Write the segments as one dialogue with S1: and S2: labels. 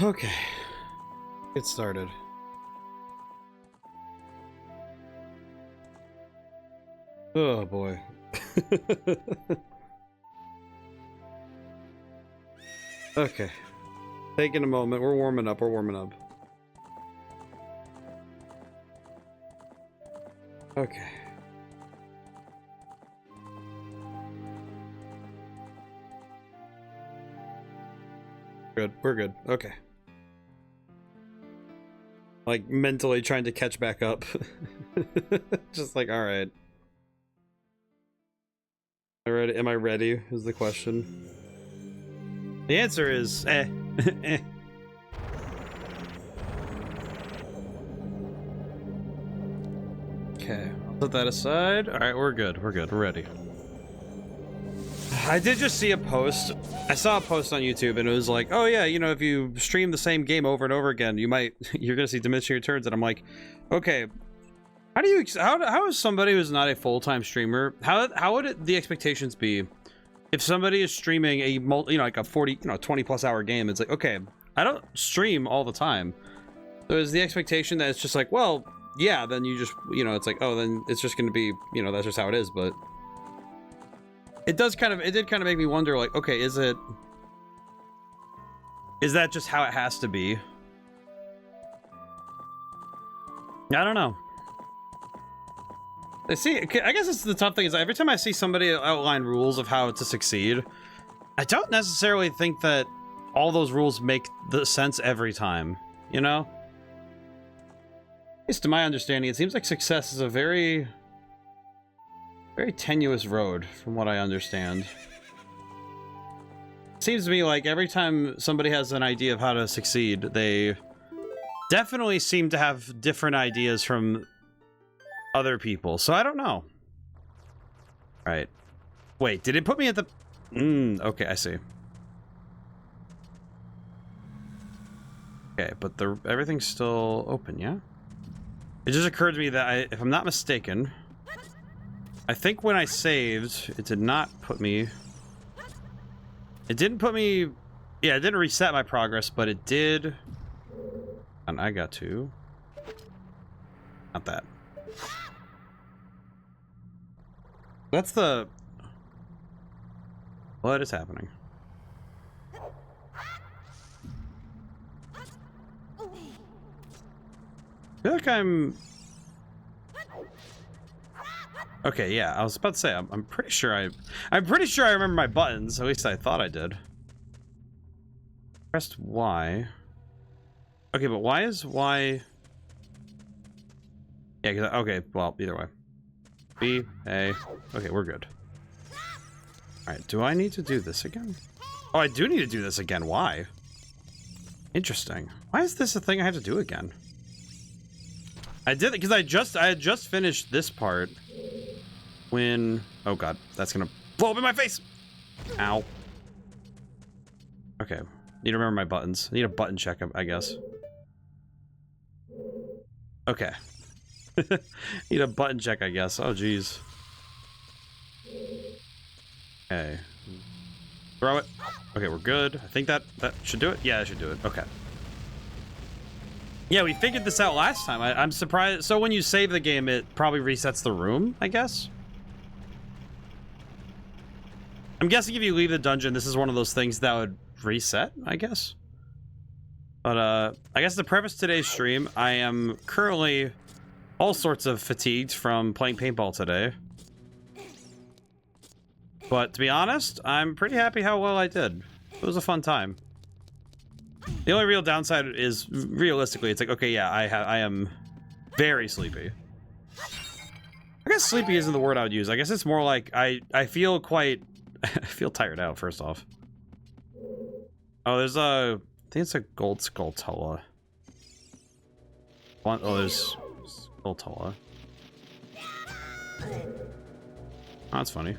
S1: Okay. Get started. Oh boy. Okay. Taking a moment. We're warming up. We're warming up. Okay. Good. We're good. Okay. Like mentally trying to catch back up. Just like, all right. Am I ready? Is the question. The answer is eh. Eh. Okay, I'll put that aside. All right, we're good. We're good. We're ready. I did just see a post. I saw a post on YouTube and it was like, oh yeah, you know, if you stream the same game over and over again, you're gonna see diminishing returns. And I'm like, okay, how is somebody who's not a full-time streamer, how would the expectations be if somebody is streaming a like a 20 plus hour game? It's like, okay, I don't stream all the time, so is the expectation that it's just like, well, yeah, then you just, it's like, oh, then it's just gonna be, that's just how it is. But it did kind of make me wonder, like, okay, is that just how it has to be? I don't know. I guess it's the tough thing is every time I see somebody outline rules of how to succeed, I don't necessarily think that all those rules make the sense every time, you know? At least to my understanding, it seems like success is a very, very tenuous road from what I understand. It seems to me like every time somebody has an idea of how to succeed, they definitely seem to have different ideas from other people, so I don't know. Right. Wait, did it put me at the... okay, I see. Okay, but everything's still open, yeah? It just occurred to me that if I'm not mistaken, I think when I saved, it did not put me... It didn't put me... Yeah, it didn't reset my progress, but it did... And I got to... Not that. That's the... What is happening? I feel like I'm... Okay, yeah, I was about to say, I'm pretty sure I remember my buttons. At least I thought I did. Pressed Y. Okay, but why is Y... Yeah, okay, well, either way. B, A. Okay, we're good. Alright, do I need to do this again? Oh, I do need to do this again. Why? Interesting. Why is this a thing I have to do again? I did it because I had just finished this part when... Oh god, that's gonna blow up in my face! Ow. Okay, need to remember my buttons. I need a button check, I guess. Okay. Need a button check, I guess. Oh, jeez. Okay. Throw it. Okay, we're good. I think that should do it. Yeah, that should do it. Okay. Yeah, we figured this out last time. I'm surprised. So when you save the game, it probably resets the room, I guess? I'm guessing if you leave the dungeon, this is one of those things that would reset, I guess? But, I guess to preface today's stream, I am currently... all sorts of fatigued from playing paintball today. But to be honest, I'm pretty happy how well I did. It was a fun time. The only real downside is, realistically, it's like, okay, yeah, I am very sleepy. I guess sleepy isn't the word I would use. I guess it's more like I feel quite... I feel tired out, first off. Oh, there's a... I think it's a gold skulltula. Oh, there's... Tola. Oh, that's funny.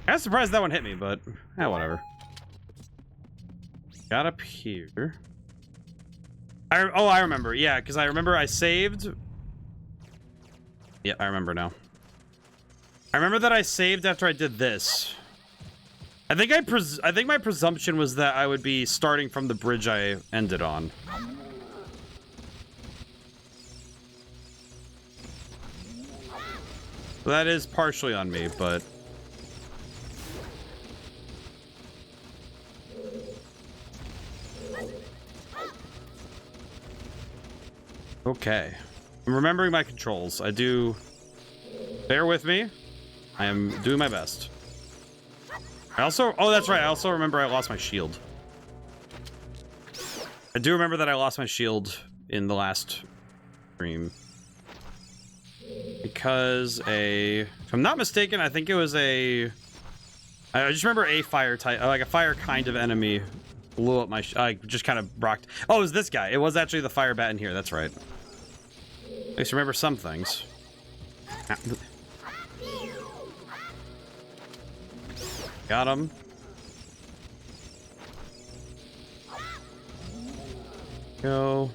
S1: I was surprised that one hit me, but whatever. Got up here. I remember. Yeah, because I remember I saved. Yeah, I remember now. I remember that I saved after I did this. I think my presumption was that I would be starting from the bridge I ended on. That is partially on me, but... Okay. I'm remembering my controls. I do... Bear with me. I am doing my best. I also... Oh, that's right. I also remember I lost my shield. I do remember that I lost my shield in the last stream. Because if I'm not mistaken, I think it was I just remember a fire type, like a fire kind of enemy blew up my, just kind of rocked. Oh, it was this guy. It was actually the fire bat in here. That's right. At least remember some things. Got him. Go.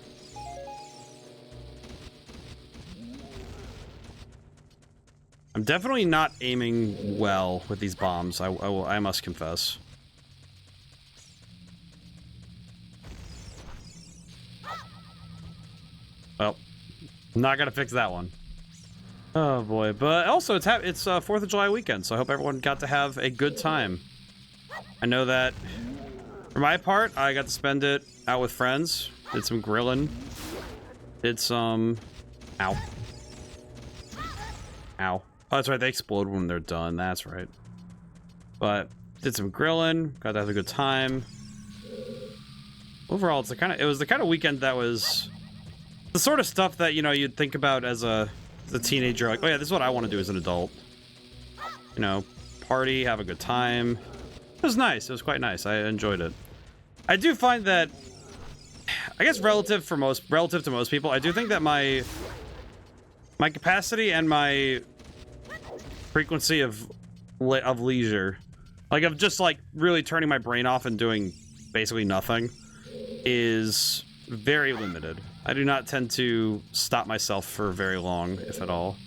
S1: I'm definitely not aiming well with these bombs. I must confess. Well, I'm not gonna fix that one. Oh boy! But also, it's 4th of July weekend, so I hope everyone got to have a good time. I know that for my part, I got to spend it out with friends. Did some grilling. Did some. Ow. Ow. Oh, that's right. They explode when they're done. That's right. But did some grilling. Got to have a good time. Overall, it was the kind of weekend that was the sort of stuff that, you know, you'd think about as a teenager. Like, oh yeah, this is what I want to do as an adult. You know, party, have a good time. It was nice. It was quite nice. I enjoyed it. I do find that, I guess relative to most people, I do think that my capacity and my frequency of leisure, like of just like really turning my brain off and doing basically nothing, is very limited. I do not tend to stop myself for very long, if at all.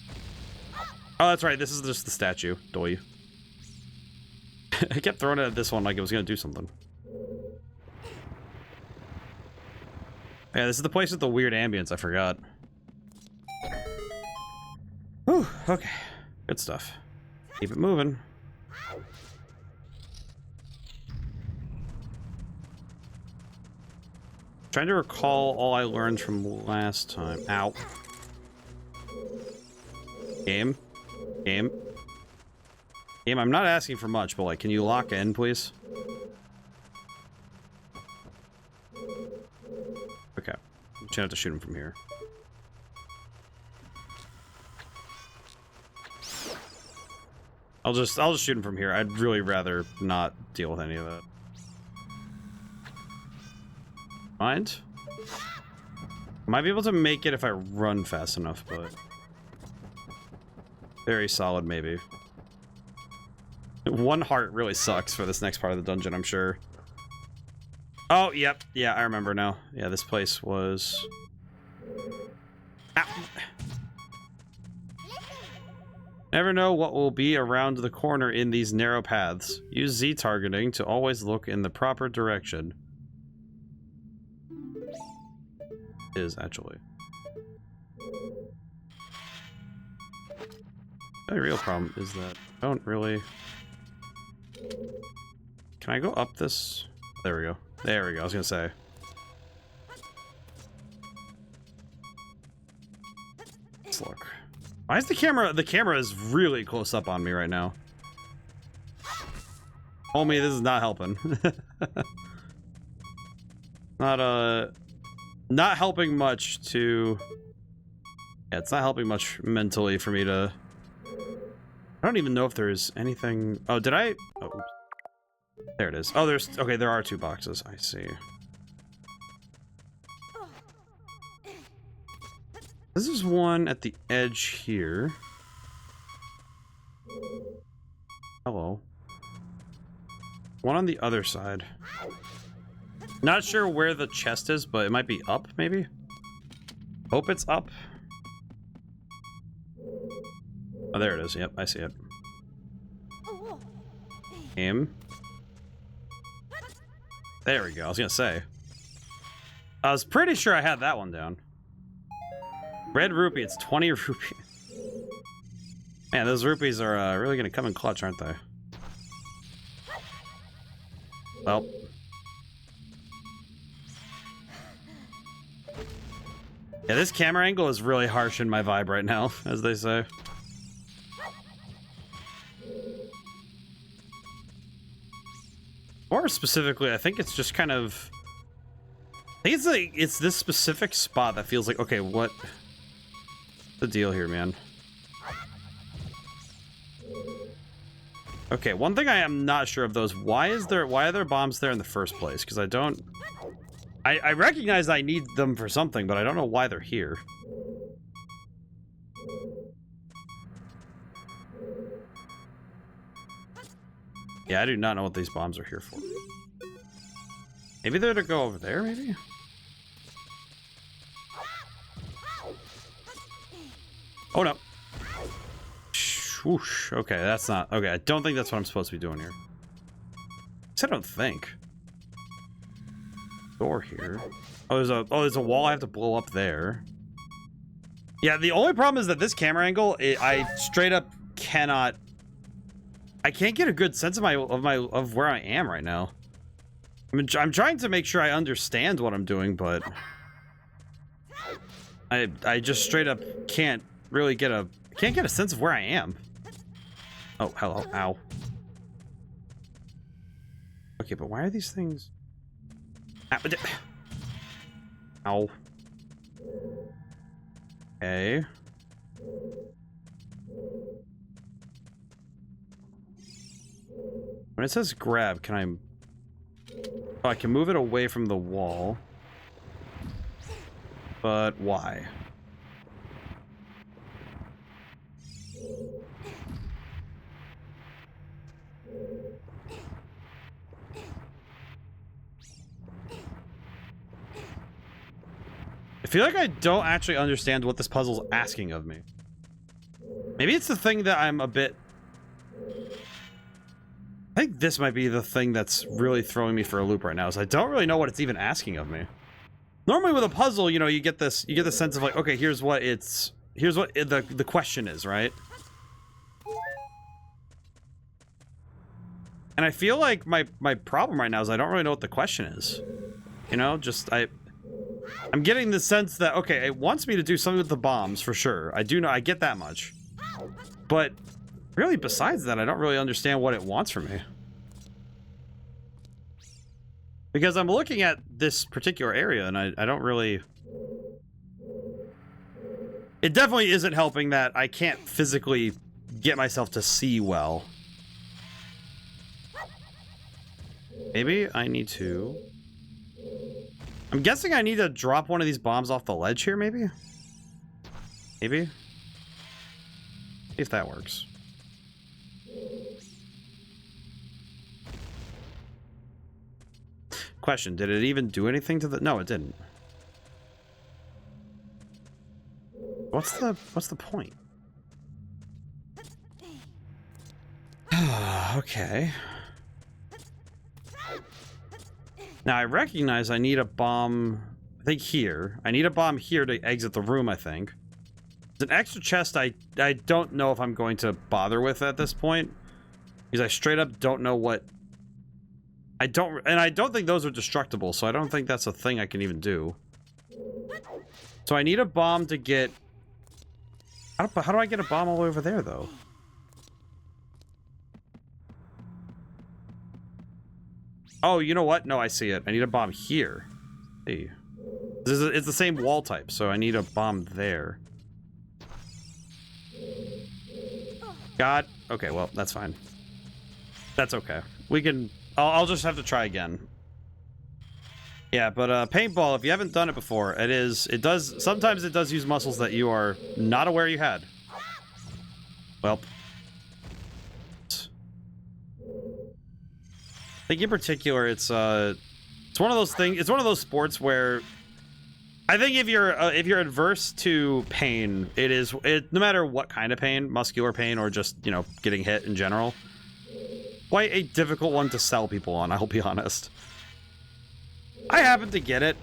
S1: Oh, that's right. This is just the statue. Doy. I kept throwing it at this one like it was going to do something. Yeah, this is the place with the weird ambience. I forgot. Whew, okay. Good stuff. Keep it moving. Trying to recall all I learned from last time. Ow. Game? Game? Game, I'm not asking for much, but like, can you lock in, please? Okay. I'm just gonna have to shoot him from here. I'll just shoot him from here. I'd really rather not deal with any of that. Mind? Might be able to make it if I run fast enough, but very solid maybe. One heart really sucks for this next part of the dungeon, I'm sure. Oh, yep. Yeah, I remember now. Yeah, this place was... Ow. Never know what will be around the corner in these narrow paths. Use Z targeting to always look in the proper direction. Is actually. The real problem is that I don't really... Can I go up this? There we go. There we go. I was gonna say. Let's look. Why is the camera is really close up on me right now. Homie, this is not helping. Not helping much to... Yeah, it's not helping much mentally for me to... I don't even know if there's anything... Oh, did I... Oh, oops. There it is. Oh, there's... Okay, there are 2 boxes. I see. This is one at the edge here. Hello. One on the other side. Not sure where the chest is, but it might be up, maybe? Hope it's up. Oh, there it is. Yep, I see it. Aim. There we go. I was gonna say. I was pretty sure I had that one down. Red rupee. It's 20 rupee. Man, those rupees are really gonna come in clutch, aren't they? Well. Yeah, this camera angle is really harsh in my vibe right now, as they say. Or specifically, I think it's just kind of... I think it's like, it's this specific spot that feels like, okay, what's the deal here, man? Okay, one thing I am not sure of those, why are there bombs there in the first place? Because I don't... I recognize I need them for something, but I don't know why they're here. Yeah, I do not know what these bombs are here for. Maybe they're to go over there, maybe? Oh, no. Whoosh. Okay, that's not... Okay, I don't think that's what I'm supposed to be doing here. I don't think. Door here. Oh, there's a wall I have to blow up there. Yeah, the only problem is that this camera angle, I straight up cannot... I can't get a good sense of where I am right now. I'm trying to make sure I understand what I'm doing, but I just straight up can't really get a sense of where I am. Oh, hello. Ow. Okay, but why are these things... Ow. Okay. When it says grab, can I... Oh, I can move it away from the wall. But why? I feel like I don't actually understand what this puzzle's asking of me. Maybe it's the thing that I'm a bit... I think this might be the thing that's really throwing me for a loop right now, is I don't really know what it's even asking of me. Normally with a puzzle, you know, you get the sense of like, okay, here's what the question is, right? And I feel like my problem right now is I don't really know what the question is. You know, just I'm getting the sense that, okay, it wants me to do something with the bombs for sure. I do know, I get that much. But really, besides that, I don't really understand what it wants from me. Because I'm looking at this particular area and I don't really... It definitely isn't helping that I can't physically get myself to see well. Maybe I need to... I'm guessing I need to drop one of these bombs off the ledge here, maybe? Maybe? See if that works. Question, did it even do anything to the... No, it didn't. What's the point? Okay. Now, I recognize I need a bomb, I think here. I need a bomb here to exit the room, I think. There's an extra chest I don't know if I'm going to bother with at this point. Because I straight up don't know what... I don't think those are destructible, so I don't think that's a thing I can even do. So I need a bomb to get... How do I get a bomb all the way over there, though? Oh, you know what? No, I see it. I need a bomb here. Hey. It's the same wall type, so I need a bomb there. God. Okay, well, that's fine. That's okay. We can... I'll just have to try again. Yeah, but paintball, if you haven't done it before, sometimes it does use muscles that you are not aware you had. Well. I think in particular, it's one of those things. It's one of those sports where I think if you're adverse to pain, no matter what kind of pain, muscular pain or just, you know, getting hit in general, quite a difficult one to sell people on, I'll be honest. I happen to get it.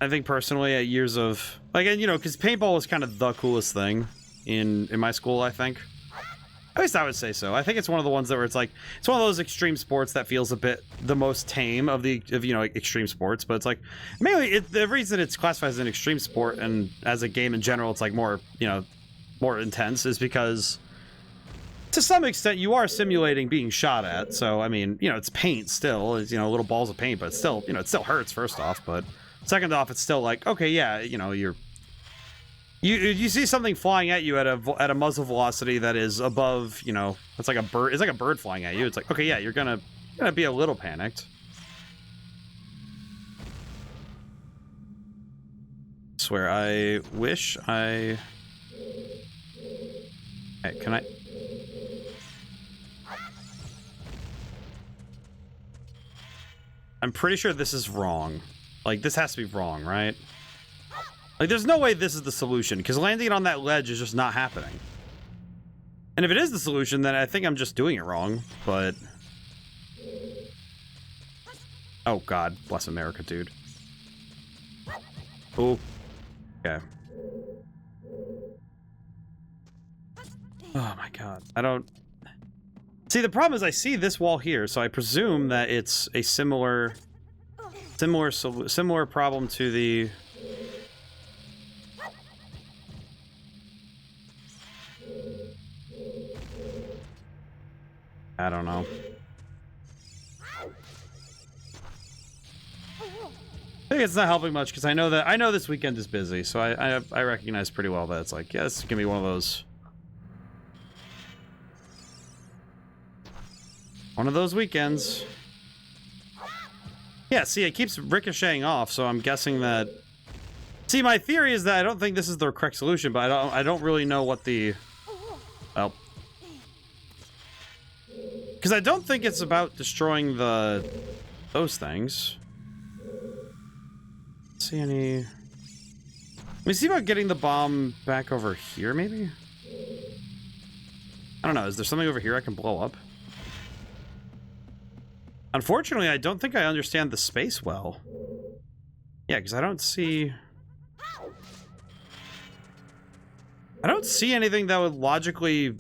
S1: I think personally at years of like, and you know, because paintball was kind of the coolest thing in my school. I think, at least I would say so. I think it's one of the ones that where it's like it's one of those extreme sports that feels a bit the most tame of you know, like extreme sports. But it's like mainly the reason it's classified as an extreme sport and as a game in general, it's like more, you know, more intense is because to some extent you are simulating being shot at. So I mean, you know, it's paint still, it's, you know, little balls of paint, but it's still, you know, it still hurts first off, but second off, it's still like, okay, yeah, you know, you see something flying at you at a muzzle velocity that is above, you know, it's like a bird flying at you. It's like, okay, yeah, you're gonna be a little panicked. I swear, I wish I. Hey, can I? I'm pretty sure this is wrong. Like, this has to be wrong, right? Like, there's no way this is the solution, because landing on that ledge is just not happening. And if it is the solution, then I think I'm just doing it wrong, but... Oh, God. Bless America, dude. Oh. Okay. Oh, my God. I don't... See, the problem is I see this wall here, so I presume that it's a similar problem to the... I don't know. I think it's not helping much because I know this weekend is busy, so I recognize pretty well that it's like, yeah, this is gonna be one of those weekends. Yeah, see, it keeps ricocheting off, so I'm guessing that... See, my theory is that I don't think this is the correct solution, but I don't really know what the... Well... Because I don't think it's about destroying those things. See any... Let me see about getting the bomb back over here, maybe? I don't know, is there something over here I can blow up? Unfortunately, I don't think I understand the space well. Yeah, because I don't see anything that would logically...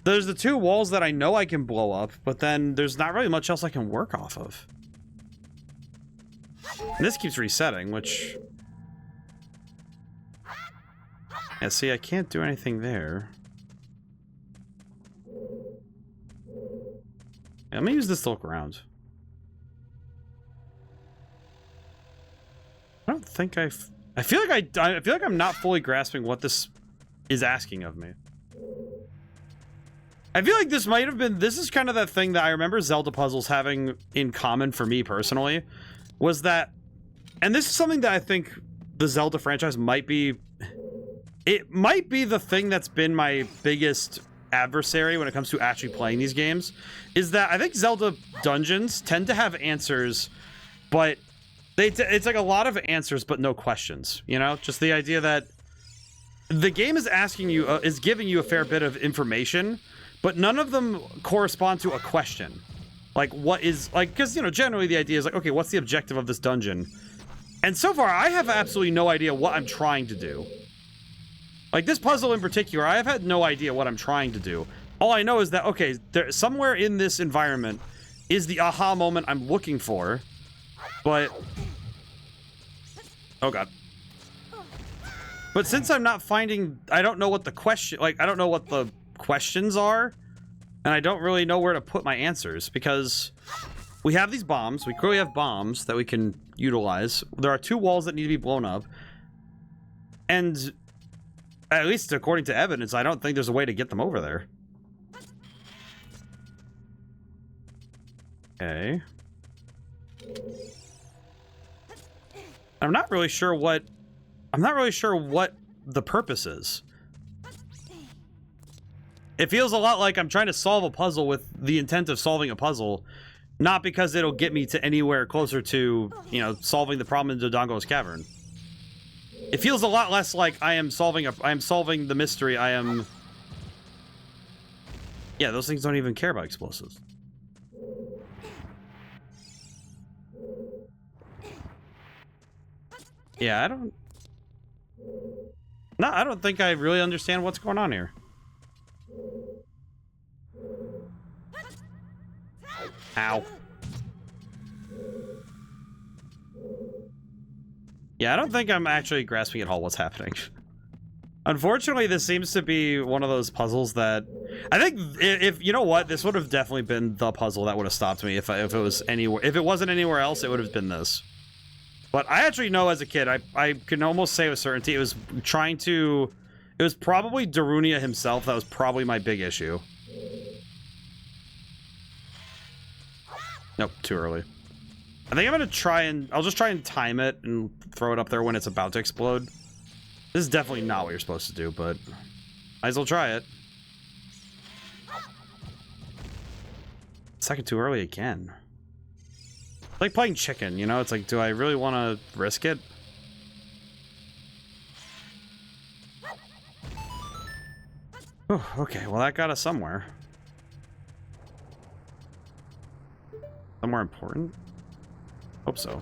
S1: There's the two walls that I know I can blow up, but then there's not really much else I can work off of. And this keeps resetting, which... Yeah, see, I can't do anything there. Yeah, let me use this to look around. I don't think I feel like I'm not fully grasping what this is asking of me. I feel like this might have been... This is kind of that thing that I remember Zelda puzzles having in common for me personally. Was that... And this is something that I think the Zelda franchise might be... It might be the thing that's been my biggest adversary when it comes to actually playing these games. Is that I think Zelda dungeons tend to have answers, but... It's like a lot of answers, but no questions. You know? Just the idea that... The game is asking you... is giving you a fair bit of information... But none of them correspond to a question. Like, what is... Like, because, you know, generally the idea is like, okay, what's the objective of this dungeon? And so far, I have absolutely no idea what I'm trying to do. Like, this puzzle in particular, I have had no idea what I'm trying to do. All I know is that, okay, somewhere in this environment is the aha moment I'm looking for. But... Oh, God. But since I'm not finding... I don't know what the question... Like, I don't know what the... questions are, and I don't really know where to put my answers because we have these bombs. We clearly have bombs that we can utilize. There are two walls that need to be blown up, and at least according to evidence, I don't think there's a way to get them over there. Okay. I'm not really sure what the purpose is. It feels a lot like I'm trying to solve a puzzle with the intent of solving a puzzle, not because it'll get me to anywhere closer to, you know, solving the problem in Dodongo's Cavern. It feels a lot less like I am solving the mystery. Yeah, those things don't even care about explosives. Yeah, I don't... No, I don't think I really understand what's going on here. Ow. Yeah, I don't think I'm actually grasping at all what's happening. Unfortunately, this seems to be one of those puzzles that... I think, if you know what, this would have definitely been the puzzle that would have stopped me if it was anywhere... If it wasn't anywhere else, it would have been this. But I actually know as a kid, I can almost say with certainty, it was trying to... It was probably Darunia himself that was probably my big issue. Nope, too early. I think I'm gonna try and... I'll just try and time it and throw it up there when it's about to explode. This is definitely not what you're supposed to do, but... Might as well try it. Second too early again. It's like playing chicken, you know? It's like, do I really want to risk it? Oh, okay, well that got us somewhere. Somewhere important? Hope so.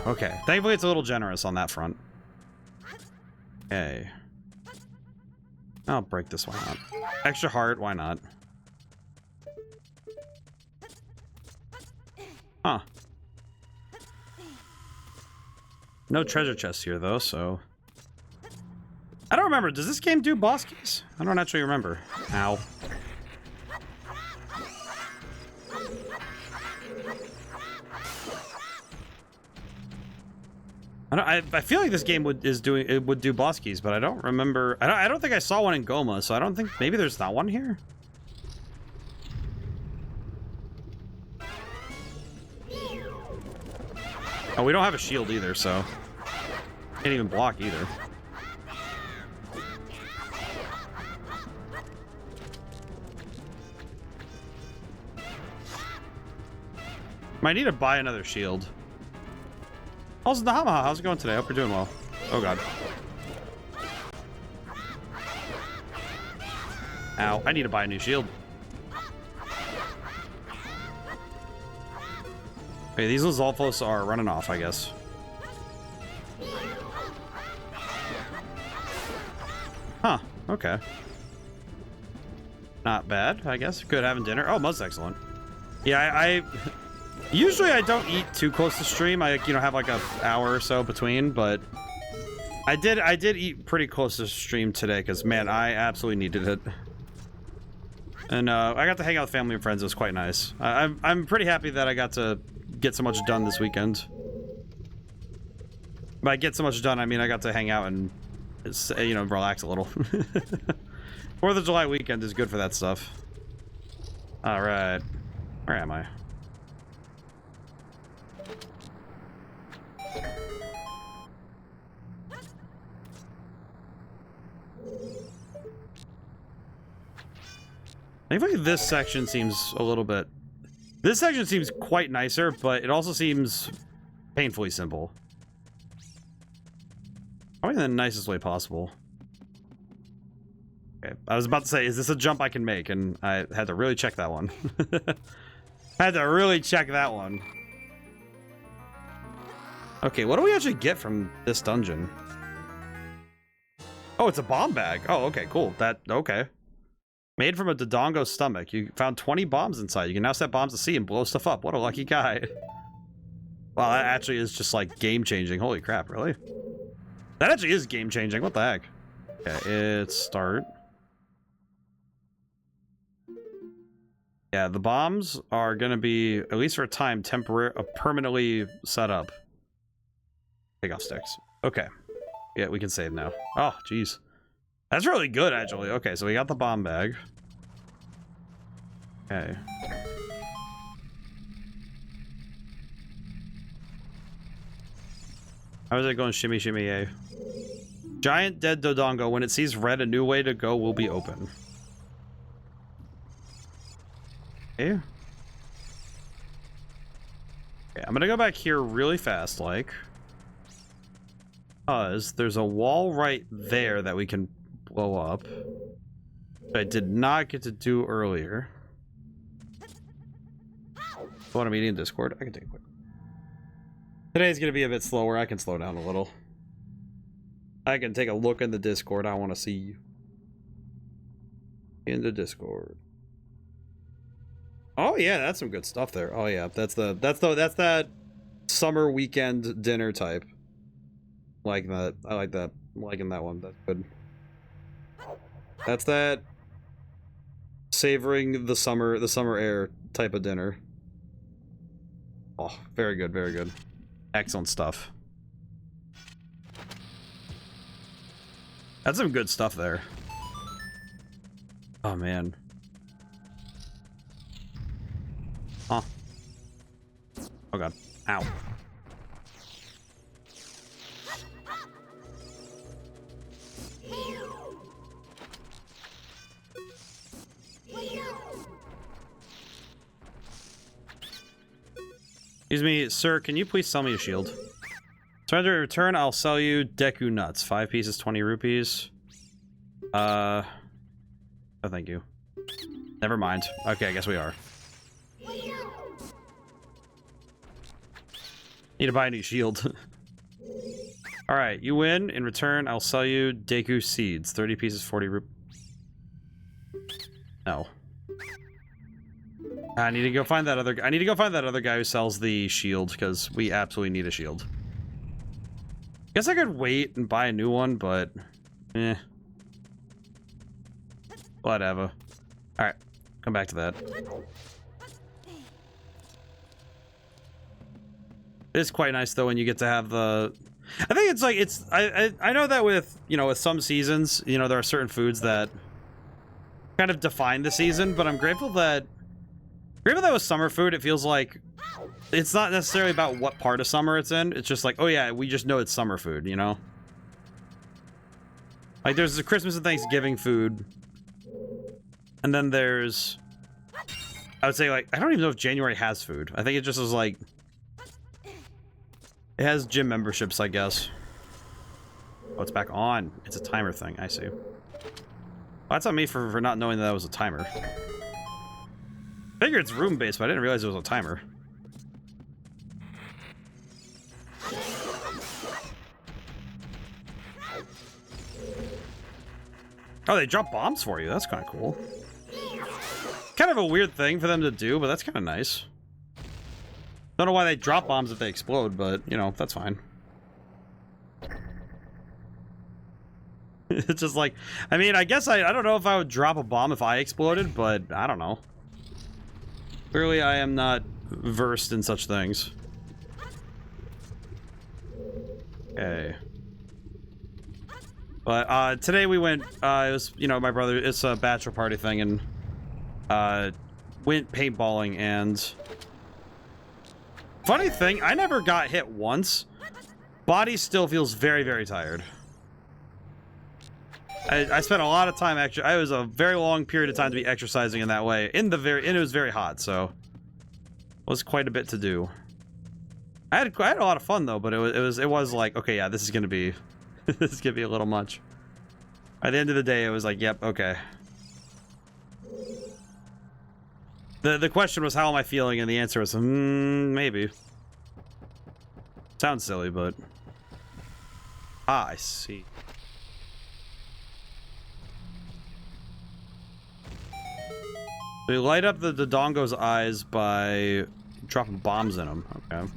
S1: Okay, thankfully it's a little generous on that front. Okay. I'll break this one out. Extra heart, why not? Huh. No treasure chests here, though, so... I don't remember. Does this game do boss keys? I don't actually remember. Ow. I feel like this game would do boss keys, but I don't remember. I don't think I saw one in Goma, so I don't think maybe there's not one here. Oh, we don't have a shield either, so can't even block either. Might need to buy another shield. Also, Nahamaha, how's it going today? Hope you're doing well. Oh god. Ow, I need to buy a new shield. Okay, these Lizalfos are running off, I guess. Huh, okay. Not bad, I guess. Good having dinner. Oh, most excellent. Yeah, I usually I don't eat too close to stream. I, you know, have like an hour or so between, but I did eat pretty close to stream today because, man, I absolutely needed it. And I got to hang out with family and friends. It was quite nice. I'm pretty happy that I got to get so much done this weekend. By get so much done, I mean I got to hang out and, you know, relax a little. 4th of July weekend is good for that stuff. All right, where am I? I think this section seems a little bit... This section seems quite nicer, but it also seems painfully simple. Probably in the nicest way possible. Okay, I was about to say, is this a jump I can make? And I had to really check that one. Had to really check that one. Okay, what do we actually get from this dungeon? Oh, it's a bomb bag. Oh, okay, cool. Okay. Made from a Dodongo stomach. You found 20 bombs inside. You can now set bombs to sea and blow stuff up. What a lucky guy. Wow, that actually is just like game-changing. Holy crap, really? That actually is game-changing. What the heck? Okay, it's start. Yeah, the bombs are gonna be, at least for a time, permanently set up. Take off sticks. Okay. Yeah, we can save now. Oh, jeez. That's really good, actually. Okay, so we got the bomb bag. Okay. How is it going? Shimmy, shimmy, yay. Giant dead Dodongo. When it sees red, a new way to go will be open. Okay. Okay, I'm gonna go back here really fast, like. Because there's a wall right there that we can blow up. I did not get to do earlier. Want a meeting in Discord? I can take a quick. Today's gonna be a bit slower. I can slow down a little. I can take a look in the Discord. I want to see you in the Discord. Oh yeah, that's some good stuff there. Oh yeah, that's that summer weekend dinner type. Like that. I like that. I'm liking that one. That's good. That's that savoring the summer air type of dinner. Oh, very good, very good. Excellent stuff. That's some good stuff there. Oh man. Huh. Oh god. Ow. Excuse me, sir, can you please sell me a shield? Surrender in return, I'll sell you Deku nuts. 5 pieces, 20 rupees. Oh, thank you. Never mind. Okay, I guess we are. Need to buy a new shield. Alright, you win. In return, I'll sell you Deku seeds. 30 pieces, 40 rupees. No. I need to go find that other guy who sells the shield, because we absolutely need a shield. Guess I could wait and buy a new one, but eh. Whatever. Alright, come back to that. It's quite nice though when you get to have the I think it's like I know that with, you know, with some seasons, you know, there are certain foods that kind of define the season, but I'm grateful that with summer food, it feels like it's not necessarily about what part of summer it's in. It's just like, oh yeah, we just know it's summer food, you know? Like there's the Christmas and Thanksgiving food. And then there's, I would say, like, I don't even know if January has food. I think it just is like, it has gym memberships, I guess. Oh, it's back on. It's a timer thing. I see. Well, that's on me for not knowing that was a timer. I figured it's room-based, but I didn't realize it was a timer. Oh, they drop bombs for you. That's kind of cool. Kind of a weird thing for them to do, but that's kind of nice. Don't know why they drop bombs if they explode, but, you know, that's fine. It's just like, I mean, I guess I don't know if I would drop a bomb if I exploded, but I don't know. Clearly, I am not versed in such things. Okay. But, today we went, it was, you know, my brother, it's a bachelor party thing, and, went paintballing, and funny thing, I never got hit once. Body still feels very, very tired. I spent a lot of time actually. I was a very long period of time to be exercising in that way. And it was very hot, so it was quite a bit to do. I had a lot of fun though, but it was like, okay, yeah, this is gonna be this is gonna be a little much. At the end of the day, it was like, yep, okay. The question was, how am I feeling? And the answer was, maybe. Sounds silly, but I see. We light up the Dodongo's eyes by dropping bombs in them. Okay.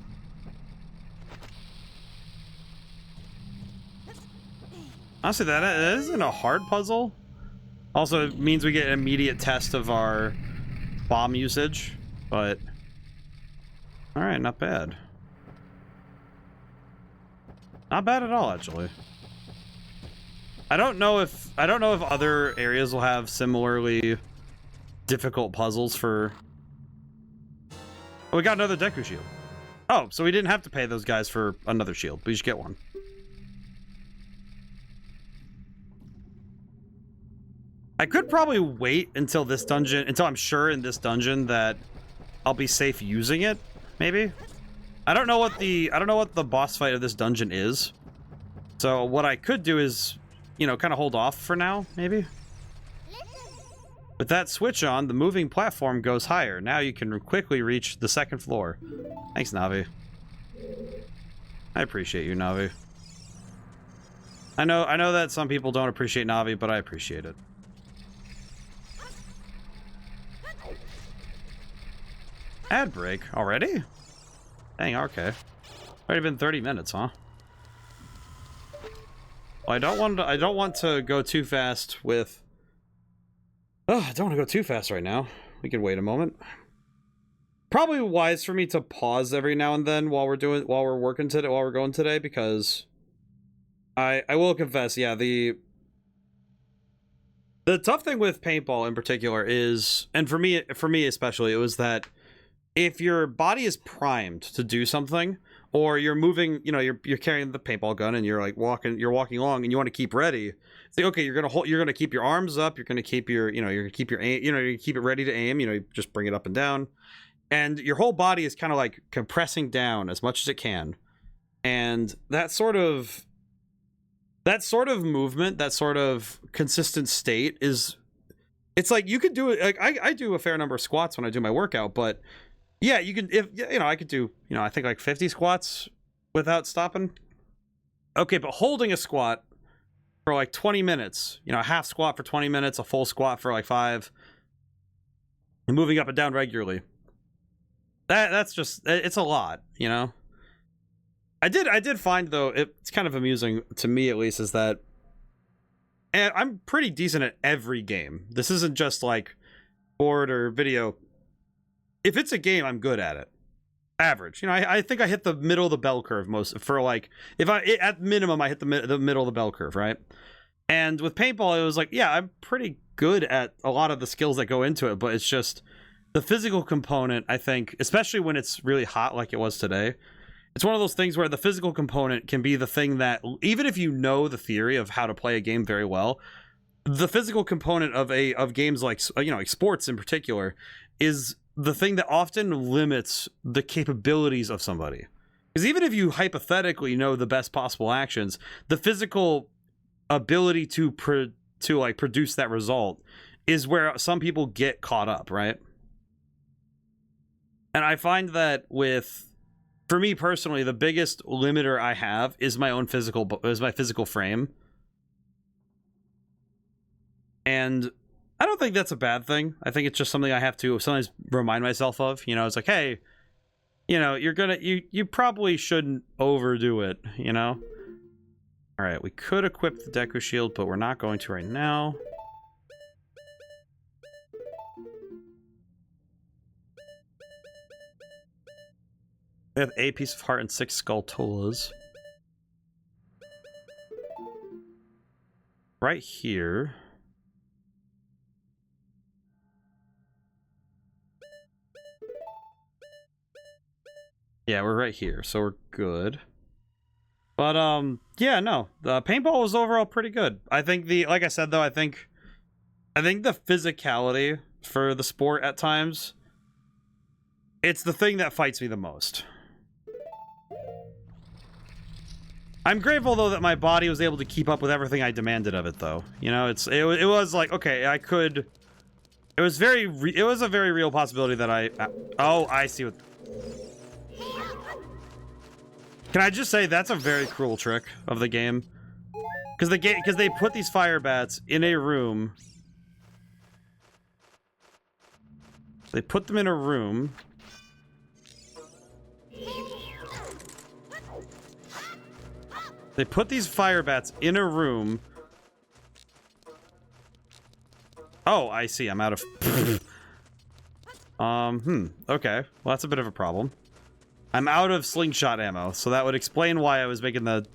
S1: Honestly, that isn't a hard puzzle. Also, it means we get an immediate test of our bomb usage, but all right, not bad. Not bad at all, actually. I don't know if other areas will have similarly difficult puzzles for... Oh, we got another Deku shield. Oh, so we didn't have to pay those guys for another shield. We just get one. I could probably wait until this dungeon, until I'm sure in this dungeon that I'll be safe using it, maybe. I don't know what the boss fight of this dungeon is. So what I could do is, you know, kind of hold off for now, maybe. With that switch on, the moving platform goes higher. Now you can quickly reach the second floor. Thanks, Navi. I appreciate you, Navi. I know that some people don't appreciate Navi, but I appreciate it. Ad break already? Dang, okay. Already been 30 minutes, huh? Well, I don't want to go too fast with. Oh, I don't want to go too fast right now. We can wait a moment. Probably wise for me to pause every now and then while we're going today, because I will confess, yeah, the tough thing with paintball in particular is, and for me especially, it was that if your body is primed to do something, or you're moving, you know, you're carrying the paintball gun and you're like walking along and you want to keep ready. It's like, okay, you're gonna keep your arms up, you're gonna keep your, you're gonna keep your aim, you keep it ready to aim, you just bring it up and down. And your whole body is kind of like compressing down as much as it can. And that sort of movement, that sort of consistent state is, it's like you could do it. Like I do a fair number of squats when I do my workout, but yeah, you can, I could do, I think like 50 squats without stopping. Okay, but holding a squat for like 20 minutes, a half squat for 20 minutes, a full squat for like 5, and moving up and down regularly. That's just, it's a lot, I did find, though, it's kind of amusing to me, at least, is that I'm pretty decent at every game. This isn't just like board or video. If it's a game, I'm good at it. Average. I think I hit the middle of the bell curve at minimum, I hit the middle of the bell curve, right? And with paintball, it was like, yeah, I'm pretty good at a lot of the skills that go into it, but it's just the physical component, I think, especially when it's really hot like it was today. It's one of those things where the physical component can be the thing that, even if you know the theory of how to play a game very well, the physical component of games like sports in particular is the thing that often limits the capabilities of somebody. Because even if you hypothetically know the best possible actions, the physical ability to produce that result is where some people get caught up, right? And I find that for me personally, the biggest limiter I have is my physical frame. And I don't think that's a bad thing. I think it's just something I have to sometimes remind myself of. It's like, hey, you probably shouldn't overdo it, All right, we could equip the Deku Shield, but we're not going to right now. We have a piece of heart and 6 Skulltulas. Right here. Yeah, we're right here, so we're good. But, yeah, no. The paintball was overall pretty good. I think like I said, though, I think the physicality for the sport at times, it's the thing that fights me the most. I'm grateful, though, that my body was able to keep up with everything I demanded of it, though. It was like, okay, I could. It was a very real possibility that I see what. Can I just say that's a very cruel trick of the game, because they put these fire bats in a room. They put them in a room. They put these fire bats in a room. Oh, I see. I'm out of... Okay. Well, that's a bit of a problem. I'm out of slingshot ammo, so that would explain why I was making the...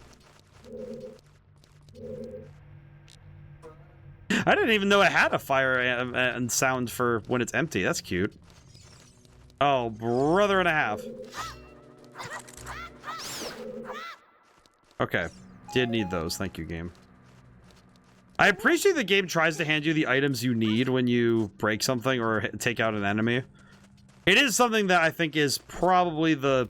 S1: I didn't even know it had a fire and sound for when it's empty. That's cute. Oh, brother and a half. Okay. Did need those. Thank you, game. I appreciate the game tries to hand you the items you need when you break something or take out an enemy. It is something that I think is probably one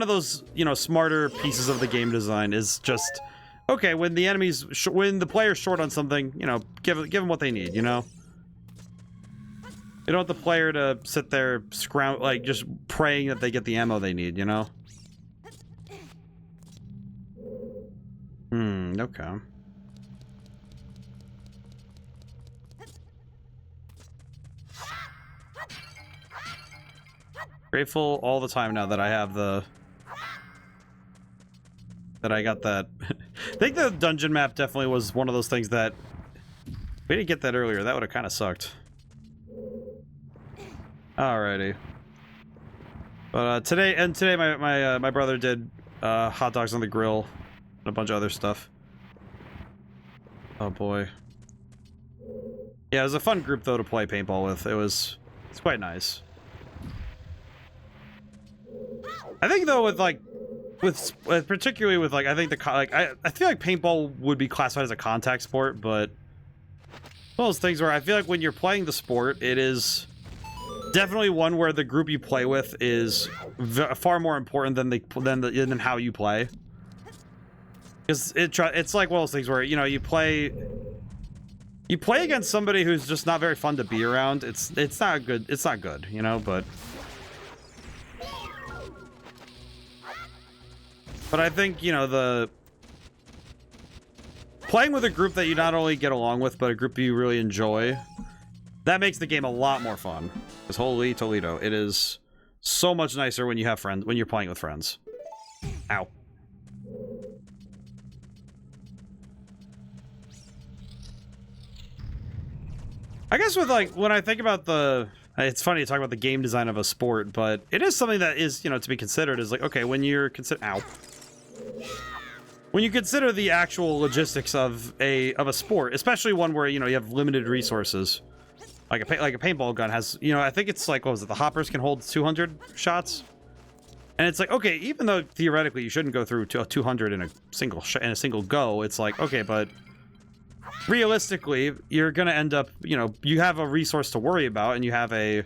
S1: of those, smarter pieces of the game design is just, okay, when the player's short on something, give them what they need, You don't want the player to sit there like just praying that they get the ammo they need, you know? Okay. Grateful all the time now that I have the... that I got that. I think the dungeon map definitely was one of those things that... we didn't get that earlier. That would have kind of sucked. Alrighty. But today my brother did hot dogs on the grill and a bunch of other stuff. Oh boy. Yeah, it was a fun group though to play paintball with. It's quite nice. I think though with particularly with like I think I feel like paintball would be classified as a contact sport, but one of those things where I feel like when you're playing the sport, it is definitely one where the group you play with is far more important than how you play. Because it's like one of those things where, you know, you play against somebody who's just not very fun to be around. It's not good, you know, but I think, you know, playing with a group that you not only get along with, but a group you really enjoy, that makes the game a lot more fun. Because holy Toledo, it is so much nicer when you have friends, when you're playing with friends. Ow. I guess with like, when I think about it's funny to talk about the game design of a sport, but it is something that is, you know, to be considered is like, okay, when you consider the actual logistics of a sport, especially one where, you know, you have limited resources, like a paintball gun has, you know, I think it's like, what was it, the hoppers can hold 200 shots, and it's like, okay, even though theoretically you shouldn't go through 200 in a single go, it's like, okay, but realistically, you're gonna end up, you know, you have a resource to worry about, and there's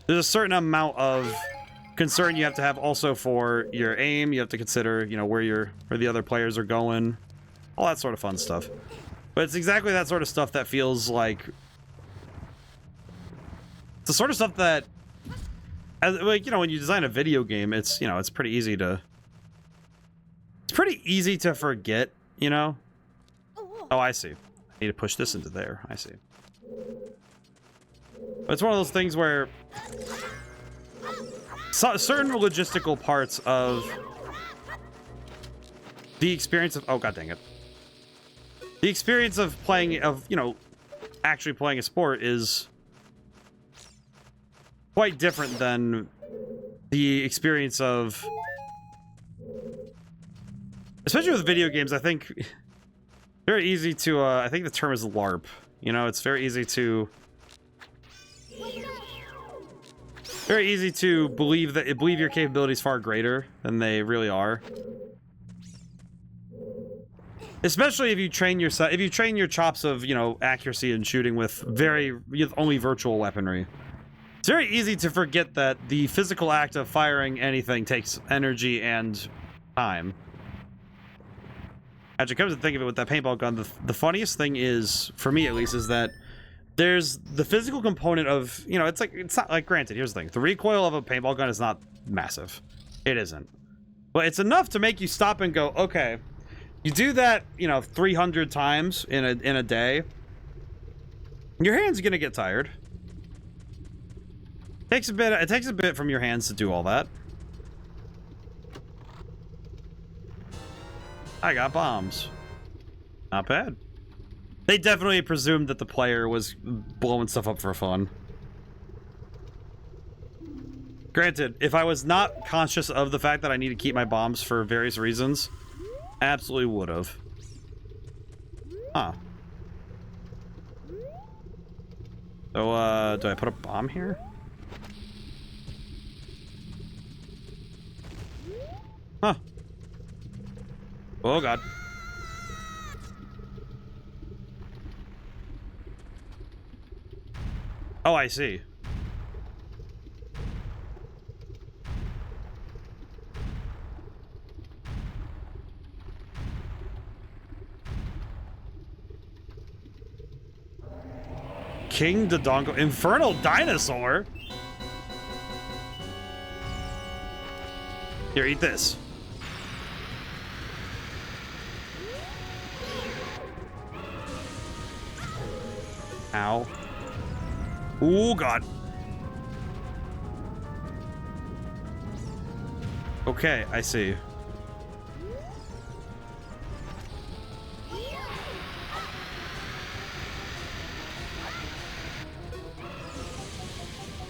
S1: a certain amount of concern you have to have also for your aim. You have to consider, you know, where the other players are going, all that sort of fun stuff. But it's exactly that sort of stuff that feels like it's the sort of stuff that, like, you know, when you design a video game, it's, you know, it's pretty easy to forget, you know. Oh, I see. I need to push this into there. I see. But it's one of those things where certain logistical parts of the experience of, oh god dang it, the experience of you know, actually playing a sport is quite different than the experience of, especially with video games. I think very easy to I think the term is LARP, you know. It's very easy to believe your capabilities far greater than they really are. Especially if you train your chops of, you know, accuracy and shooting with only virtual weaponry. It's very easy to forget that the physical act of firing anything takes energy and time. Actually, comes to think of it with that paintball gun, the funniest thing is, for me at least, is that there's the physical component of, you know, it's not like, granted, here's the thing. The recoil of a paintball gun is not massive. It isn't. But it's enough to make you stop and go, okay, you do that, you know, 300 times in a day, your hand's gonna get tired. It takes a bit from your hands to do all that. I got bombs. Not bad. They definitely presumed that the player was blowing stuff up for fun. Granted, if I was not conscious of the fact that I need to keep my bombs for various reasons, absolutely would have. Huh. So, do I put a bomb here? Huh. Oh, God. Oh, I see. King Dodongo. Infernal Dinosaur? Here, eat this. Ow. Oh, God. Okay, I see.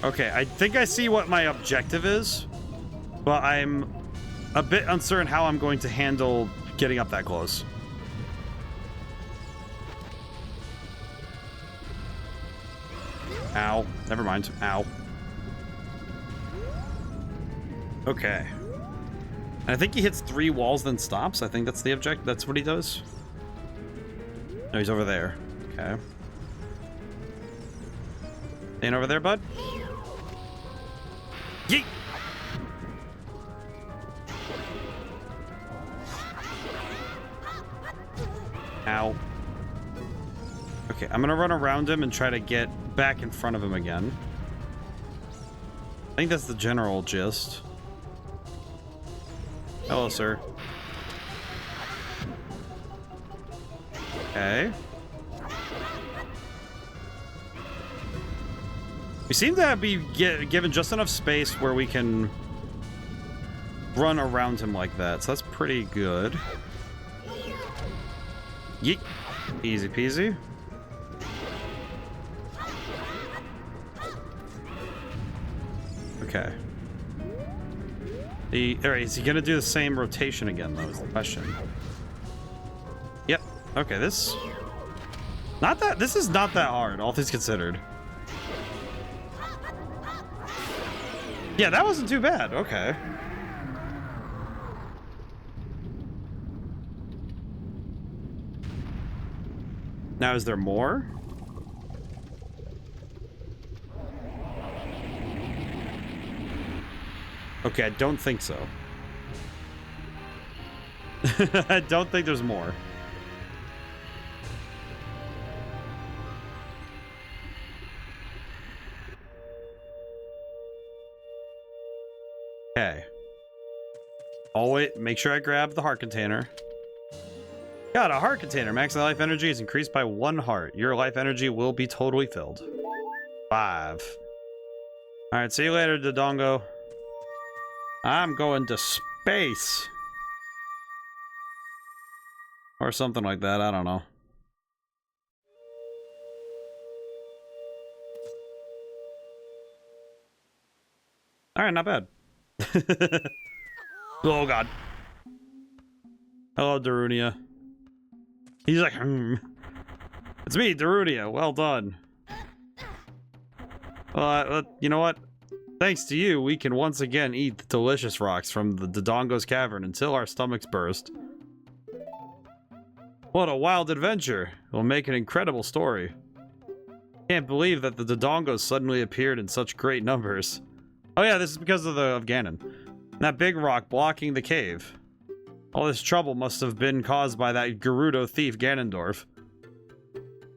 S1: Okay, I think I see what my objective is, but I'm a bit uncertain how I'm going to handle getting up that close. Ow. Never mind. Ow. Okay. And I think he hits 3 walls, then stops. I think that's the objective. That's what he does. No, he's over there. Okay. Staying over there, bud? Yeet! Ow. Okay, I'm gonna run around him and try to get back in front of him again. I think that's the general gist. Hello, sir. Okay. We seem to be given just enough space where we can run around him like that, so that's pretty good. Yeet. Easy peasy. Okay. Alright, is he gonna do the same rotation again, though, is the question. Yep. Okay, this is not that hard, all things considered. Yeah, that wasn't too bad. Okay. Now, is there more? Okay, I don't think so. I don't think there's more. Okay. Always make sure I grab the heart container. Got a heart container. Max life energy is increased by 1 heart. Your life energy will be totally filled. 5. Alright, see you later, Dodongo. I'm going to space. Or something like that, I don't know. Alright, not bad. Oh, God. Hello, Darunia. He's like, It's me, Darunia. Well done. You know what? Thanks to you, we can once again eat the delicious rocks from the Dodongo's cavern until our stomachs burst. What a wild adventure. It will make an incredible story. Can't believe that the Dodongos suddenly appeared in such great numbers. Oh yeah, this is because of Ganon. That big rock blocking the cave. All this trouble must have been caused by that Gerudo thief Ganondorf.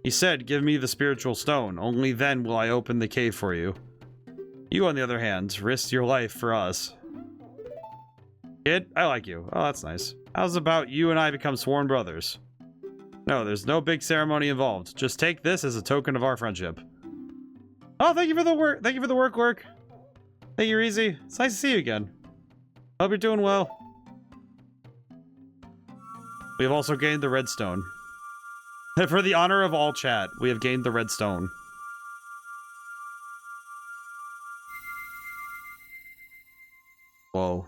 S1: He said, give me the spiritual stone. Only then will I open the cave for you. You, on the other hand, risked your life for us. Kid, I like you. Oh, that's nice. How's about you and I become sworn brothers? No, there's no big ceremony involved. Just take this as a token of our friendship. Oh, thank you for the work. Thank you for the work. Thank you, Easy. It's nice to see you again. Hope you're doing well. We have also gained the redstone. For the honor of all chat, we have gained the redstone. Whoa.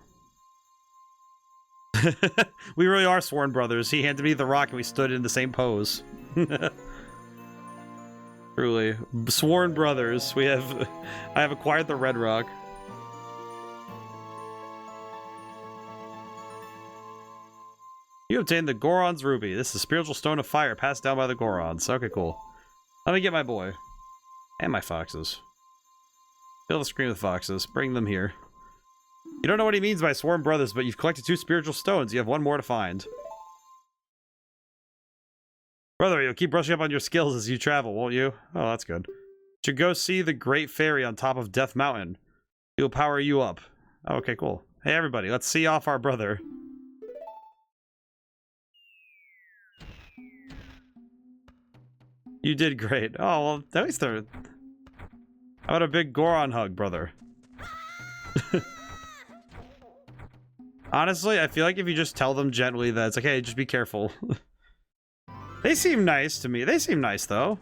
S1: We really are sworn brothers. He handed me the rock and we stood in the same pose. Truly. Sworn brothers. I have acquired the red rock. You obtained the Goron's Ruby. This is a spiritual stone of fire passed down by the Gorons. Okay, cool. Let me get my boy. And my foxes. Fill the screen with foxes. Bring them here. You don't know what he means by sworn brothers, but you've collected 2 spiritual stones. You have 1 more to find. Brother, you'll keep brushing up on your skills as you travel, won't you? Oh, that's good. To go see the Great Fairy on top of Death Mountain. He'll power you up. Oh, okay, cool. Hey, everybody, let's see off our brother. You did great. Oh, well, at least they're... How about a big Goron hug, brother? Honestly, I feel like if you just tell them gently that it's like, hey, just be careful. They seem nice to me. They seem nice, though.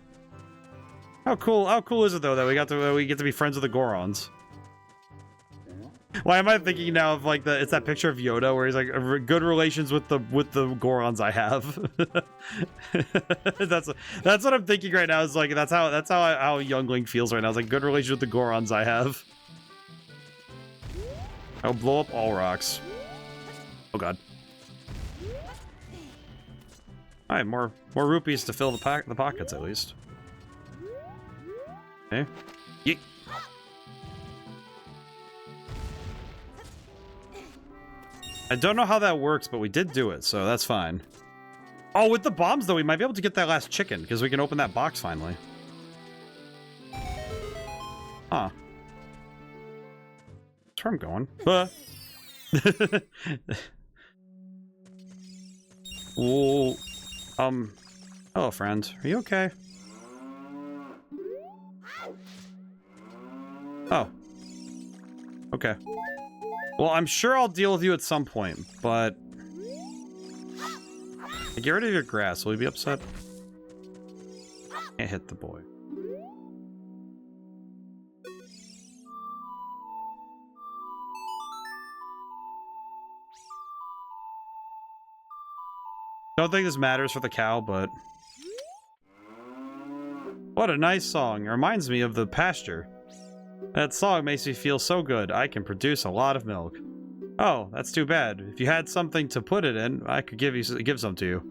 S1: How cool is it, though, that we get to be friends with the Gorons? Why am I thinking now of like it's that picture of Yoda where he's like good relations with the Gorons I have. that's what I'm thinking right now. Is like that's how Youngling feels right now. It's like good relations with the Gorons I have. I'll blow up all rocks. Oh god. All right, more rupees to fill the pockets at least. Okay. Yeet. I don't know how that works, but we did do it, so that's fine. Oh, with the bombs, though, we might be able to get that last chicken, because we can open that box finally. Huh. That's where I'm going. Whoa. Hello, friend. Are you okay? Oh. Okay. Well, I'm sure I'll deal with you at some point, but... Get rid of your grass. Will you be upset? Can't hit the boy. Don't think this matters for the cow, but... What a nice song. It reminds me of the pasture. That song makes me feel so good. I can produce a lot of milk. Oh, that's too bad. If you had something to put it in, I could give some to you.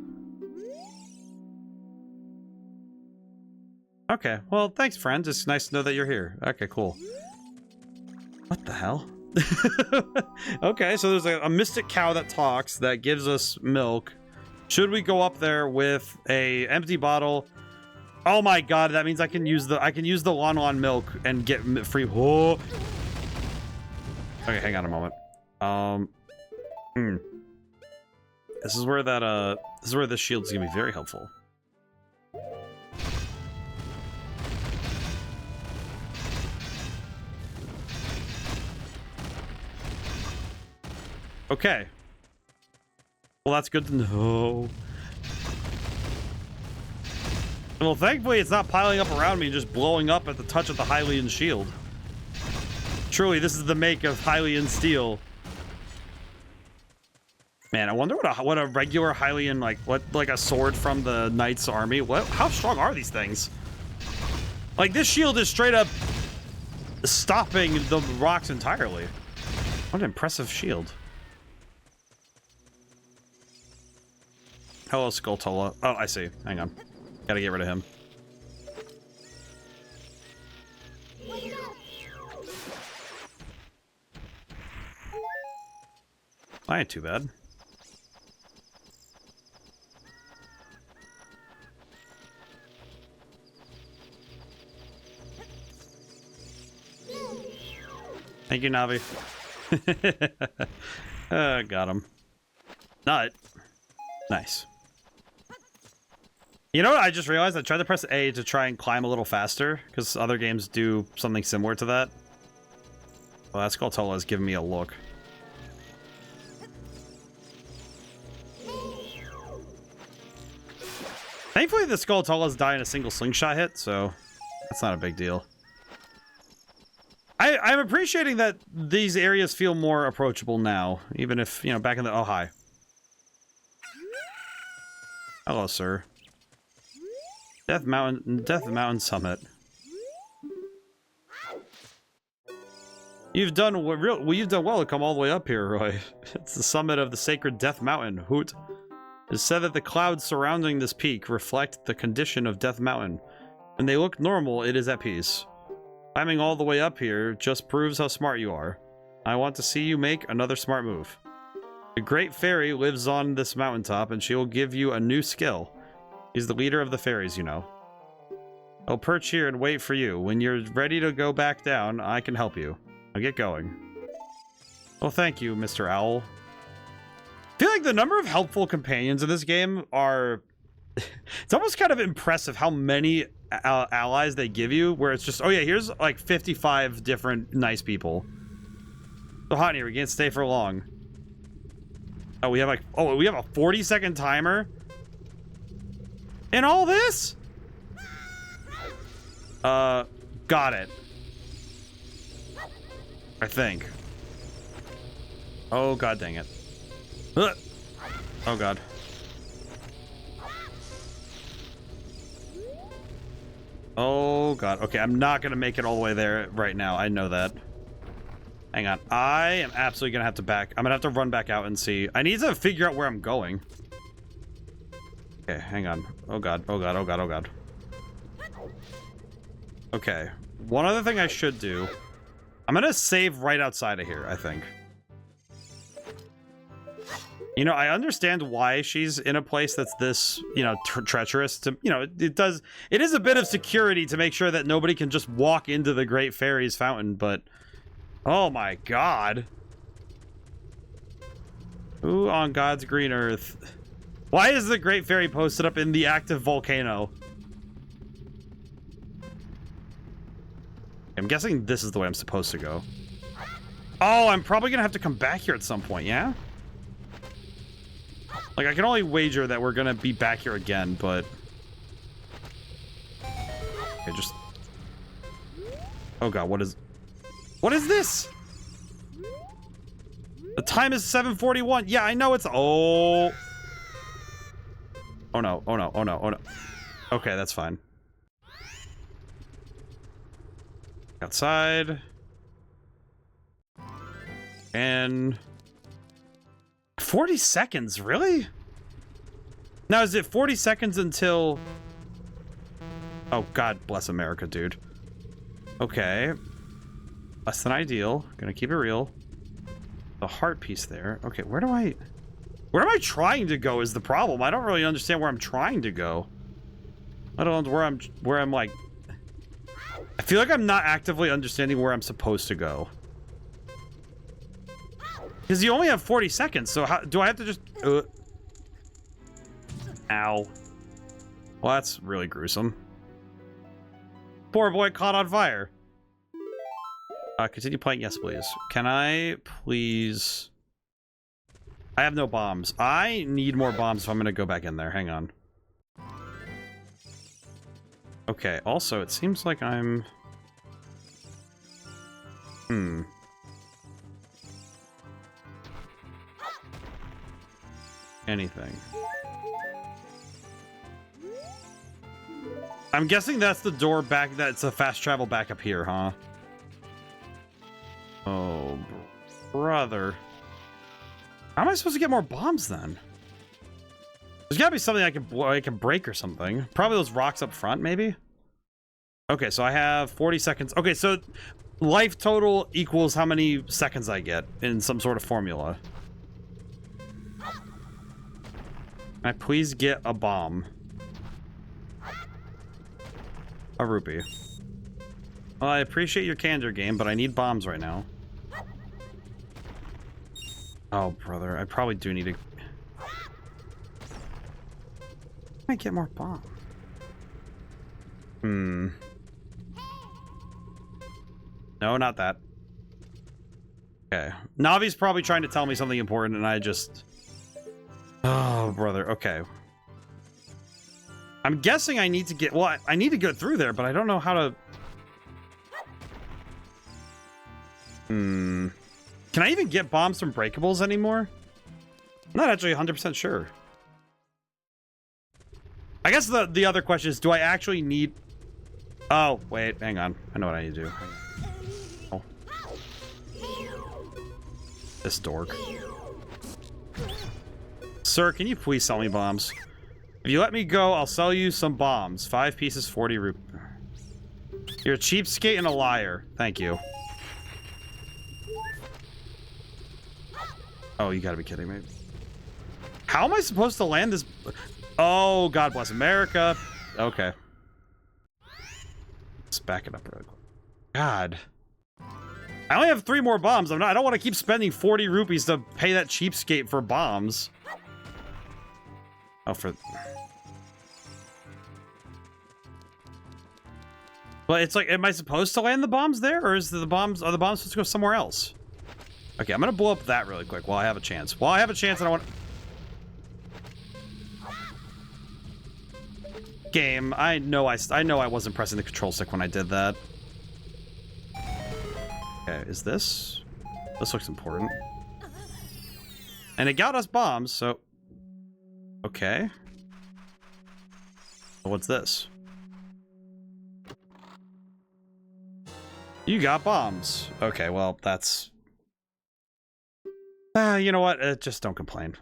S1: Okay, well, thanks, friend. It's nice to know that you're here. Okay, cool. What the hell? Okay, so there's a mystic cow that talks that gives us milk. Should we go up there with a empty bottle? Oh my god, that means I can use the Lon milk and get free. Oh. Okay, hang on a moment. This is where this shield's gonna be very helpful. Okay. Well, that's good to know. Well, thankfully, it's not piling up around me, just blowing up at the touch of the Hylian shield. Truly, this is the make of Hylian steel. Man, I wonder what a regular Hylian, like a sword from the Knight's army. How strong are these things? Like, this shield is straight up stopping the rocks entirely. What an impressive shield. Hello, Skulltula. Oh, I see. Hang on. Gotta get rid of him. I ain't too bad. Thank you, Navi. Got him. Nut. Nice. You know what? I just realized I tried to press A to try and climb a little faster, because other games do something similar to that. Well, that Skulltula is giving me a look. Thankfully, the Skulltulas die in a single slingshot hit, so that's not a big deal. I'm appreciating that these areas feel more approachable now, even if, you know, back in the... Oh, hi. Hello, sir. Death Mountain Summit. You've done well to come all the way up here, Roy. It's the summit of the sacred Death Mountain. Hoot. It is said that the clouds surrounding this peak reflect the condition of Death Mountain. When they look normal, it is at peace. Climbing all the way up here just proves how smart you are. I want to see you make another smart move. The Great Fairy lives on this mountaintop, and she will give you a new skill. He's the leader of the fairies, you know. I'll perch here and wait for you. When you're ready to go back down, I can help you. I'll get going. Well, thank you, Mr. Owl. I feel like the number of helpful companions in this game are... It's almost kind of impressive how many allies they give you, where it's just, oh yeah, here's like 55 different nice people. So hot in here, we can't stay for long. Oh, we have like, oh, we have a 40-second timer? In all this? Got it. I think. Oh, god dang it. Ugh. Oh god. Oh god. Okay, I'm not gonna make it all the way there right now. I know that. Hang on. I am absolutely gonna have to I'm gonna have to run back out and see. I need to figure out where I'm going. Okay, hang on. Oh god. Oh god. Oh god. Oh god. Okay. One other thing I should do. I'm gonna save right outside of here, I think. You know, I understand why she's in a place that's this, you know, treacherous to, you know, it is a bit of security to make sure that nobody can just walk into the Great Fairy's fountain, but oh my god. Who on God's green earth? Why is the Great Fairy posted up in the active volcano? I'm guessing this is the way I'm supposed to go. Oh, I'm probably gonna have to come back here at some point, yeah? Like, I can only wager that we're gonna be back here again, but... Okay, just... Oh god, what is this? The time is 7:41. Yeah, I know it's... Oh... Oh no, oh no, oh no, oh no. Okay, that's fine. Outside. And... 40 seconds, really? Now, is it 40 seconds until... Oh, God bless America, dude. Okay. Less than ideal. Gonna keep it real. The heart piece there. Okay, where am I trying to go is the problem. I don't really understand where I'm trying to go. I don't know where I'm like... I feel like I'm not actively understanding where I'm supposed to go. Because you only have 40 seconds, so how do I have to just... Ow. Well, that's really gruesome. Poor boy caught on fire. Continue playing, yes, please. Can I please... I have no bombs. I need more bombs if I'm going to go back in there. Hang on. Okay, also, it seems like I'm... Anything. I'm guessing that's the door back, that's a fast travel back up here, huh? Oh, brother. How am I supposed to get more bombs then? There's gotta be something I can break or something. Probably those rocks up front, maybe? Okay, so I have 40 seconds. Okay, so life total equals how many seconds I get in some sort of formula. Can I please get a bomb? A rupee. Well, I appreciate your candor, game, but I need bombs right now. Oh, brother, I probably do need to... I get more bombs. No, not that. Okay. Navi's probably trying to tell me something important, and I just... Oh, brother. Okay. I'm guessing I need to get... Well, I need to go through there, but I don't know how to... Can I even get bombs from breakables anymore? I'm not actually 100% sure. I guess the other question is, do I actually need... Oh, wait. Hang on. I know what I need to do. Oh. This dork. Sir, can you please sell me bombs? If you let me go, I'll sell you some bombs. 5 pieces, 40 rupees. You're a cheapskate and a liar. Thank you. Oh, you gotta be kidding me. How am I supposed to land this? Oh, God bless America. Okay. back it up really quick. God. I only have 3 more bombs. I don't want to keep spending 40 rupees to pay that cheapskate for bombs. Oh, But it's like, am I supposed to land the bombs there? Or are the bombs supposed to go somewhere else? Okay, I'm gonna blow up that really quick while I have a chance. While I have a chance, and I want... Game, I know I wasn't pressing the control stick when I did that. Okay, is this? This looks important. And it got us bombs, so... Okay. What's this? You got bombs. Okay, well, that's... you know what? Just don't complain.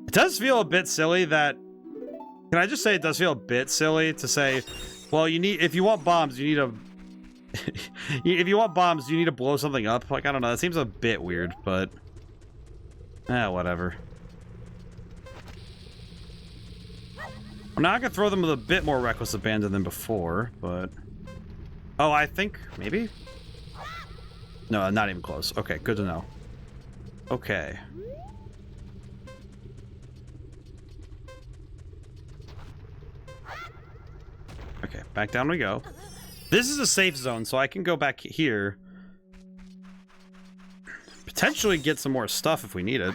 S1: It does feel a bit silly that... Can I just say it does feel a bit silly to say, well, you need... If you want bombs, you need to... if you want bombs, you need to blow something up. Like, I don't know. That seems a bit weird, but... whatever. I'm not gonna throw them with a bit more reckless abandon than before, but... Oh, I think... Maybe? No, not even close. Okay, good to know. Okay. Okay, back down we go. This is a safe zone, so I can go back here. Potentially get some more stuff if we need it.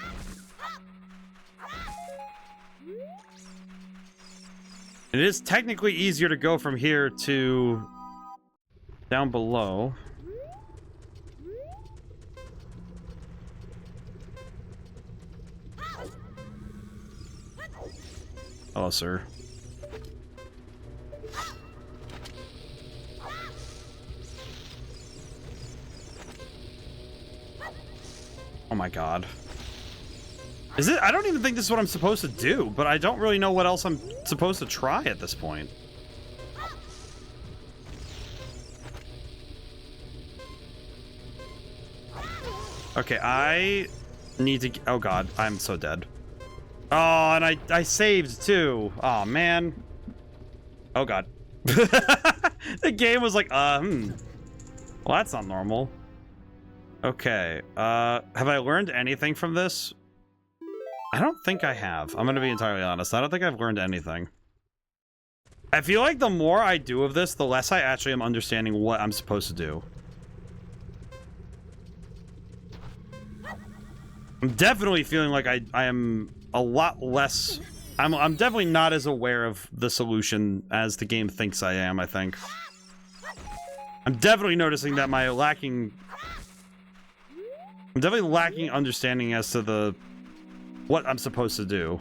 S1: It is technically easier to go from here to... down below. Hello, sir. Oh my god. Is it? I don't even think this is what I'm supposed to do, but I don't really know what else I'm supposed to try at this point. Okay, I need to... Oh god, I'm so dead. Oh, and I saved too. Oh man. Oh god. The game was like, Well, that's not normal. Okay, have I learned anything from this? I don't think I have. I'm gonna be entirely honest. I don't think I've learned anything. I feel like the more I do of this, the less I actually am understanding what I'm supposed to do. I'm definitely feeling like I am a lot less... I'm definitely not as aware of the solution as the game thinks I am, I think. I'm definitely noticing that I'm definitely lacking understanding as to what I'm supposed to do.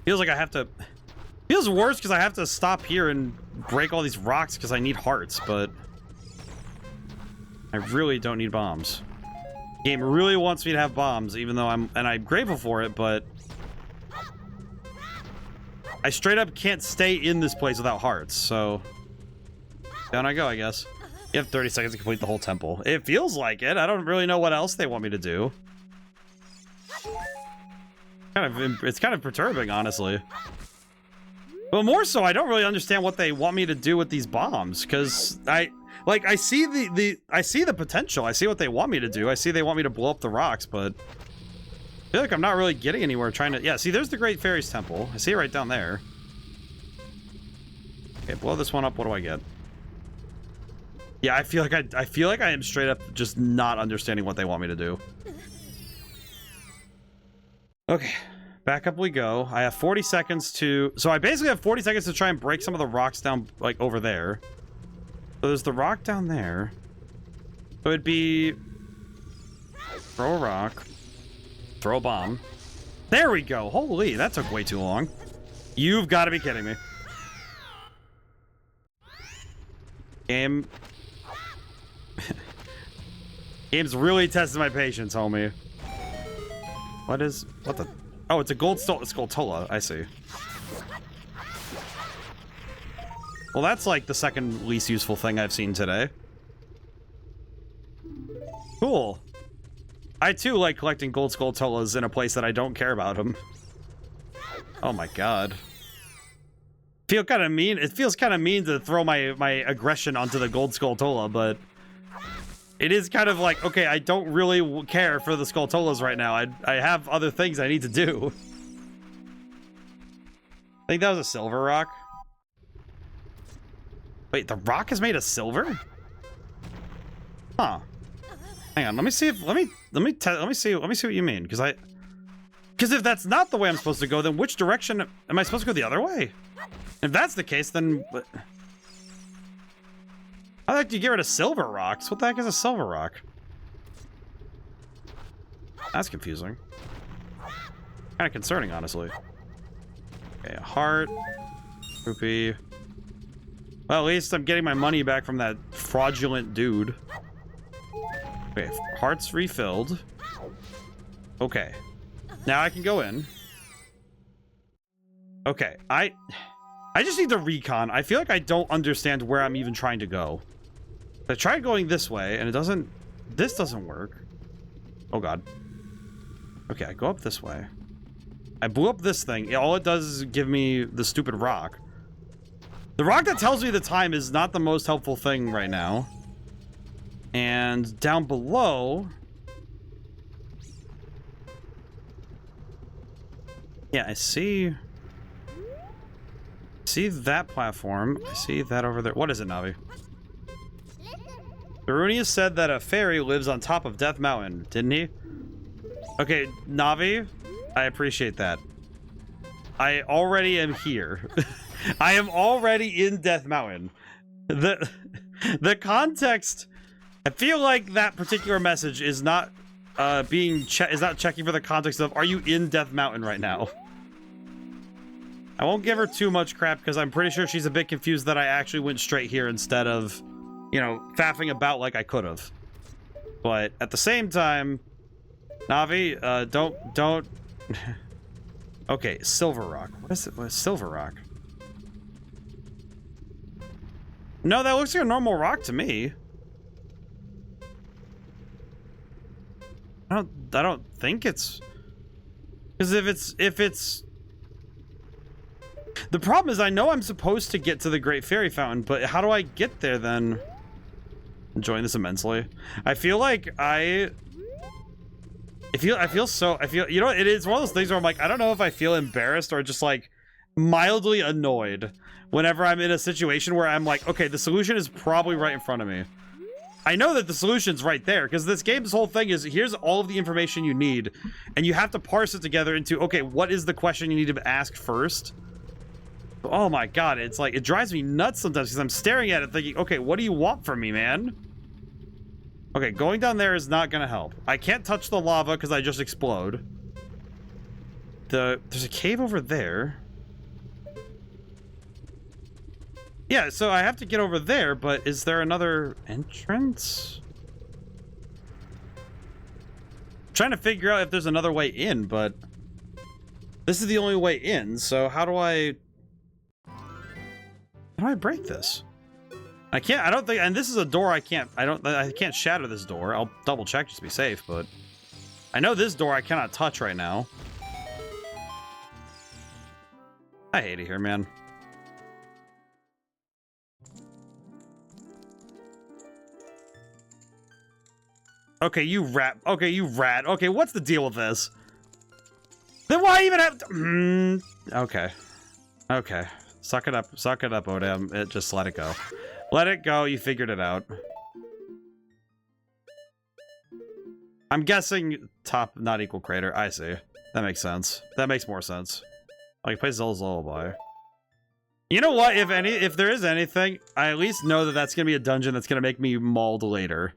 S1: Feels like I have to... Feels worse because I have to stop here and break all these rocks because I need hearts, but... I really don't need bombs. Game really wants me to have bombs, even though I'm grateful for it, but... I straight up can't stay in this place without hearts, so... Down I go, I guess. You have 30 seconds to complete the whole temple. It feels like it. I don't really know what else they want me to do. It's kind of perturbing, honestly. But more so, I don't really understand what they want me to do with these bombs, because I see the potential. I see what they want me to do. I see they want me to blow up the rocks, but I feel like I'm not really getting anywhere trying to... Yeah, see, there's the Great Fairies Temple. I see it right down there. Okay, blow this one up. What do I get? Yeah, I feel like I am straight up just not understanding what they want me to do. Okay, back up we go. I have 40 seconds to... So I basically have 40 seconds to try and break some of the rocks down, like, over there. So there's the rock down there. So it'd be... Throw a rock. Throw a bomb. There we go! Holy, that took way too long. You've got to be kidding me. Game... Game's really testing my patience, homie. What the... Oh, it's a gold Skulltula. I see. Well, that's like the second least useful thing I've seen today. Cool. I too like collecting gold Skulltulas in a place that I don't care about them. Oh my god. Feel kind of mean. It feels kind of mean to throw my aggression onto the gold Skulltula, but it is kind of like, okay, I don't really care for the Skulltulas right now. I have other things I need to do. I think that was a silver rock. Wait, the rock is made of silver? Huh. Hang on, let me see if let me see what you mean, because if that's not the way I'm supposed to go, then which direction am I supposed to go? The other way? If that's the case, then how the heck do you get rid of silver rocks? What the heck is a silver rock? That's confusing. Kind of concerning, honestly. Okay, a heart. Rupee. Well, at least I'm getting my money back from that fraudulent dude. Okay, hearts refilled. Okay. Now I can go in. Okay, I just need to recon. I feel like I don't understand where I'm even trying to go. I tried going this way, and it doesn't... This doesn't work. Oh, God. Okay, I go up this way. I blew up this thing. All it does is give me the stupid rock. The rock that tells me the time is not the most helpful thing right now. And down below... Yeah, I see that platform. I see that over there. What is it, Navi? Darunius said that a fairy lives on top of Death Mountain, didn't he? Okay, Navi, I appreciate that. I already am here. I am already in Death Mountain. The context, I feel like that particular message is not checking for the context of, are you in Death Mountain right now? I won't give her too much crap because I'm pretty sure she's a bit confused that I actually went straight here instead of, you know, faffing about like I could have. But at the same time, Navi, don't. Okay, silver rock. What is it? What is silver rock? No, that looks like a normal rock to me. I don't think it's, because if it's the problem is I know I'm supposed to get to the Great Fairy Fountain, but how do I get there then? Enjoying this immensely. I feel like I feel you know, it is one of those things where I'm like, I don't know if I feel embarrassed or just like mildly annoyed whenever I'm in a situation where I'm like, okay, the solution is probably right in front of me. I know that the solution's right there, because this game's whole thing is, here's all of the information you need, and you have to parse it together into, okay, what is the question you need to ask first? Oh my god, it's like, it drives me nuts sometimes, because I'm staring at it thinking, okay, what do you want from me, man? Okay, going down there is not gonna help. I can't touch the lava, because I just explode. There's a cave over there. Yeah, so I have to get over there, but is there another entrance? I'm trying to figure out if there's another way in, but this is the only way in, so how do I break this? I don't think, and this is a door I can't shatter this door. I'll double check just to be safe, but I know this door I cannot touch right now. I hate it here, man. Okay, you rat. Okay, you rat. Okay, what's the deal with this? Then why even have to... Okay. Okay. Suck it up. Suck it up, ODaM. Just let it go. Let it go. You figured it out. I'm guessing top not equal crater. I see. That makes sense. That makes more sense. Like, play Zelda's Lullaby. You know what? If there is anything, I at least know that that's going to be a dungeon that's going to make me mauled later.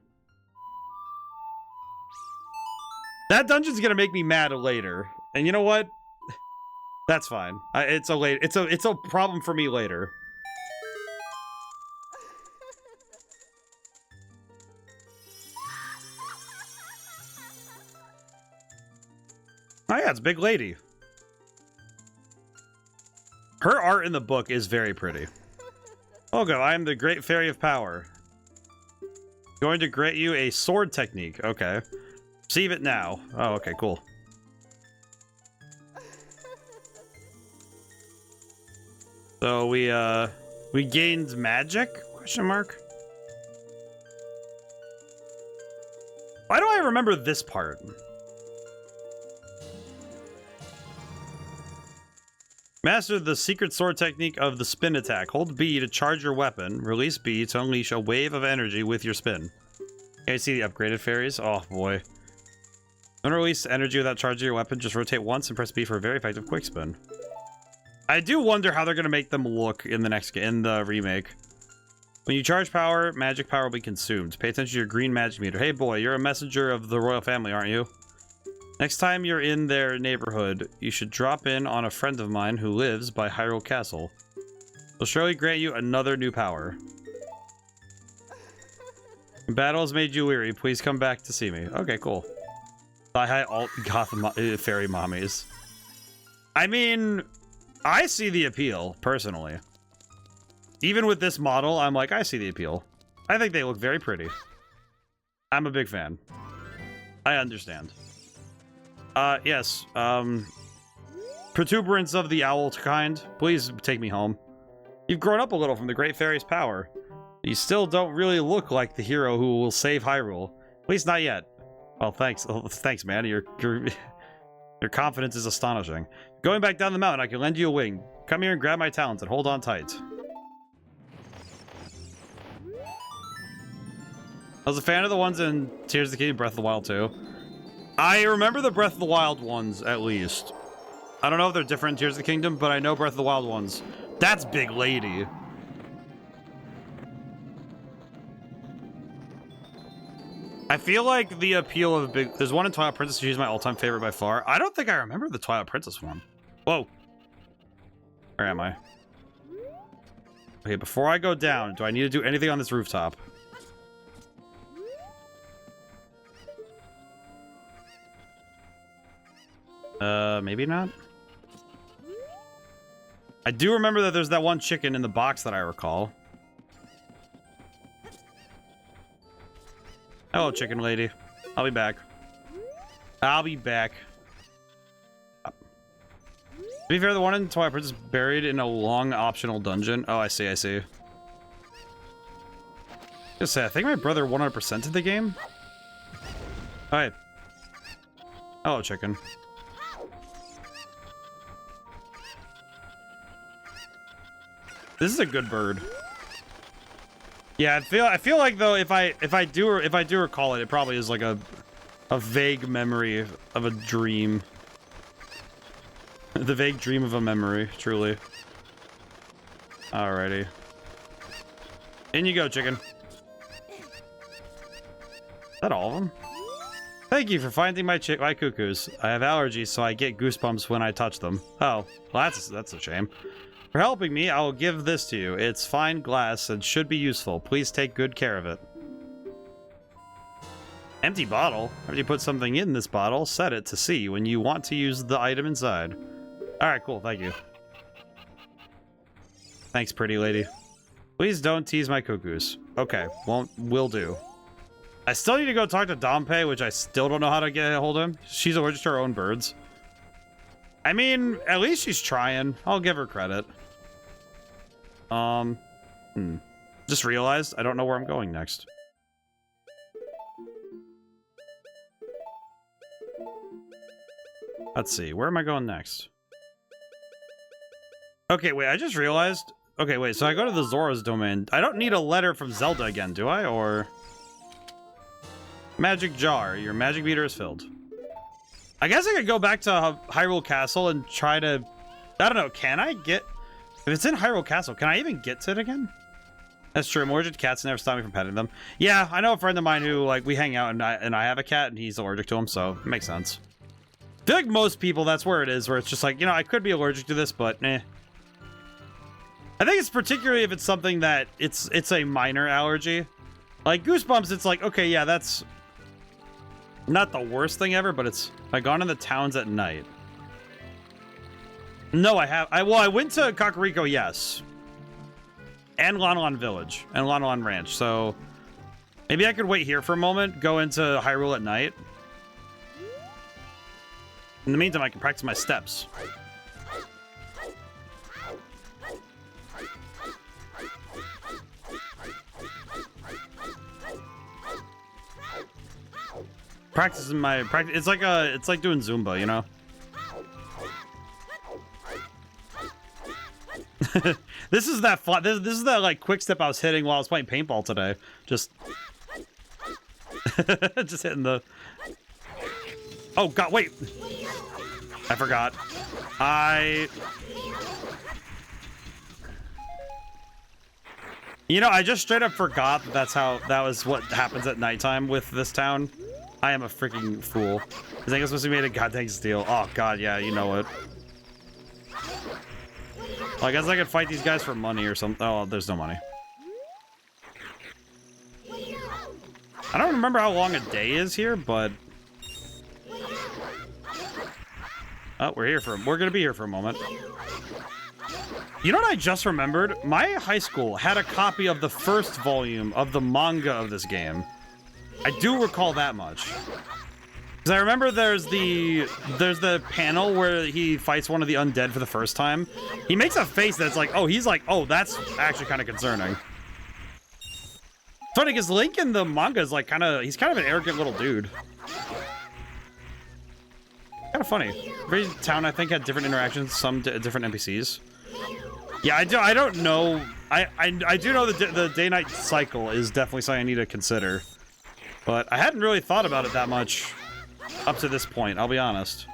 S1: That dungeon's gonna make me mad later, and you know what? That's fine. It's a problem for me later. Oh yeah, it's Big Lady. Her art in the book is very pretty. Olga, I am the Great Fairy of Power. Going to grant you a sword technique. Okay. Receive it now. Oh, okay, cool. So we gained magic? Question mark. Why do I remember this part? Master the secret sword technique of the spin attack. Hold B to charge your weapon. Release B to unleash a wave of energy with your spin. Can you see the upgraded fairies? Oh boy. Don't release energy without charging your weapon. Just rotate once and press B for a very effective quick spin. I do wonder how they're gonna make them look in the remake. When you charge power, magic power will be consumed. Pay attention to your green magic meter. Hey boy, you're a messenger of the royal family, aren't you? Next time you're in their neighborhood, you should drop in on a friend of mine who lives by Hyrule Castle. They'll surely grant you another new power. Battle has made you weary. Please come back to see me. Okay, cool. Hi, alt Gotham fairy mommies. I mean, I see the appeal, personally. Even with this model, I'm like, I see the appeal. I think they look very pretty. I'm a big fan. I understand. Yes, protuberance of the owl kind, please take me home. You've grown up a little from the Great Fairy's power. You still don't really look like the hero who will save Hyrule. At least not yet. Oh, thanks. Oh, thanks, man. Your confidence is astonishing. Going back down the mountain, I can lend you a wing. Come here and grab my talons and hold on tight. I was a fan of the ones in Tears of the Kingdom, Breath of the Wild too. I remember the Breath of the Wild ones, at least. I don't know if they're different in Tears of the Kingdom, but I know Breath of the Wild ones. That's Big Lady. I feel like the appeal of Big... There's one in Twilight Princess, she's my all-time favorite by far. I don't think I remember the Twilight Princess one. Whoa. Where am I? Okay, before I go down, do I need to do anything on this rooftop? Maybe not. I do remember that there's that one chicken in the box that I recall. Hello, chicken lady. I'll be back. I'll be back. To be fair, the one in Twilight Princess buried in a long optional dungeon. Oh, I see, I see. Just say, I think my brother 100%ed the game. Alright. Hello, chicken. This is a good bird. Yeah, I feel like though if I do recall it, it probably is like a vague memory of a dream. The vague dream of a memory, truly. Alrighty. In you go, chicken. Is that all of them? Thank you for finding my cuckoos. I have allergies, so I get goosebumps when I touch them. Oh, well, that's a shame. For helping me, I will give this to you. It's fine glass and should be useful. Please take good care of it. Empty bottle? After you put something in this bottle, set it to C when you want to use the item inside. Alright, cool. Thank you. Thanks, pretty lady. Please don't tease my cuckoos. Okay, will do. I still need to go talk to Dompe, which I still don't know how to get a hold of him. She's allergic to her own birds. I mean, at least she's trying. I'll give her credit. Just realized I don't know where I'm going next. Let's see. Where am I going next? Okay, wait. I just realized. Okay, wait. So I go to the Zora's domain. I don't need a letter from Zelda again, do I? Or... Magic jar. Your magic meter is filled. I guess I could go back to Hyrule Castle and try to... I don't know. Can I get... If it's in Hyrule Castle, can I even get to it again? That's true. I'm allergic to cats, never stop me from petting them. Yeah, I know a friend of mine who, like, we hang out and I have a cat and he's allergic to them, so it makes sense. I feel like most people, that's where it is, where it's just like, you know, I could be allergic to this, but eh. I think it's particularly if it's something that it's a minor allergy. Like Goosebumps, it's like, okay, yeah, that's not the worst thing ever, but it's like gone in the towns at night. No, I went to Kakariko, yes. And Lon Village and Lon Ranch, so maybe I could wait here for a moment, go into Hyrule at night. In the meantime, I can practice my steps. Practicing my practice. It's like doing Zumba, you know. This is that fun. This is that like quick step I was hitting while I was playing paintball today. Just, just hitting the. Oh God! Wait, I forgot. You know, I just straight up forgot that was what happens at nighttime with this town. I am a freaking fool. I think it's supposed to be made of goddamn steel. Oh God, yeah, you know it. Well, I guess I could fight these guys for money or something. Oh, there's no money. I don't remember how long a day is here, but oh, we're gonna be here for a moment. You know what I just remembered? My high school had a copy of the first volume of the manga of this game. I do recall that much. Because I remember there's the panel where he fights one of the undead for the first time. He makes a face that's like, oh, he's like, oh, that's actually kind of concerning. Funny, because Link in the manga is like he's kind of an arrogant little dude. Kind of funny. Every town, I think, had different interactions, some different NPCs. Yeah, I don't know. I do know the day-night cycle is definitely something I need to consider. But I hadn't really thought about it that much up to this point, I'll be honest.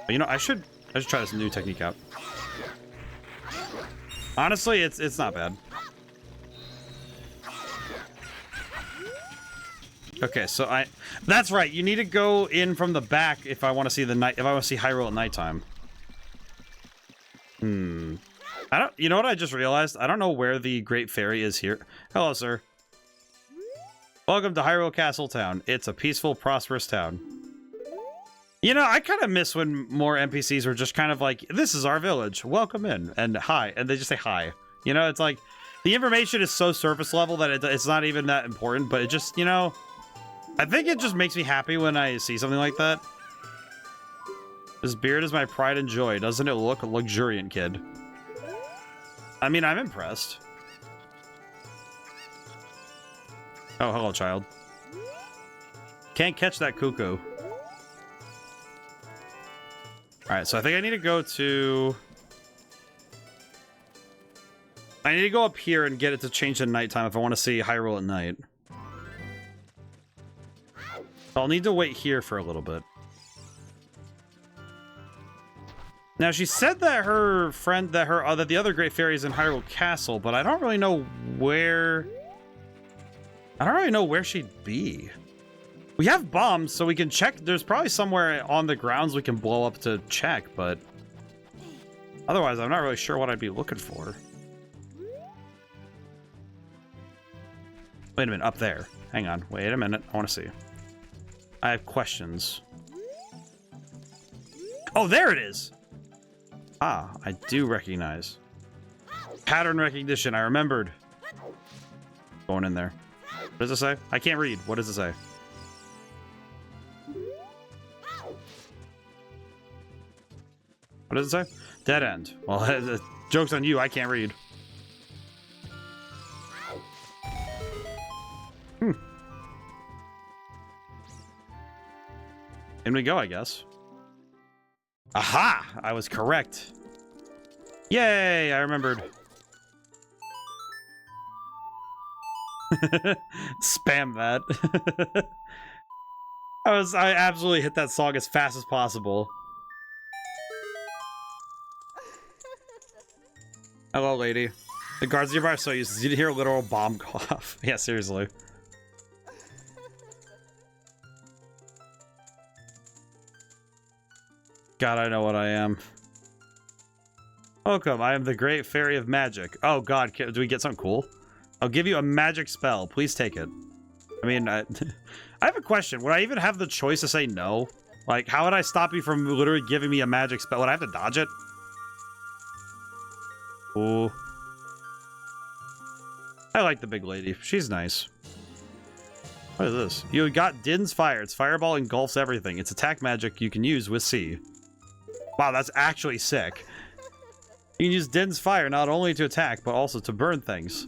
S1: But, you know, I should try this new technique out. Honestly, it's not bad. Okay, so that's right. You need to go in from the back if I want to see Hyrule at nighttime. You know what I just realized? I don't know where the Great Fairy is here. Hello, sir. Welcome to Hyrule Castle Town. It's a peaceful, prosperous town. You know, I kind of miss when more NPCs were just kind of like, this is our village. Welcome in. And hi. And they just say hi. You know, it's like, the information is so surface level that it's not even that important. But it just, you know, I think it just makes me happy when I see something like that. This beard is my pride and joy. Doesn't it look luxuriant, kid? I mean, I'm impressed. Oh, hello, child. Can't catch that cuckoo. Alright, so I think I need to go to... I need to go up here and get it to change to nighttime if I want to see Hyrule at night. I'll need to wait here for a little bit. Now, she said that her friend, that the other Great Fairy is in Hyrule Castle, but I don't really know where... I don't really know where she'd be. We have bombs, so we can check. There's probably somewhere on the grounds we can blow up to check, but... Otherwise, I'm not really sure what I'd be looking for. Wait a minute, up there. Hang on, wait a minute, I want to see. I have questions. Oh, there it is! Ah, I do recognize. Pattern recognition, I remembered. Going in there. What does it say? I can't read. What does it say? What does it say? Dead end. Well, the joke's on you. I can't read. In we go, I guess. Aha! I was correct. Yay! I remembered. Spam that. I absolutely hit that song as fast as possible. Hello, lady. The guards nearby are so useless. You didn't hear a literal bomb go off. Yeah, seriously. God, I know what I am. Welcome, I am the Great Fairy of Magic. Oh God, do we get something cool? I'll give you a magic spell. Please take it. I mean, I have a question. Would I even have the choice to say no? Like, how would I stop you from literally giving me a magic spell? Would I have to dodge it? Ooh. I like the big lady. She's nice. What is this? You got Din's Fire. Its fireball engulfs everything. It's attack magic you can use with C. Wow, that's actually sick. You can use Din's Fire not only to attack, but also to burn things.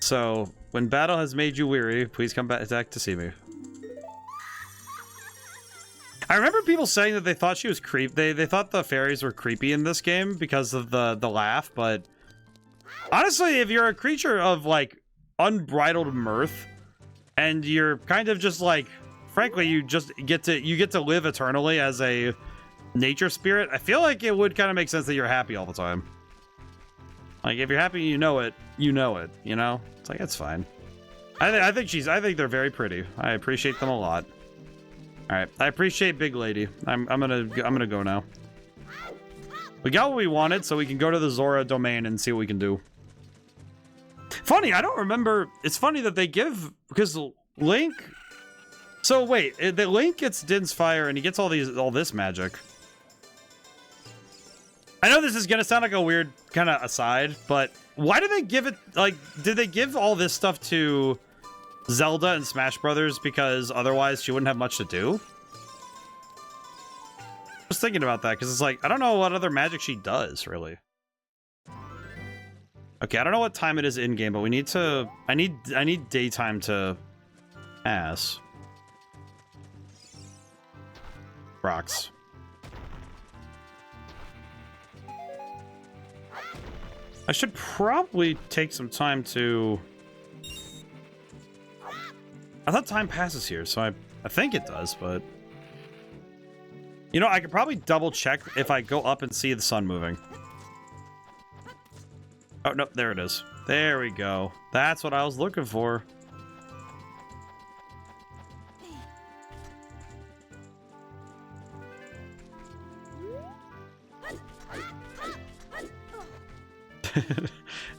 S1: So, when battle has made you weary, please come back to see me. I remember people saying that they thought she was they thought the fairies were creepy in this game because of the laugh, but honestly, if you're a creature of like unbridled mirth and you're kind of just like, frankly, you get to live eternally as a nature spirit, I feel like it would kind of make sense that you're happy all the time. Like if you're happy, you know it, you know? It's like, it's fine. I think they're very pretty. I appreciate them a lot. All right, I appreciate Big Lady. I'm gonna go now. We got what we wanted, so we can go to the Zora domain and see what we can do. Funny, I don't remember. It's funny that they give, because Link. So wait, the Link gets Din's fire and he gets all this magic. I know this is gonna sound like a weird kind of aside, but why did they give it? Like, did they give all this stuff to Zelda and Smash Brothers because otherwise she wouldn't have much to do? Just thinking about that because it's like, I don't know what other magic she does really. Okay, I don't know what time it is in game, but we need to. I need daytime to pass. Rocks. I should probably take some time to. I thought time passes here, so I think it does, but you know, I could probably double check if I go up and see the sun moving. Oh no, there it is. There we go. That's what I was looking for.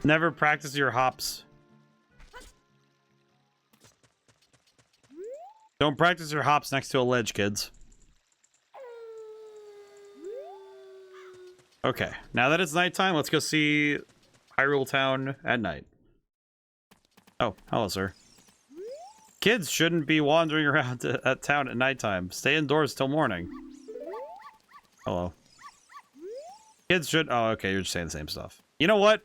S1: Never practice your hops. Don't practice your hops next to a ledge, kids. Okay, now that it's nighttime, let's go see Hyrule Town at night. Oh, hello, sir. Kids shouldn't be wandering around at town at nighttime. Stay indoors till morning. Hello. Kids should... Oh, okay, you're just saying the same stuff. You know what?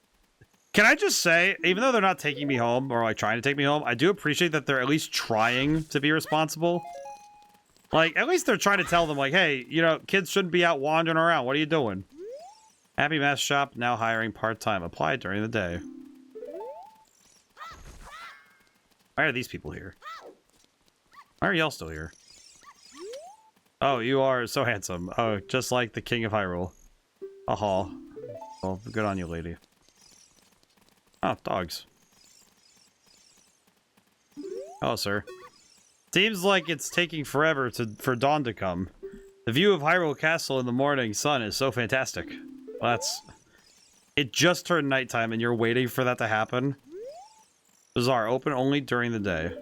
S1: Can I just say, even though they're not taking me home, or like trying to take me home, I do appreciate that they're at least trying to be responsible. Like, at least they're trying to tell them, like, hey, you know, kids shouldn't be out wandering around. What are you doing? Happy Mask Shop, now hiring part-time. Apply during the day. Why are these people here? Why are y'all still here? Oh, you are so handsome. Oh, just like the King of Hyrule. Aha. Well, good on you, lady. Oh, dogs. Hello, sir. Seems like it's taking forever for dawn to come. The view of Hyrule Castle in the morning sun is so fantastic. Well, that's... It just turned nighttime and you're waiting for that to happen? Bizarre. Open only during the day.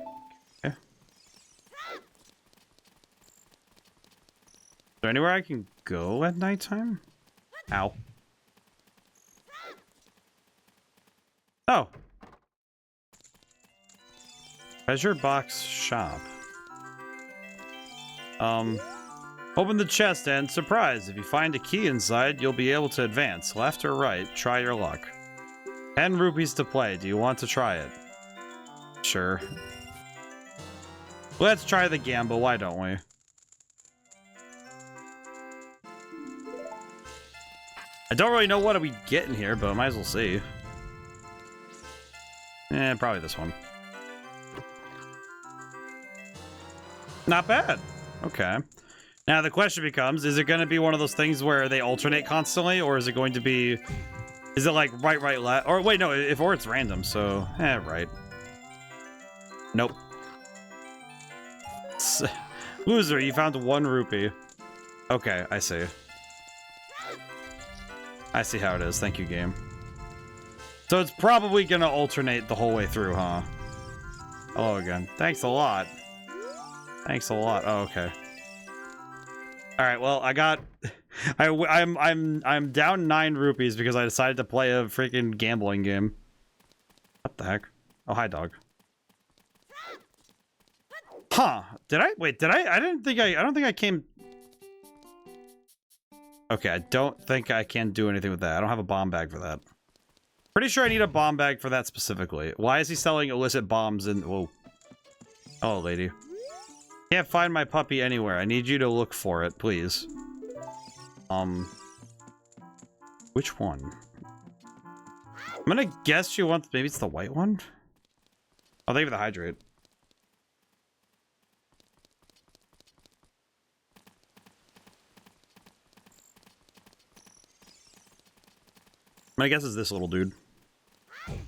S1: Okay. Is there anywhere I can go at nighttime? Ow. Oh. Treasure box shop. Open the chest and surprise, if you find a key inside, you'll be able to advance. Left or right, try your luck. 10 rupees to play. Do you want to try it? Sure. Let's try the gamble, why don't we? I don't really know what we get in here, but I might as well see. Probably this one. Not bad. Okay. Now the question becomes, is it going to be one of those things where they alternate constantly, or is it going to be... Is it like right, left? Or wait, no, or it's random, so... right. Nope. Loser, you found 1 rupee. Okay, I see. I see how it is. Thank you, game. So it's probably gonna alternate the whole way through, huh? Hello again. Thanks a lot. Thanks a lot. Oh, okay. All right. Well, I got. I'm down 9 rupees because I decided to play a freaking gambling game. What the heck? Oh, hi, dog. Huh? Did I? Wait. Did I? I don't think I came. Okay. I don't think I can do anything with that. I don't have a bomb bag for that. Pretty sure I need a bomb bag for that specifically. Why is he selling illicit bombs in... Whoa. Oh, lady. Can't find my puppy anywhere. I need you to look for it, please. Which one? I'm gonna guess you want, maybe it's the white one? Oh, thank you for the hydrate. My guess is this little dude.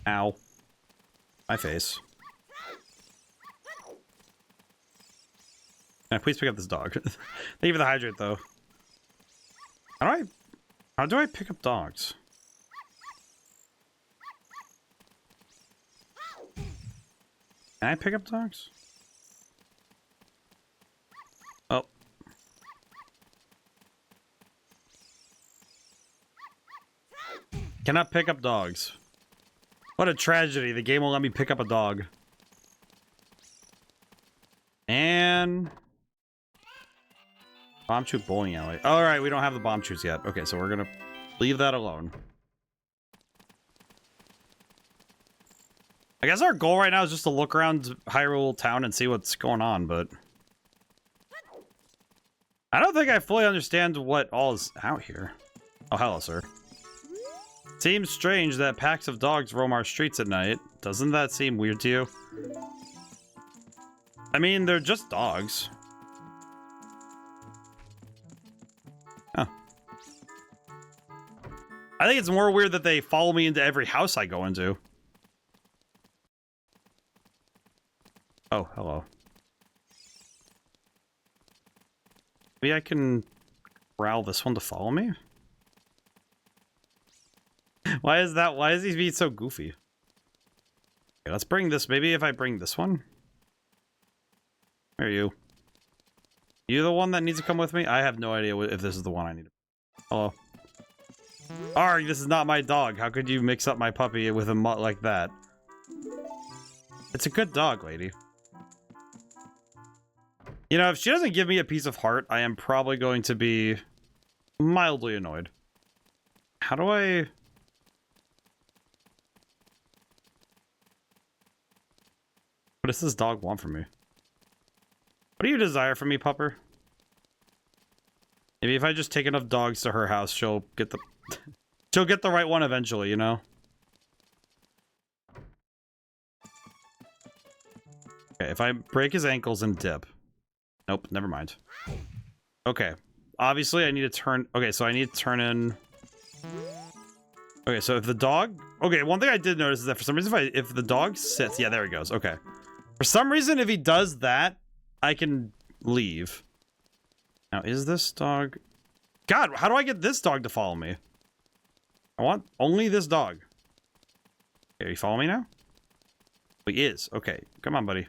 S1: Ow. My face. Can I please pick up this dog? Thank you for the hydrate, though. How do I pick up dogs? Can I pick up dogs? Oh. Cannot pick up dogs. What a tragedy. The game won't let me pick up a dog. And... Bomb shoot bowling alley. Alright, we don't have the bomb shoots yet. Okay, so we're gonna leave that alone. I guess our goal right now is just to look around Hyrule Town and see what's going on, but... I don't think I fully understand what all is out here. Oh, hello, sir. Seems strange that packs of dogs roam our streets at night. Doesn't that seem weird to you? I mean, they're just dogs. Huh. I think it's more weird that they follow me into every house I go into. Oh, hello. Maybe I can corral this one to follow me? Why is he being so goofy? Okay, let's bring this. Maybe if I bring this one? Where are you? You the one that needs to come with me? I have no idea if this is the one I need to... Hello. Arg, this is not my dog. How could you mix up my puppy with a mutt like that? It's a good dog, lady. You know, if she doesn't give me a piece of heart, I am probably going to be mildly annoyed. How do I... What does this dog want from me? What do you desire from me, pupper? Maybe if I just take enough dogs to her house, she'll get the... she'll get the right one eventually, you know? Okay, if I break his ankles and dip. Nope, never mind. Okay. Obviously, I need to turn... Okay, so I need to turn in... Okay, so if the dog... Okay, one thing I did notice is that for some reason, if the dog sits... Yeah, there he goes. Okay. For some reason, if he does that, I can leave. Now, is this dog... God, how do I get this dog to follow me? I want only this dog. Okay, you follow me now? Oh, he is. Okay, come on, buddy.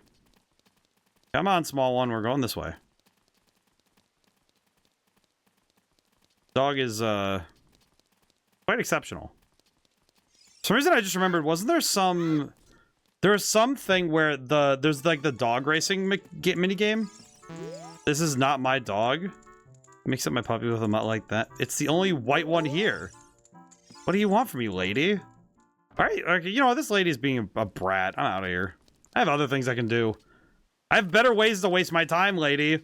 S1: Come on, small one. We're going this way. Dog is, quite exceptional. For some reason, I just remembered, wasn't there some... There was something where there's like the dog racing mini game. This is not my dog. Mix up my puppy with a mutt like that. It's the only white one here. What do you want from me, lady? All right, okay, you know, this lady's being a brat. I'm out of here. I have other things I can do. I have better ways to waste my time, lady.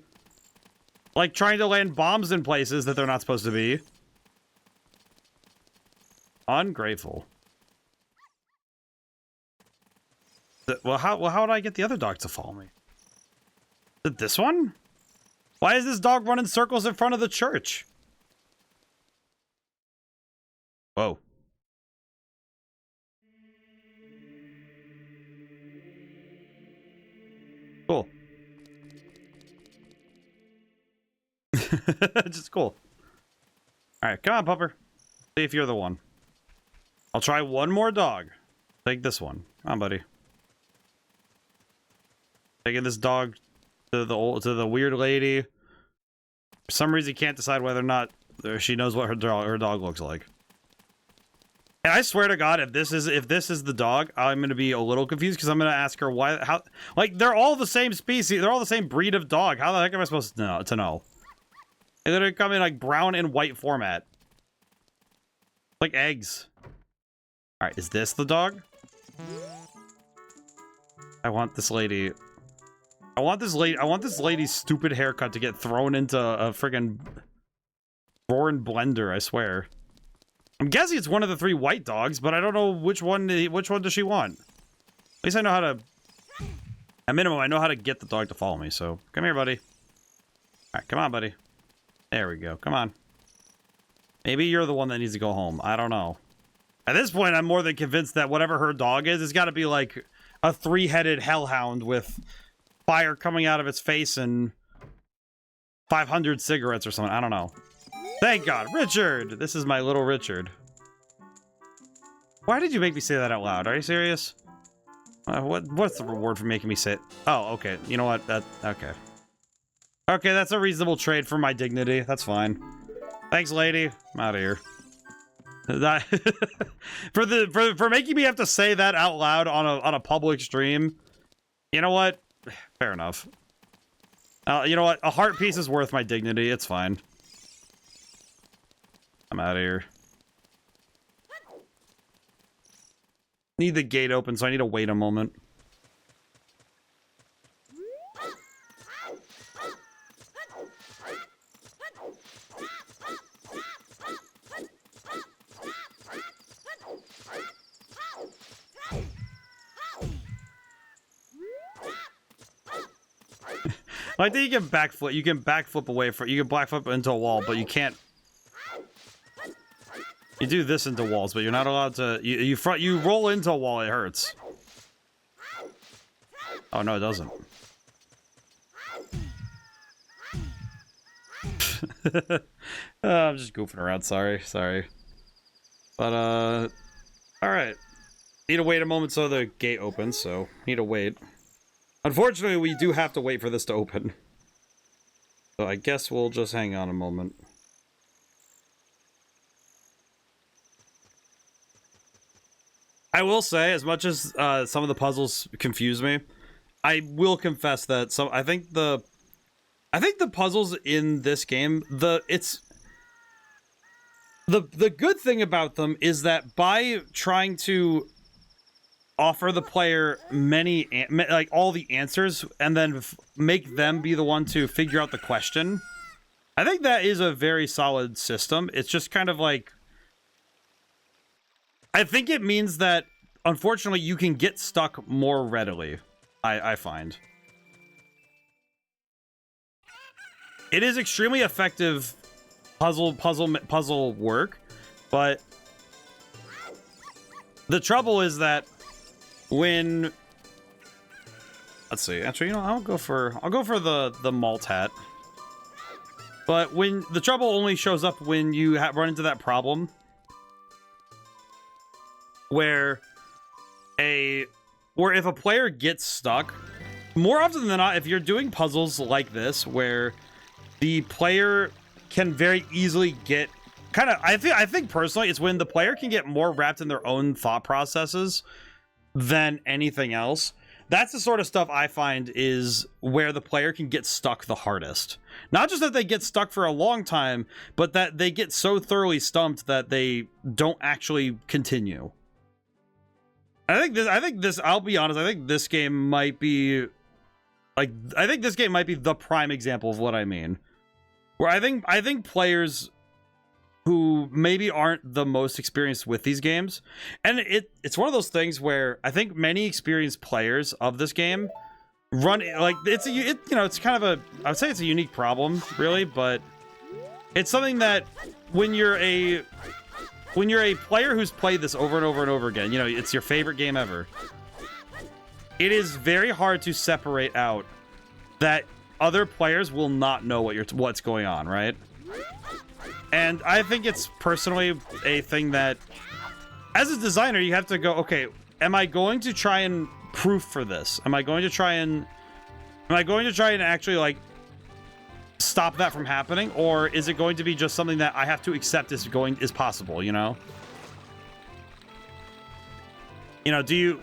S1: Like trying to land bombs in places that they're not supposed to be. Ungrateful. Well, how would I get the other dog to follow me? Is it this one? Why is this dog running circles in front of the church? Whoa. Cool. Just cool. Alright, come on, pupper. See if you're the one. I'll try one more dog. Take this one. Come on, buddy. Taking this dog to the weird lady. For some reason, can't decide whether or not she knows what her dog looks like. And I swear to God, if this is the dog, I'm gonna be a little confused because I'm gonna ask her how, like, they're all the same species, they're all the same breed of dog. How the heck am I supposed to know? They literally come in like brown and white format, like eggs. All right, is this the dog? I want this lady. I want this lady's stupid haircut to get thrown into a friggin' roaring blender, I swear. I'm guessing it's one of the 3 white dogs, but I don't know which one does she want. At least I know how to... At minimum, I know how to get the dog to follow me, so... Come here, buddy. Alright, come on, buddy. There we go. Come on. Maybe you're the one that needs to go home. I don't know. At this point, I'm more than convinced that whatever her dog is, it's got to be like a 3-headed hellhound with fire coming out of its face and 500 cigarettes or something. I don't know. Thank God. Richard! This is my little Richard. Why did you make me say that out loud? Are you serious? What's the reward for making me say it? Oh, okay. You know what? Okay. Okay, that's a reasonable trade for my dignity. That's fine. Thanks, lady. I'm out of here. For making me have to say that out loud on a public stream. You know what? Fair enough. You know what? A heart piece is worth my dignity. It's fine. I'm out of here. Need the gate open, so I need to wait a moment. I think you can backflip. You can backflip away from. You can backflip into a wall, but you can't. You do this into walls, but you're not allowed to. You roll into a wall. It hurts. Oh no, it doesn't. I'm just goofing around. Sorry. But all right. Need to wait a moment so the gate opens. So need to wait. Unfortunately, we do have to wait for this to open. So I guess we'll just hang on a moment. I will say, as much as some of the puzzles confuse me, I will confess that I think the puzzles in this game, the good thing about them is that by trying to offer the player like all the answers and then make them be the one to figure out the question, I think that is a very solid system. It's just kind of like, I think it means that unfortunately you can get stuck more readily. I find it is extremely effective puzzle work, but the trouble is that when, let's see, actually, you know, I'll go for the malt hat. But when the trouble only shows up when you run into that problem where if a player gets stuck, more often than not, if you're doing puzzles like this where the player can very easily get I think personally it's when the player can get more wrapped in their own thought processes than anything else. That's the sort of stuff I find is where the player can get stuck the hardest. Not just that they get stuck for a long time, but that they get so thoroughly stumped that they don't actually continue. I think this, I'll be honest, I think this game might be the prime example of what I mean. Where I think players who maybe aren't the most experienced with these games, and it's one of those things where I think many experienced players of this game run like it's kind of I would say it's a unique problem, really, but it's something that when you're a player who's played this over and over and over again, you know, it's your favorite game ever, it is very hard to separate out that other players will not know what's going on, right? And I think it's personally a thing that, as a designer, you have to go, okay, am I going to try and proof for this? Am I going to try and actually, like, stop that from happening? Or is it going to be just something that I have to accept is possible, you know? You know, do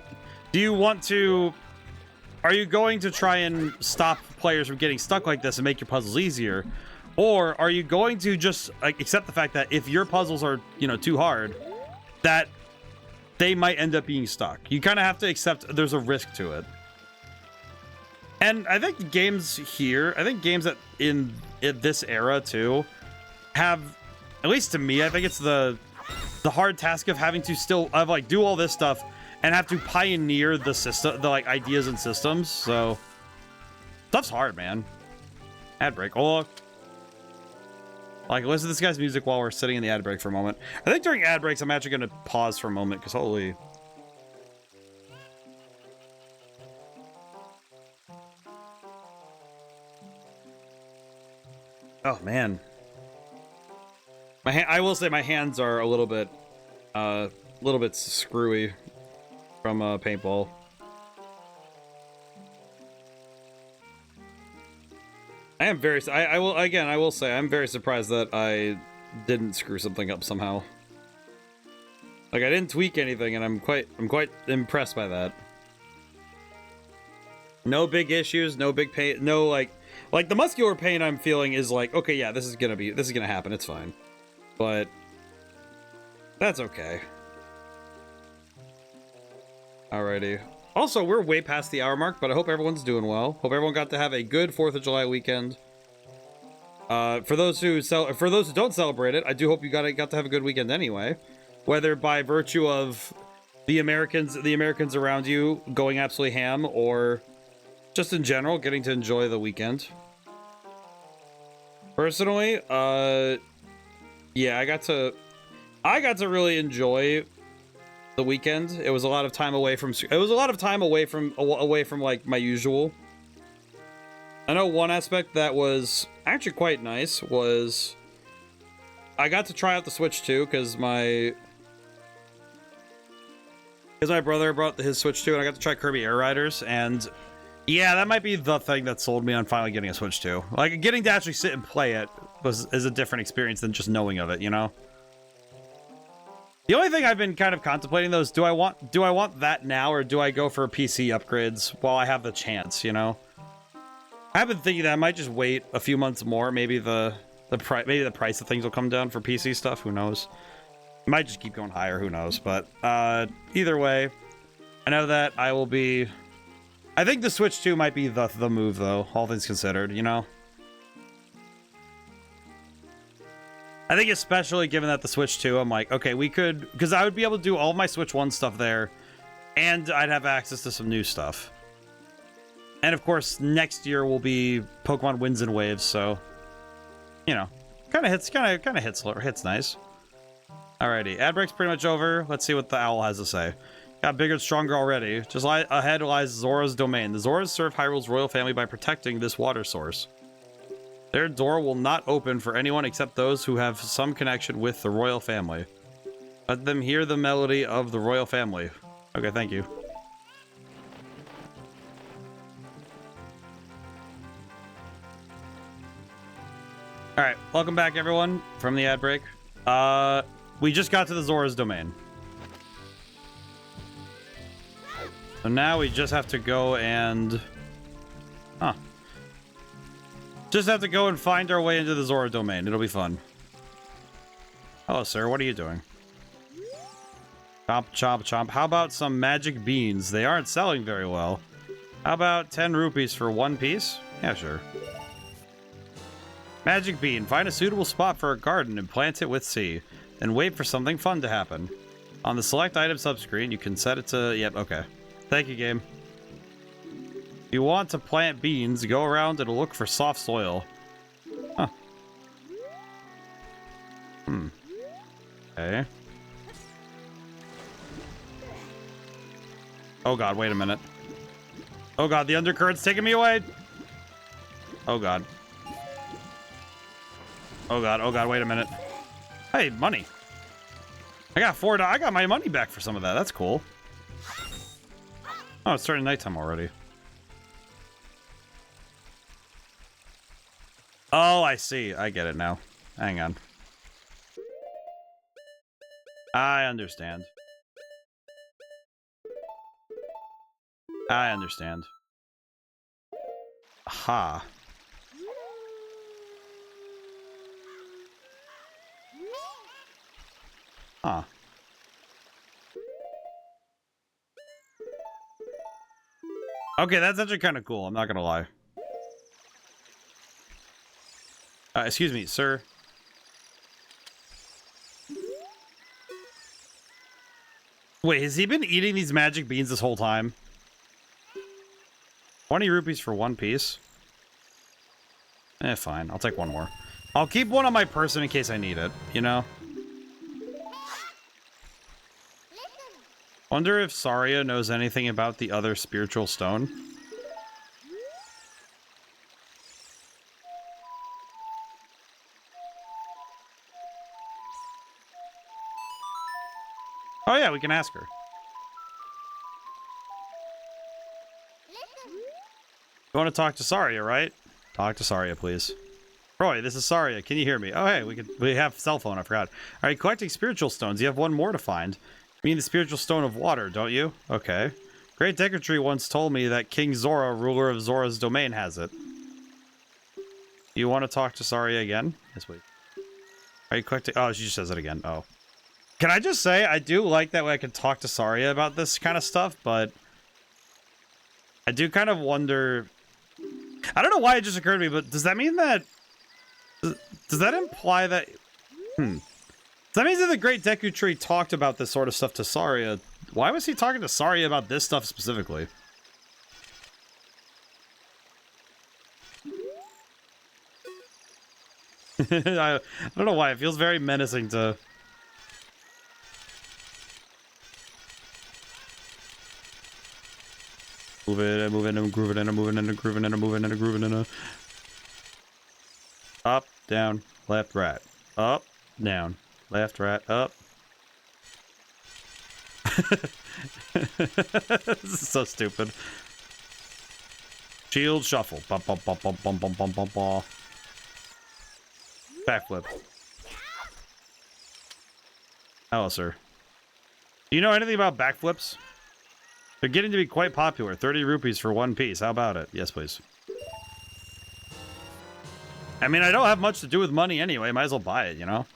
S1: you want to... Are you going to try and stop players from getting stuck like this and make your puzzles easier? Or are you going to just like accept the fact that if your puzzles are, you know, too hard, that they might end up being stuck? You kind of have to accept there's a risk to it. And I think games here, I think games that in this era too, have, at least to me, I think it's the hard task of having to still like do all this stuff and have to pioneer the system, the like ideas and systems. So stuff's hard, man. Ad break. Oh, like listen to this guy's music while we're sitting in the ad break for a moment. I think during ad breaks, I'm actually going to pause for a moment because holy. Oh man, I will say my hands are a little bit screwy from paintball. I will say I'm very surprised that I didn't screw something up somehow. Like I didn't tweak anything, and I'm quite impressed by that. No big issues, no big pain, no like the muscular pain I'm feeling is like, okay, yeah, this is gonna happen, it's fine. But that's okay. Alrighty. Also, we're way past the hour mark, but I hope everyone's doing well. Hope everyone got to have a good 4th of July weekend. For those who don't celebrate it, I do hope you got to have a good weekend anyway. Whether by virtue of the Americans around you going absolutely ham, or just in general getting to enjoy the weekend. Personally, yeah, I got to really enjoy the weekend. It was a lot of time away from like my usual. I know one aspect that was actually quite nice was I got to try out the Switch 2 because my brother brought his Switch 2 and I got to try Kirby Air Riders, and yeah, that might be the thing that sold me on finally getting a Switch 2. Like getting to actually sit and play it is a different experience than just knowing of it, you know? The only thing I've been kind of contemplating though is do I want that now, or do I go for PC upgrades while I have the chance, you know? I've been thinking that I might just wait a few months more. Maybe the price of things will come down for PC stuff, who knows? It might just keep going higher, who knows? But either way, I know that I think the Switch 2 might be the move though, all things considered, you know? I think especially given that the Switch 2, I'm like, okay, we could, because I would be able to do all my Switch 1 stuff there, and I'd have access to some new stuff. And of course, next year will be Pokemon Winds and Waves, so, you know, kind of hits nice. Alrighty, ad break's pretty much over. Let's see what the owl has to say. Got bigger and stronger already. Just ahead lies Zora's domain. The Zoras serve Hyrule's royal family by protecting this water source. Their door will not open for anyone except those who have some connection with the royal family. Let them hear the melody of the royal family. Okay, thank you. Alright, welcome back everyone from the ad break. We just got to the Zora's domain. So now we just have to go and... Huh. Just have to go and find our way into the Zora domain. It'll be fun. Hello, sir. What are you doing? Chomp, chomp, chomp. How about some magic beans? They aren't selling very well. How about 10 rupees for 1 piece? Yeah, sure. Magic bean. Find a suitable spot for a garden and plant it with C. Then wait for something fun to happen. On the select item subscreen, you can set it to... Yep, okay. Thank you, game. If you want to plant beans, go around and look for soft soil. Huh. Okay. Oh god, wait a minute. Oh god, the undercurrent's taking me away! Oh god. Oh god, wait a minute. Hey, money. I got my money back for some of that. That's cool. Oh, it's starting nighttime already. Oh, I see. I get it now. Hang on. I understand. I understand. Aha. Huh. Okay, that's actually kind of cool. I'm not gonna lie. Excuse me, sir. Wait, has he been eating these magic beans this whole time? 20 rupees for one piece? Eh, fine. I'll take one more. I'll keep one on my person in case I need it, you know? Wonder if Saria knows anything about the other spiritual stone. Oh yeah, we can ask her. You want to talk to Saria, right? Talk to Saria, please. Roy, this is Saria. Can you hear me? Oh, hey, we have cell phone. I forgot. All right, collecting spiritual stones. You have one more to find. You mean the spiritual stone of water, don't you? Okay. Great Deku Tree once told me that King Zora, ruler of Zora's domain, has it. You want to talk to Saria again? Yes, please. Are you collecting? Oh, she just says it again. Oh. Can I just say, I do like that way I can talk to Saria about this kind of stuff, but I do kind of wonder... I don't know why it just occurred to me, but does that mean that... Does that imply that... Does that mean that the Great Deku Tree talked about this sort of stuff to Saria? Why was he talking to Saria about this stuff specifically? I don't know why. It feels very menacing to... Move it, I'm moving, I'm grooving, and I'm moving, and I'm grooving, and I'm moving, and I'm grooving, and up, down, left, right. Up, down, left, right, up. This is so stupid. Shield shuffle. Bum, bum, bum, bum, bum, bum, bum, bum, bum. Backflip. Hello, sir. Do you know anything about backflips? They're getting to be quite popular. 30 rupees for one piece. How about it? Yes, please. I mean, I don't have much to do with money anyway. Might as well buy it, you know?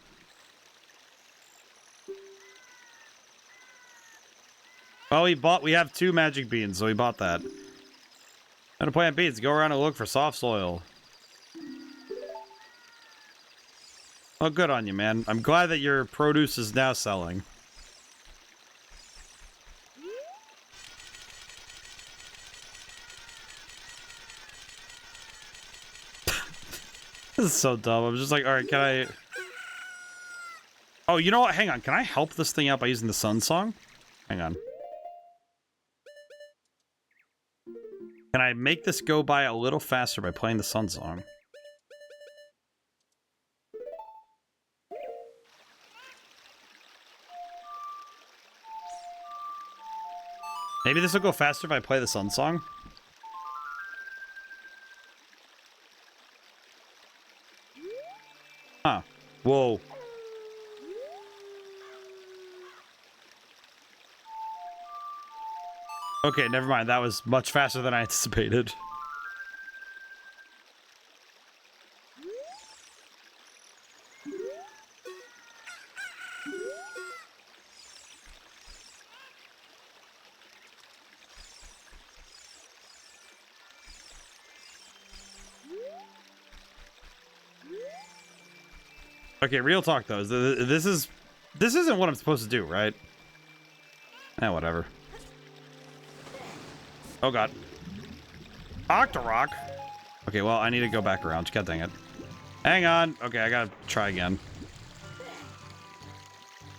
S1: Well, we have 2 magic beans, so we bought that. How to plant beans. Go around and look for soft soil. Oh, good on you, man. I'm glad that your produce is now selling. This is so dumb. I'm just like, alright, can I... Oh, you know what? Hang on. Can I help this thing out by using the sun song? Hang on. Can I make this go by a little faster by playing the sun song? Maybe this will go faster if I play the sun song? Huh. Whoa. Okay, never mind. That was much faster than I anticipated. Okay, real talk though. This isn't what I'm supposed to do, right? Eh, whatever. Oh god. Octorok. Okay, well, I need to go back around. God dang it. Hang on. Okay, I gotta try again.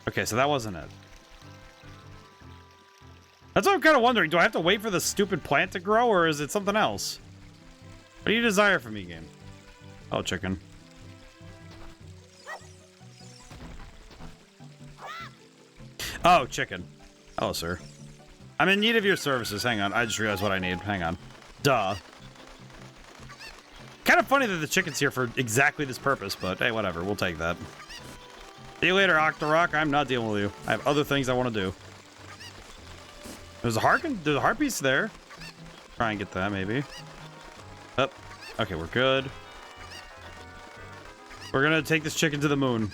S1: Okay, so that wasn't it. That's what I'm kind of wondering. Do I have to wait for the stupid plant to grow, or is it something else? What do you desire from me, game? Oh, chicken. Oh, chicken. Oh, sir. I'm in need of your services. Hang on. I just realized what I need. Hang on. Duh. Kind of funny that the chicken's here for exactly this purpose, but hey, whatever. We'll take that. See you later, Octorok. I'm not dealing with you. I have other things I want to do. There's a heart piece there. Try and get that, maybe. Oh. Okay, we're good. We're gonna take this chicken to the moon.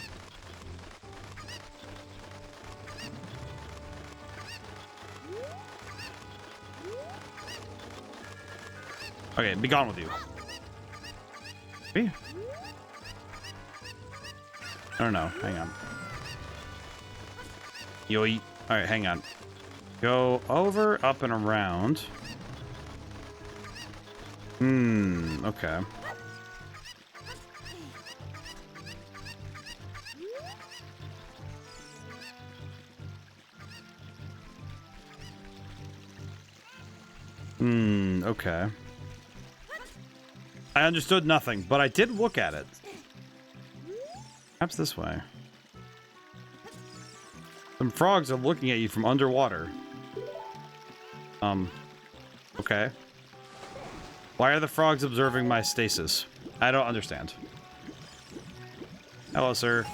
S1: Okay, be gone with you. Me? I don't know. Hang on. Yoy. Alright, hang on. Go over, up, and around. Okay. Okay. I understood nothing, but I did look at it. Perhaps this way. Some frogs are looking at you from underwater. Okay. Why are the frogs observing my stasis? I don't understand. Hello, sir.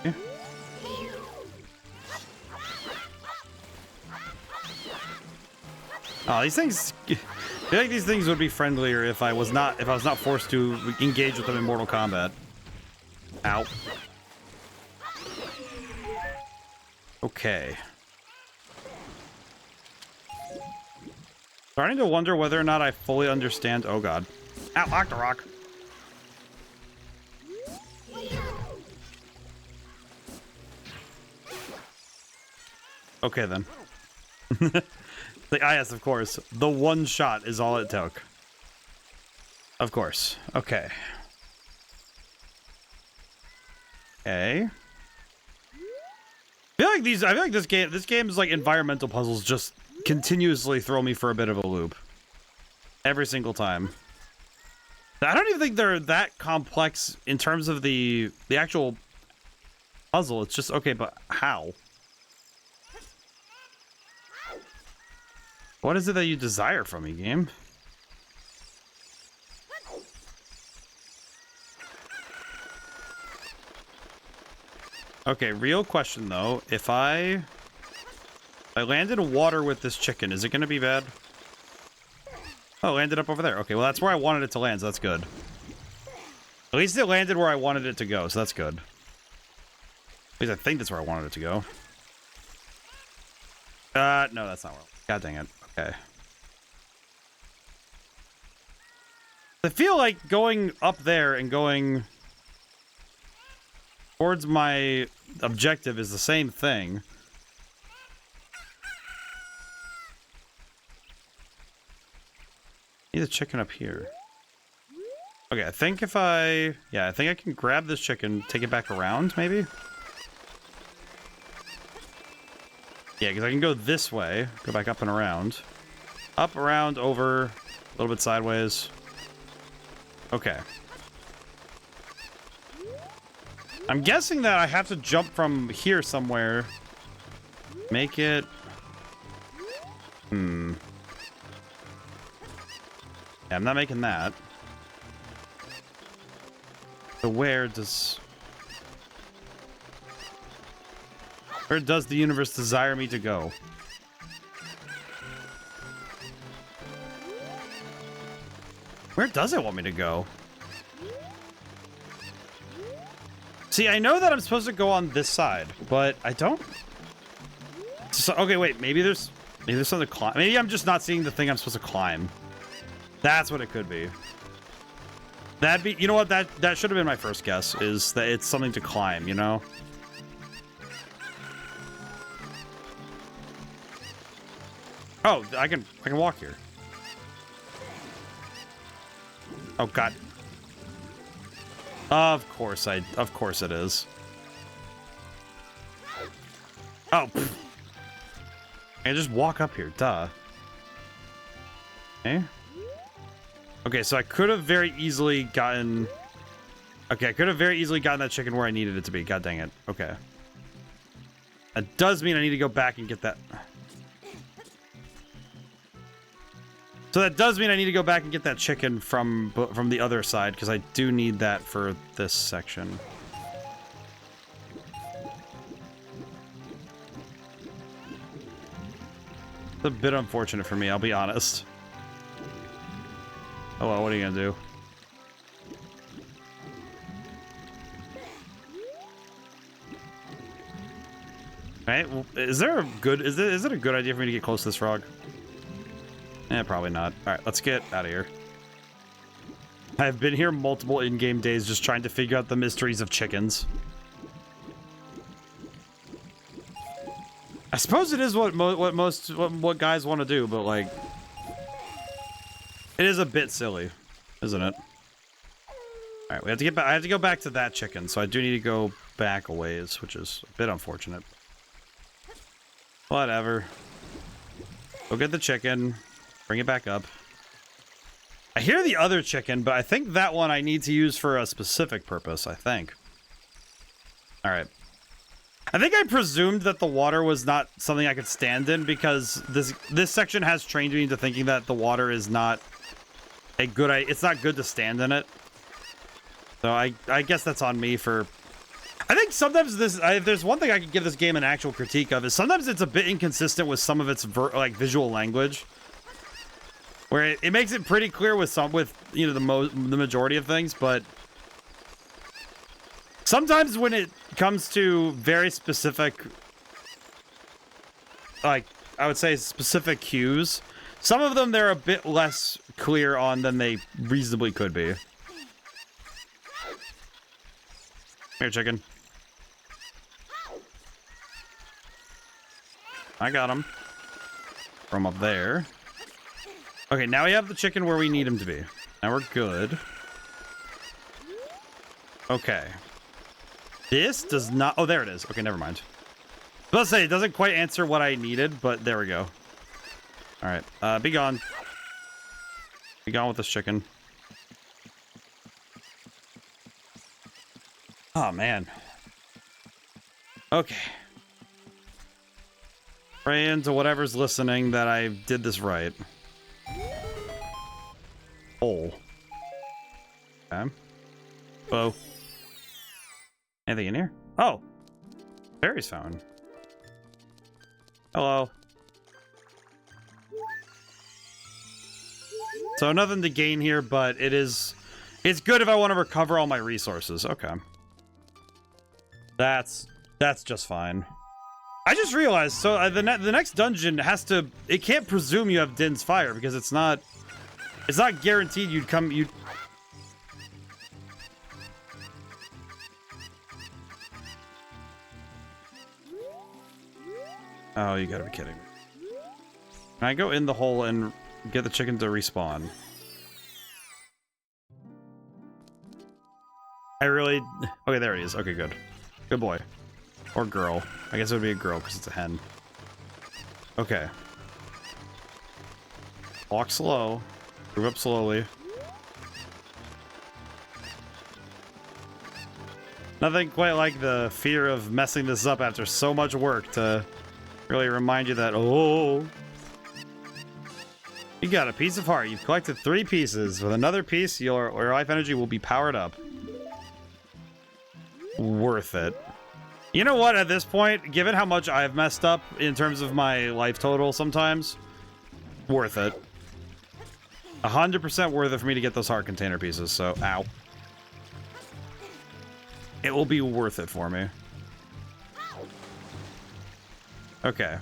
S1: Yeah. Oh, these things. I feel like these things would be friendlier if I was not forced to engage with them in Mortal Kombat. Ow. Okay. Starting to wonder whether or not I fully understand. Oh god. Ow, lock the rock. Okay then. Yes, of course. The one shot is all it took. Of course. Okay. Okay. I feel like this game's like environmental puzzles just continuously throw me for a bit of a loop. Every single time. I don't even think they're that complex in terms of the actual puzzle. It's just okay, but how? What is it that you desire from me, game? Okay, real question though. If I landed in water with this chicken, is it gonna be bad? Oh, it landed up over there. Okay, well that's where I wanted it to land, so that's good. At least it landed where I wanted it to go, so that's good. At least I think that's where I wanted it to go. No, that's not where. God dang it. Okay. I feel like going up there and going towards my objective is the same thing. Need a chicken up here. Okay, I think if I think I can grab this chicken, take it back around, maybe? Yeah, because I can go this way, go back up and around. Up, around, over, a little bit sideways. Okay. I'm guessing that I have to jump from here somewhere. Make it... Yeah, I'm not making that. So where does the universe desire me to go? Where does it want me to go? See, I know that I'm supposed to go on this side, but I don't... So, okay, wait, maybe there's something to climb. Maybe I'm just not seeing the thing I'm supposed to climb. That's what it could be. That'd be... You know what? That should have been my first guess, is that it's something to climb, you know? Oh, I can walk here. Oh, God. Of course it is. Oh, pfft. I just walk up here, duh. Okay. Okay, so I could have very easily gotten... Okay, I could have very easily gotten that chicken where I needed it to be. God dang it. Okay. That does mean I need to go back and get that... So that does mean I need to go back and get that chicken from the other side, because I do need that for this section. It's a bit unfortunate for me, I'll be honest. Oh well, what are you gonna do? Right? Well, is it a good idea for me to get close to this frog? Eh, probably not. All right, let's get out of here. I've been here multiple in-game days just trying to figure out the mysteries of chickens. I suppose it is what guys want to do, but like, it is a bit silly, isn't it? All right, we have to get back. I have to go back to that chicken, so I do need to go back a ways, which is a bit unfortunate. Whatever. Go get the chicken. Bring it back up. I hear the other chicken, but I think that one I need to use for a specific purpose, I think. All right. I think I presumed that the water was not something I could stand in because this section has trained me into thinking that the water is not a good... It's not good to stand in it. So I guess that's on me for... I think sometimes if there's one thing I could give this game an actual critique of is sometimes it's a bit inconsistent with some of its visual language. Where it makes it pretty clear with you know, the majority of things, but sometimes when it comes to very specific, like I would say specific cues, some of them they're a bit less clear on than they reasonably could be. Here, chicken. I got him from up there. Okay, now we have the chicken where we need him to be. Now we're good. Okay. This does not... Oh, there it is. Okay, never mind. I was about to say, it doesn't quite answer what I needed, but there we go. Alright, be gone. Be gone with this chicken. Oh, man. Okay. Praying to whatever's listening that I did this right. Hole. Okay. Whoa. Anything in here? Oh. Berries fountain. Hello. So nothing to gain here, but it's good if I want to recover all my resources. Okay. That's just fine. I just realized, so the next dungeon it can't presume you have Din's fire because it's not guaranteed you'd Oh, you gotta be kidding me. Can I go in the hole and get the chicken to respawn? Okay, there he is. Okay, good. Good boy. Or girl. I guess it would be a girl because it's a hen. Okay. Walk slow. Move up slowly. Nothing quite like the fear of messing this up after so much work to really remind you that, oh, you got a piece of heart. You've collected 3 pieces. With another piece, your life energy will be powered up. Worth it. You know what, at this point, given how much I've messed up in terms of my life total sometimes, worth it. 100% worth it for me to get those heart container pieces, so, ow. It will be worth it for me. Okay.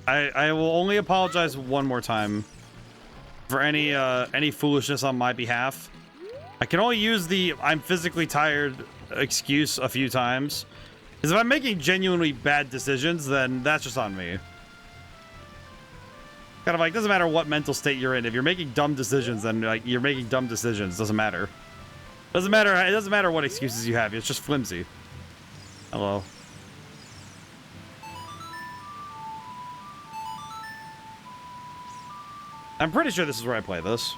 S1: I will only apologize one more time for any foolishness on my behalf. I can only use the I'm physically tired excuse a few times. Because if I'm making genuinely bad decisions, then that's just on me. Kind of like, doesn't matter what mental state you're in. If you're making dumb decisions, then like you're making dumb decisions. Doesn't matter. Doesn't matter. It doesn't matter what excuses you have. It's just flimsy. Hello. I'm pretty sure this is where I play this.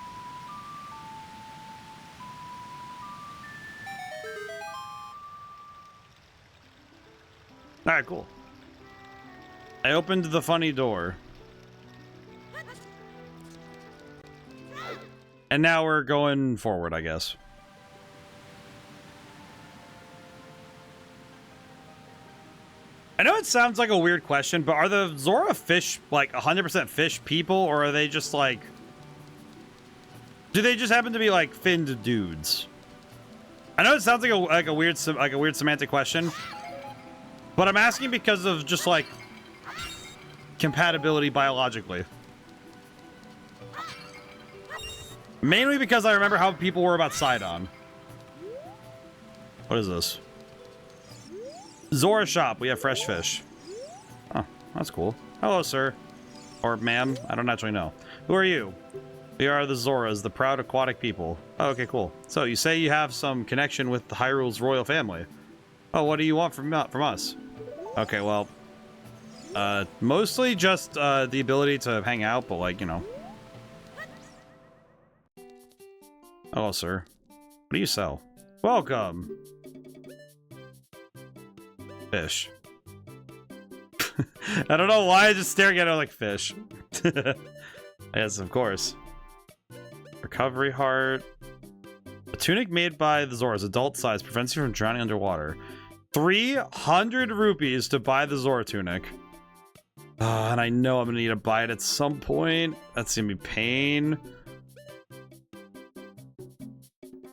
S1: Alright, cool. I opened the funny door. And now we're going forward, I guess. I know it sounds like a weird question, but are the Zora fish, like, 100% fish people, or are they just, like... Do they just happen to be, like, finned dudes? I know it sounds like a weird semantic question, But I'm asking because of just like compatibility biologically. Mainly because I remember how people were about Sidon. What is this? Zora shop. We have fresh fish. Oh, that's cool. Hello, sir. Or ma'am. I don't actually know. Who are you? We are the Zoras, the proud aquatic people. Oh, okay, cool. So you say you have some connection with the Hyrule's royal family. Oh, what do you want from us? Okay, well, mostly just the ability to hang out, but like, you know. Hello, sir. What do you sell? Welcome. Fish. I don't know why, just staring at it like fish. Yes, of course. Recovery heart. A tunic made by the Zoras, adult size, prevents you from drowning underwater. 300 rupees to buy the Zora tunic. And I know I'm gonna need to buy it at some point. That's gonna be pain.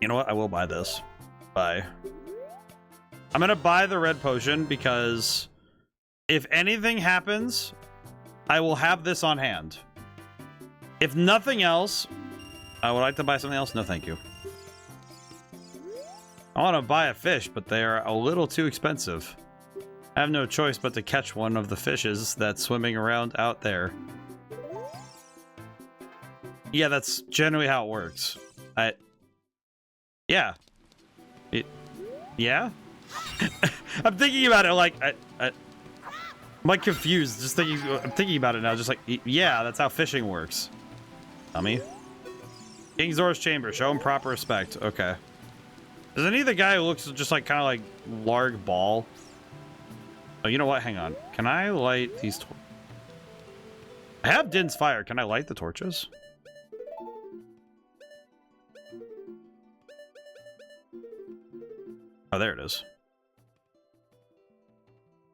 S1: You know what? I will buy this. Bye. I'm gonna buy the red potion because if anything happens, I will have this on hand. If nothing else, I would like to buy something else. No, thank you. I want to buy a fish, but they are a little too expensive. I have no choice but to catch one of the fishes that's swimming around out there. Yeah, that's generally how it works. Yeah. Yeah? I'm thinking about it like, I'm like confused. Just thinking, I'm thinking about it now. Just like, yeah, that's how fishing works. Dummy. King Zora's chamber. Show him proper respect. Okay. Is any of the guy who looks just like kind of like Larg Ball? Oh, you know what? Hang on. Can I light these? I have Din's fire. Can I light the torches? Oh, there it is.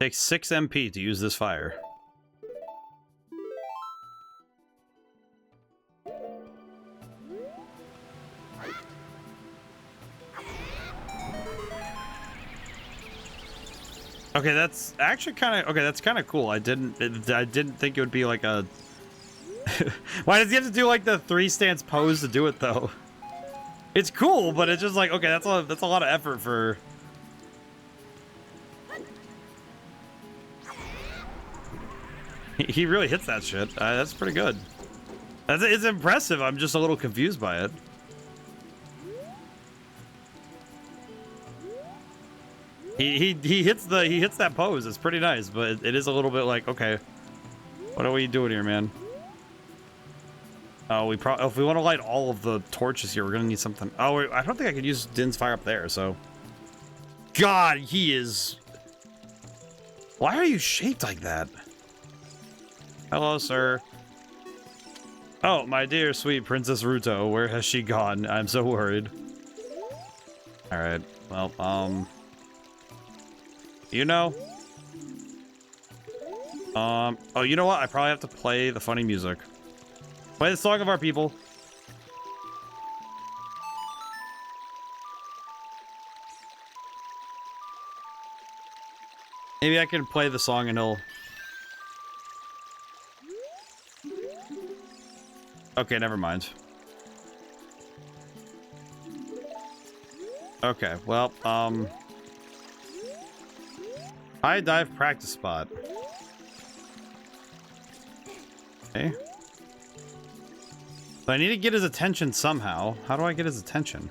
S1: Takes 6 MP to use this fire. Okay, that's actually kind of okay. That's kind of cool. I didn't think it would be like a. Why does he have to do like the 3 stance pose to do it though? It's cool, but it's just like okay. That's a lot of effort for. He really hits that shit. That's pretty good. It's impressive. I'm just a little confused by it. He hits that pose. It's pretty nice, but it is a little bit like okay, what are we doing here, man? Oh, if we want to light all of the torches here, we're gonna need something. Oh, I don't think I could use Din's fire up there. So, God, he is. Why are you shaped like that? Hello, sir. Oh, my dear sweet Princess Ruto, where has she gone? I'm so worried. All right, well, you know. Oh, you know what? I probably have to play the funny music. Play the song of our people. Maybe I can play the song and he'll... Okay, never mind. Okay, well, high dive practice spot. Okay. But I need to get his attention somehow. How do I get his attention?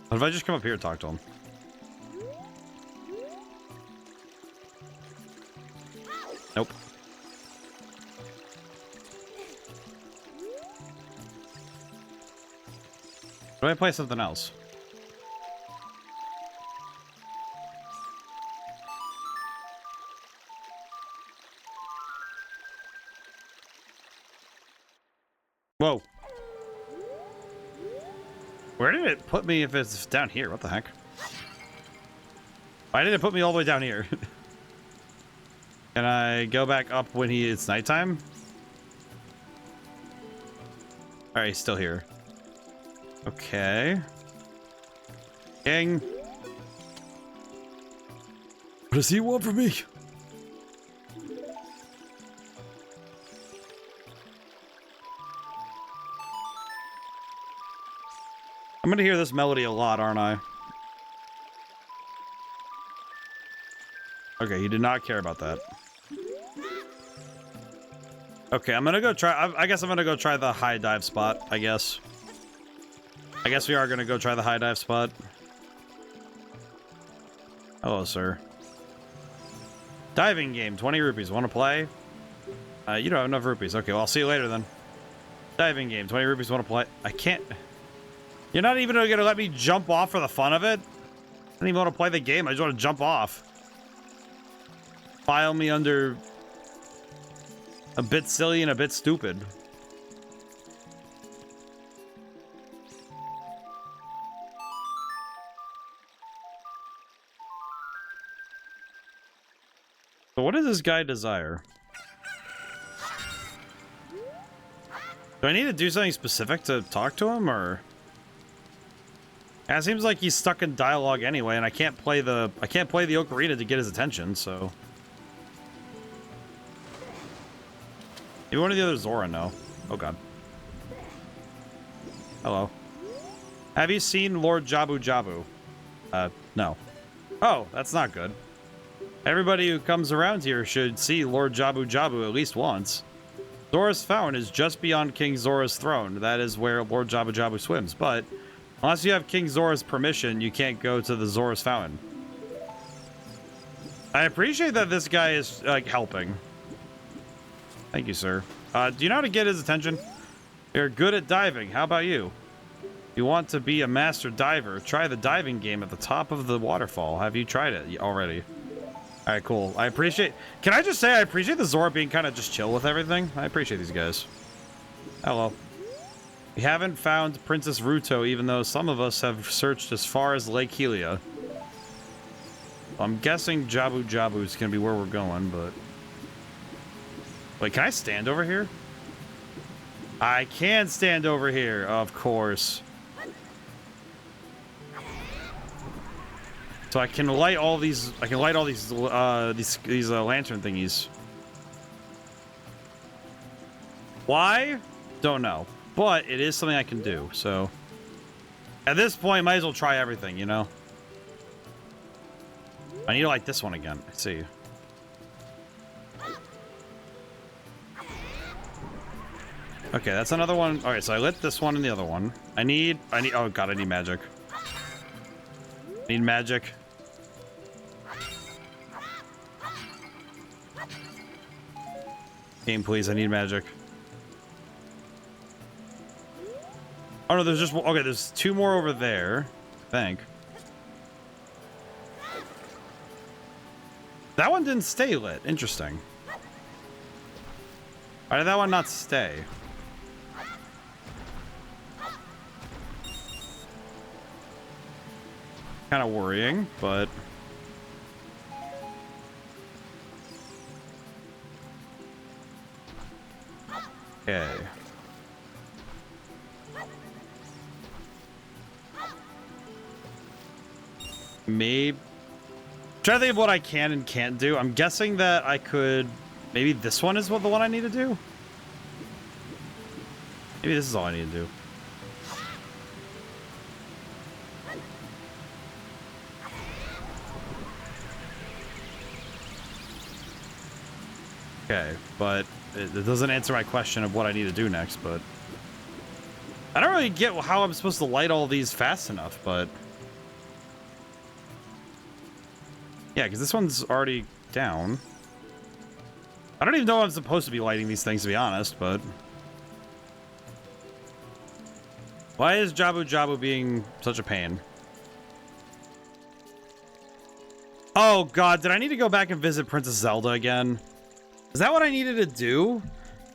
S1: What if I just come up here and talk to him? Nope. Do I play something else? Whoa. Where did it put me if it's down here? What the heck? Why did it put me all the way down here? Can I go back up when it's nighttime? Alright, he's still here. Okay. King. What does he want from me? I'm gonna hear this melody a lot, aren't I? Okay, he did not care about that. Okay, I'm gonna go try... I guess I'm gonna go try the high dive spot, I guess. I guess we are gonna go try the high dive spot. Hello, sir. Diving game, 20 rupees. Want to play? You don't have enough rupees. Okay, well, I'll see you later then. Diving game, 20 rupees. Want to play? I can't... You're not even gonna let me jump off for the fun of it? I don't even want to play the game. I just want to jump off. File me under... a bit silly and a bit stupid. So what does this guy desire? Do I need to do something specific to talk to him, or? Yeah, it seems like he's stuck in dialogue anyway, and I can't play the ocarina to get his attention, so. Maybe one of the other Zora, no. Oh god. Hello. Have you seen Lord Jabu Jabu? No. Oh, that's not good. Everybody who comes around here should see Lord Jabu Jabu at least once. Zora's Fountain is just beyond King Zora's throne. That is where Lord Jabu Jabu swims, but unless you have King Zora's permission, you can't go to the Zora's Fountain. I appreciate that this guy is, like, helping. Thank you, sir. Do you know how to get his attention? You're good at diving. How about you? If you want to be a master diver, try the diving game at the top of the waterfall. Have you tried it already? Alright, cool. I appreciate... Can I just say I appreciate the Zora being kind of just chill with everything? I appreciate these guys. Hello. We haven't found Princess Ruto, even though some of us have searched as far as Lake Helia. I'm guessing Jabu Jabu is going to be where we're going, but... Wait, can I stand over here? I can stand over here, of course. So I can light all these. I can light all these lantern thingies. Why? Don't know. But it is something I can do. So at this point, might as well try everything. You know. I need to light this one again. Let's see. Okay, that's another one. All right, so I lit this one and the other one. I need. Oh god, I need magic. I need magic. Game, please. I need magic. Oh no, there's just okay. There's two more over there. I think. That one didn't stay lit. Interesting. Why did that one not stay? Kind of worrying, but okay. Maybe try to think of what I can and can't do. I'm guessing that I could. Maybe this one is what the one I need to do. Maybe this is all I need to do. Okay, but it doesn't answer my question of what I need to do next, but I don't really get how I'm supposed to light all these fast enough, but yeah, because this one's already down. I don't even know if I'm supposed to be lighting these things, to be honest, but why is Jabu Jabu being such a pain? Oh god, did I need to go back and visit Princess Zelda again? Is that what I needed to do?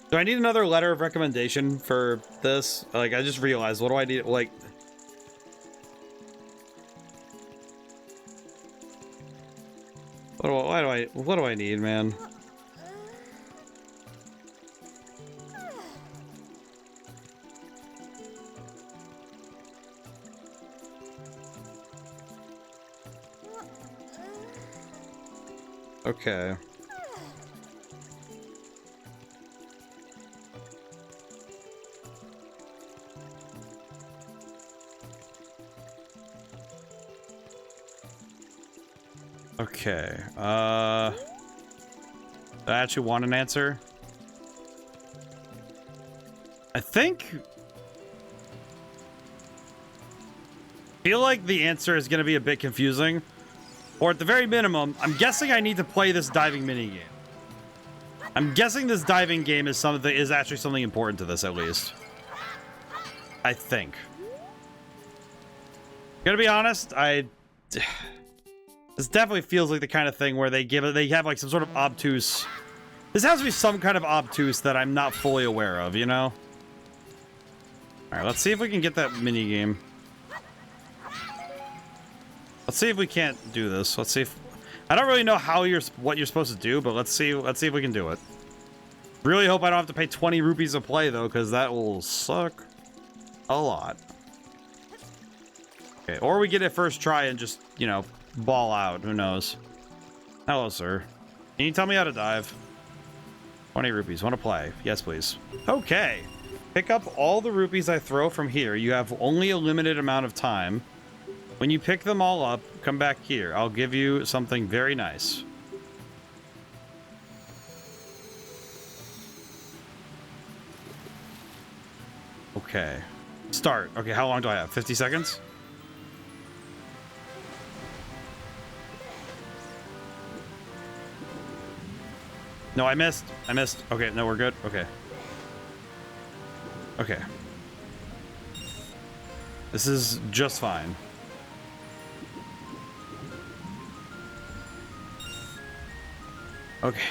S1: Do I need another letter of recommendation for this? Like, I just realized, what do I need? Like, what do I need, man? Okay. Okay. I actually want an answer. I feel like the answer is going to be a bit confusing. Or at the very minimum, I'm guessing I need to play this diving minigame. I'm guessing this diving game is actually something important to this, at least. I think. Gonna be honest, this definitely feels like the kind of thing where they have like some sort of obtuse. This has to be some kind of obtuse that I'm not fully aware of, you know? Alright, let's see if we can get that minigame. Let's see if we can't do this. Let's see if... I don't really know what you're supposed to do, but let's see if we can do it. Really hope I don't have to pay 20 rupees a play, though, because that will suck a lot. Okay, or we get it first try and just, you know, ball out. Who knows? Hello, sir. Can you tell me how to dive? 20 rupees. Want to play? Yes, please. Okay. Pick up all the rupees I throw from here. You have only a limited amount of time. When you pick them all up, come back here. I'll give you something very nice. Okay. Start. Okay, how long do I have? 50 seconds? No, I missed. I missed. Okay, no, we're good. Okay. Okay. This is just fine. Okay.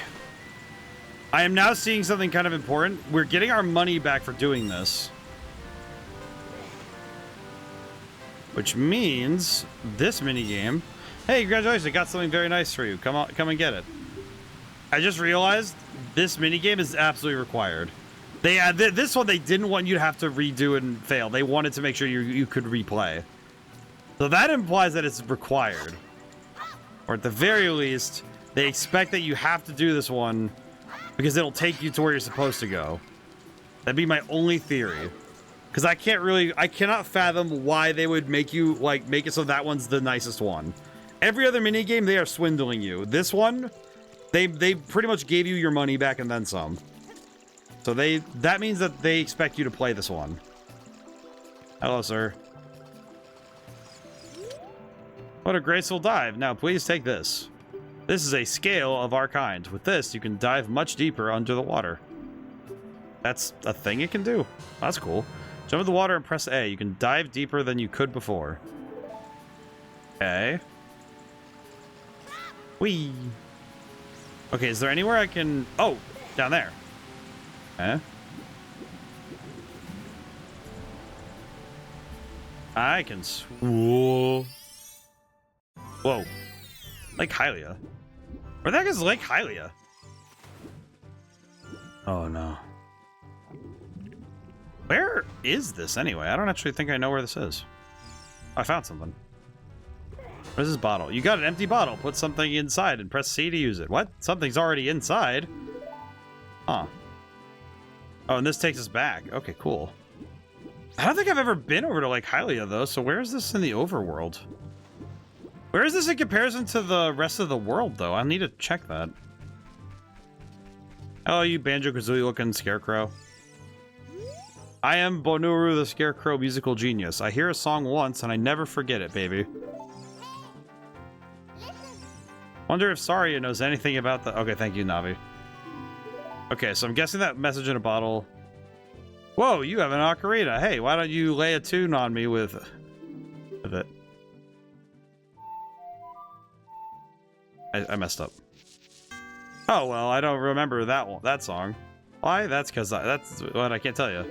S1: I am now seeing something kind of important. We're getting our money back for doing this. Which means this minigame... Hey, congratulations, I got something very nice for you. Come on, come and get it. I just realized this minigame is absolutely required. This one, they didn't want you to have to redo and fail. They wanted to make sure you could replay. So that implies that it's required. Or at the very least... They expect that you have to do this one because it'll take you to where you're supposed to go. That'd be my only theory. Because I cannot fathom why they would make you, like, make it so that one's the nicest one. Every other minigame, they are swindling you. This one, they pretty much gave you your money back and then some. So that means that they expect you to play this one. Hello, sir. What a graceful dive. Now, please take this. This is a scale of our kind. With this, you can dive much deeper under the water. That's a thing it can do. That's cool. Jump in the water and press A. You can dive deeper than you could before. Okay. Whee! Okay, is there anywhere I can... Oh! Down there. Okay. I can... Whoa. Whoa. Lake Hylia. Where the heck is Lake Hylia? Oh no. Where is this anyway? I don't actually think I know where this is. I found something. What is this bottle? You got an empty bottle. Put something inside and press C to use it. What? Something's already inside? Huh. Oh, and this takes us back. Okay, cool. I don't think I've ever been over to Lake Hylia though, so where is this in the overworld? Where is this in comparison to the rest of the world, though? I need to check that. Oh, you Banjo-Kazooie looking scarecrow. I am Bonuru the Scarecrow musical genius. I hear a song once and I never forget it, baby. Wonder if Saria knows anything about the... Okay, thank you, Navi. Okay, so I'm guessing that message in a bottle... Whoa, you have an ocarina. Hey, why don't you lay a tune on me with it? I messed up. Oh, well, I don't remember that song. Why? That's because that's what I can't tell you.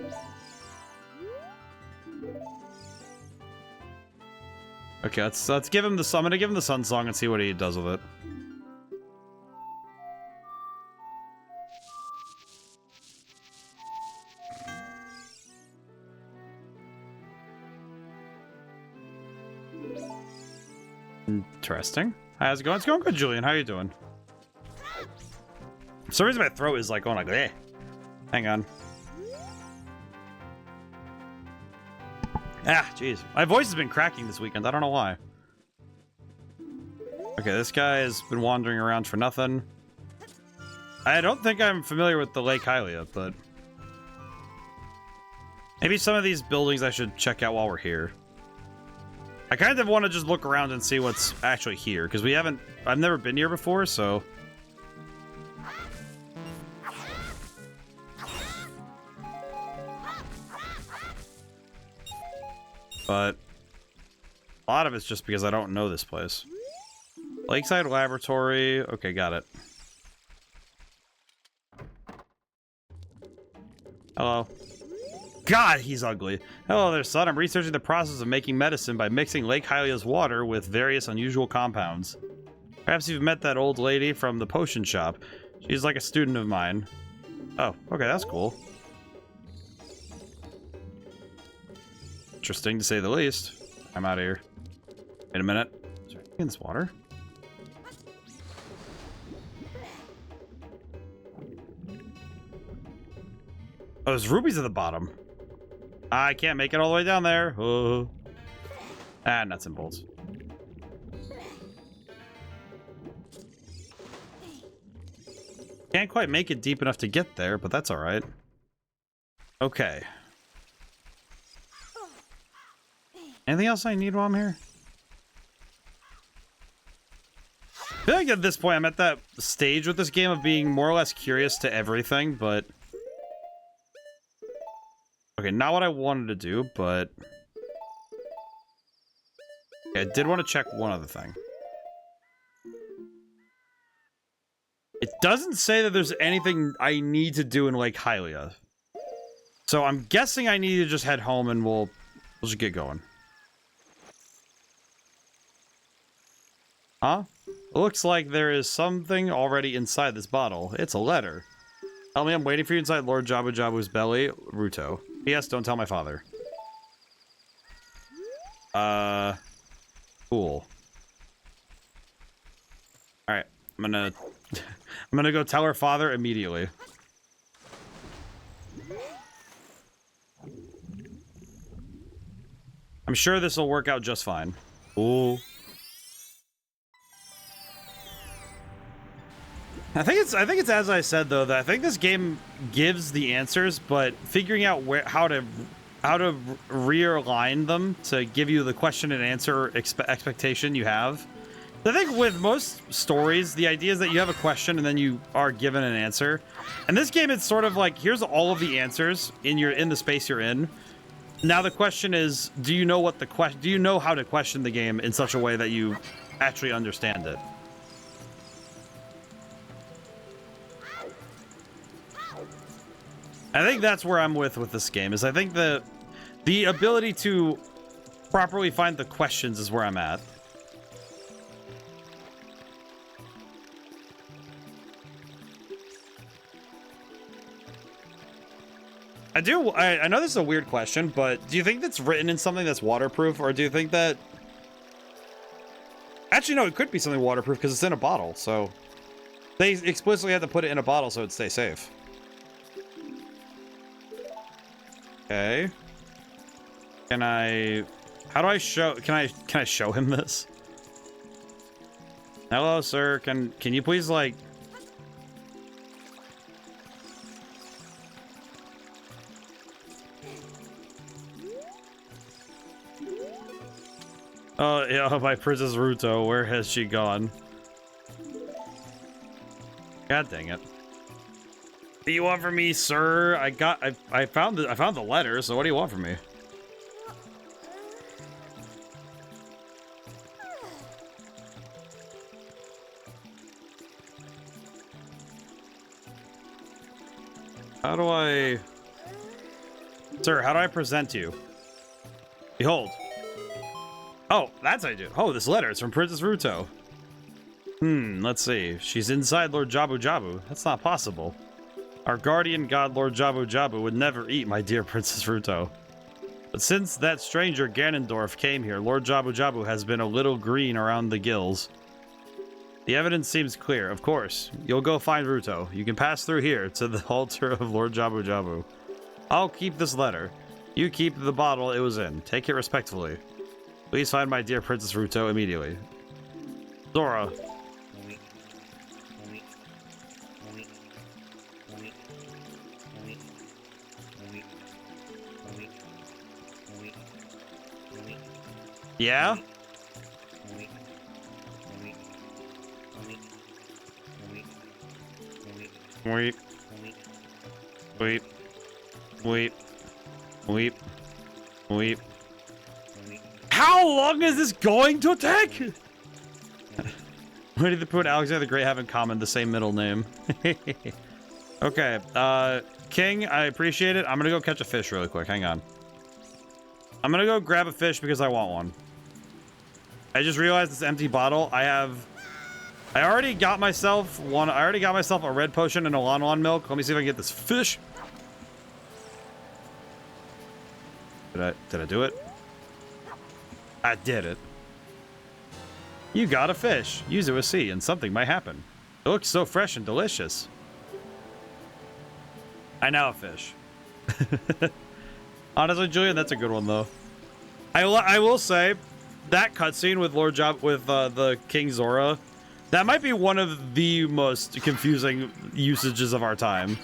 S1: Okay, let's give him the... I'm gonna give him the Sun Song and see what he does with it. Interesting. How's it going? It's going good, Julian. How are you doing? For some reason my throat is like going like, eh. Hang on. Ah, jeez. My voice has been cracking this weekend. I don't know why. Okay, this guy has been wandering around for nothing. I don't think I'm familiar with the Lake Hylia, but... maybe some of these buildings I should check out while we're here. I kind of want to just look around and see what's actually here, because we haven't... I've never been here before, so... but... a lot of it's just because I don't know this place. Lakeside Laboratory. Okay, got it. Hello. God, he's ugly. Hello there, son. I'm researching the process of making medicine by mixing Lake Hylia's water with various unusual compounds. Perhaps you've met that old lady from the potion shop. She's like a student of mine. Oh, okay, that's cool. Interesting to say the least. I'm out of here. Wait a minute. Is there anything in this water? Oh, there's rubies at the bottom. I can't make it all the way down there. Ah, nuts and bolts. Can't quite make it deep enough to get there, but that's all right. Okay. Anything else I need while I'm here? I feel like at this point I'm at that stage with this game of being more or less curious to everything, but... okay, not what I wanted to do, but... okay, I did want to check one other thing. It doesn't say that there's anything I need to do in Lake Hylia. So I'm guessing I need to just head home and we'll just get going. Huh? It looks like there is something already inside this bottle. It's a letter. Tell me I'm waiting for you inside Lord Jabu Jabu's belly, Ruto. P.S. Don't tell my father. Cool. Alright, I'm gonna... I'm gonna go tell her father immediately. I'm sure this will work out just fine. Ooh. I think it's as I said though, that I think this game gives the answers, but figuring out how to realign them to give you the question and answer expectation you have. I think with most stories, the idea is that you have a question and then you are given an answer. And this game, it's sort of like, here's all of the answers in the space you're in. Now the question is, do you know how to question the game in such a way that you actually understand it? I think that's where I'm with this game, is I think the ability to properly find the questions is where I'm at. I know this is a weird question, but do you think that's written in something that's waterproof, or do you think that... actually, no, it could be something waterproof because it's in a bottle, so... they explicitly had to put it in a bottle so it'd stay safe. Okay. Can I... how do I show... can I show him this? Hello, sir. Can you please, like... oh, yeah, my Princess Ruto. Where has she gone? God dang it. What do you want from me, sir? I found the letter, so what do you want from me? How do I... sir, how do I present you? Behold. Oh, that's how I do. Oh, this letter. It's from Princess Ruto. Let's see. She's inside Lord Jabu Jabu. That's not possible. Our guardian god, Lord Jabu Jabu, would never eat my dear Princess Ruto. But since that stranger Ganondorf came here, Lord Jabu Jabu has been a little green around the gills. The evidence seems clear. Of course. You'll go find Ruto. You can pass through here to the altar of Lord Jabu Jabu. I'll keep this letter. You keep the bottle it was in. Take it respectfully. Please find my dear Princess Ruto immediately. Zora. Yeah? Wait. Wait. Wait. Wait. Wait. How long is this going to take? Where did the Pooh and Alexander the Great have in common the same middle name? Okay, King, I appreciate it. I'm gonna go catch a fish really quick. Hang on. I'm gonna go grab a fish because I want one. I just realized this empty bottle. I already got myself one. I already got myself a red potion and a Lon milk. Let me see if I can get this fish. Did I do it? I did it. You got a fish. Use it with C and something might happen. It looks so fresh and delicious. I now have fish. Honestly, Julian, that's a good one though. I will say that cutscene with the King Zora, that might be one of the most confusing usages of our time.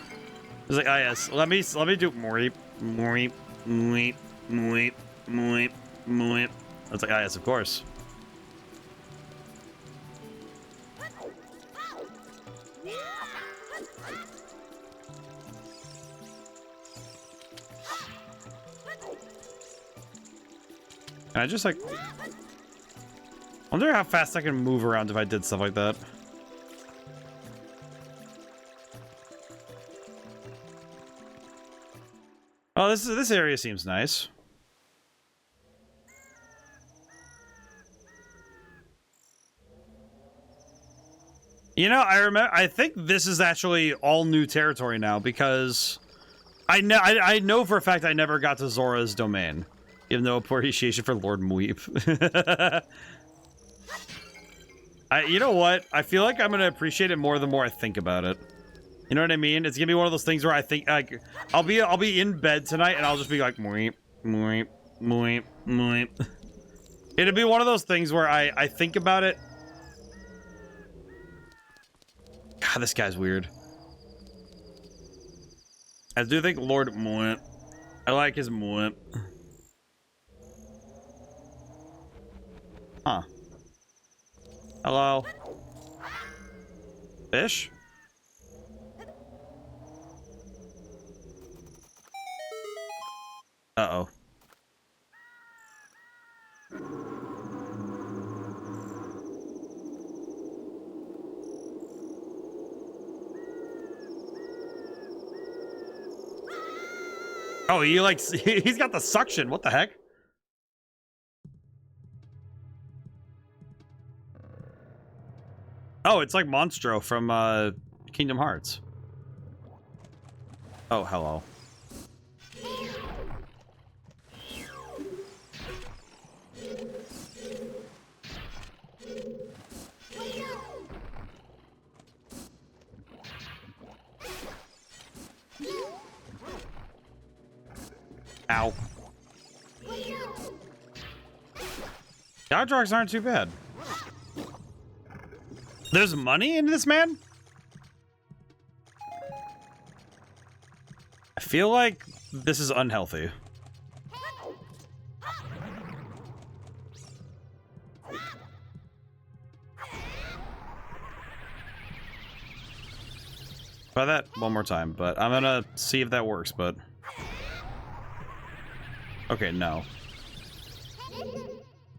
S1: It's like, ah yes, let me do moip, moip, moip, moip, moip, moip. It's like, ah yes, of course. And I just like, wonder how fast I can move around if I did stuff like that. Oh, this area seems nice. You know, I think this is actually all new territory now because I know for a fact I never got to Zora's domain. You have no appreciation for Lord Muip. You know what? I feel like I'm gonna appreciate it more the more I think about it. You know what I mean? It's gonna be one of those things where I think like I'll be in bed tonight and I'll just be like moip, moip, moip, moip. It'll be one of those things where I think about it. God, this guy's weird. I do think Lord Moip. I like his Moip. Huh. Hello. Fish? Uh-oh. Oh, he like, he's got the suction. What the heck? Oh, it's like Monstro from Kingdom Hearts. Oh, hello. Ow. Dodge aren't too bad. There's money in this, man? I feel like this is unhealthy. Try that one more time, but I'm gonna see if that works, but... Okay, no.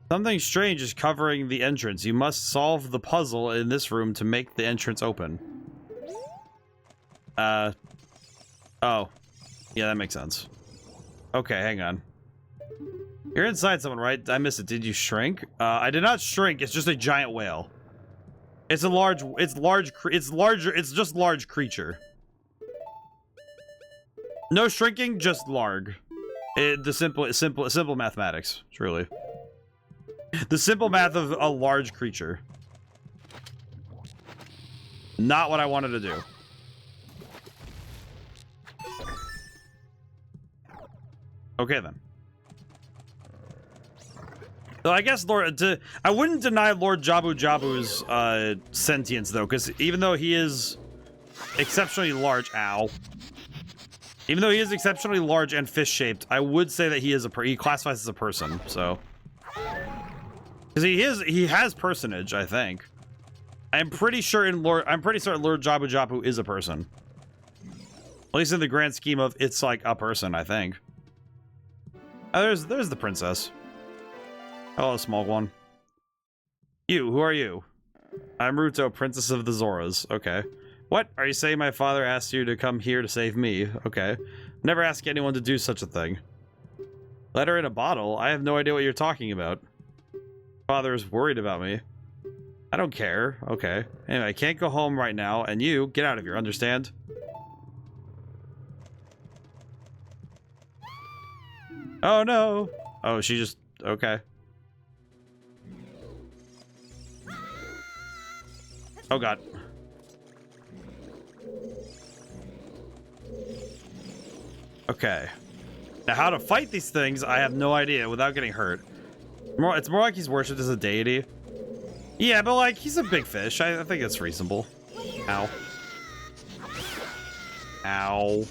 S1: Something strange is covering the entrance. You must solve the puzzle in this room to make the entrance open. Oh. Yeah, that makes sense. Okay, hang on. You're inside someone, right? I missed it. Did you shrink? I did not shrink. It's just a giant whale. It's just large creature. No shrinking, just larg. Simple mathematics, truly. The simple math of a large creature. Not what I wanted to do. Okay, then. So I guess I wouldn't deny Lord Jabu Jabu's sentience, though, because even though he is exceptionally large, even though he is exceptionally large and fish-shaped, I would say that he classifies as a person. So, because he has personage, I think. I'm pretty certain Lord Jabu Jabu is a person. At least in the grand scheme of it's like a person, I think. Oh, there's the princess. Hello, small one. You, who are you? I'm Ruto, Princess of the Zoras. Okay. What? Are you saying my father asked you to come here to save me? Okay. Never ask anyone to do such a thing. Letter in a bottle? I have no idea what you're talking about. Father is worried about me. I don't care. Okay. Anyway, I can't go home right now, and you, get out of here, understand? Oh, no. Oh, she just... Okay. Oh, God. Okay. Now, how to fight these things, I have no idea without getting hurt. It's more like he's worshipped as a deity. Yeah, but, like, he's a big fish. I think it's reasonable. Ow. Ow.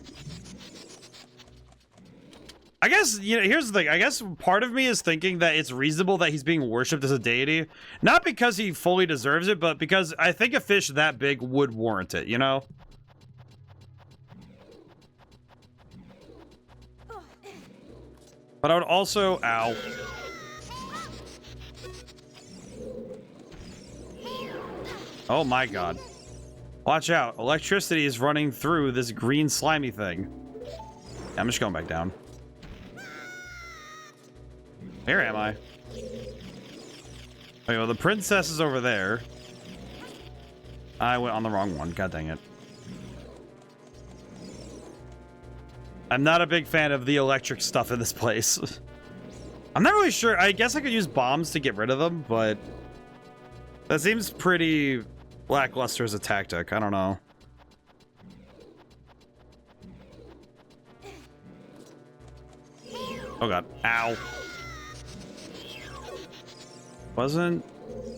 S1: I guess, you know, here's the thing. I guess part of me is thinking that it's reasonable that he's being worshipped as a deity. Not because he fully deserves it, but because I think a fish that big would warrant it, you know? But I would also... Ow. Oh my god. Watch out. Electricity is running through this green slimy thing. I'm just going back down. Where am I? Okay, well, the princess is over there. I went on the wrong one. God dang it. I'm not a big fan of the electric stuff in this place. I'm not really sure. I guess I could use bombs to get rid of them, but that seems pretty lackluster as a tactic. I don't know. Oh god. Ow. Wasn't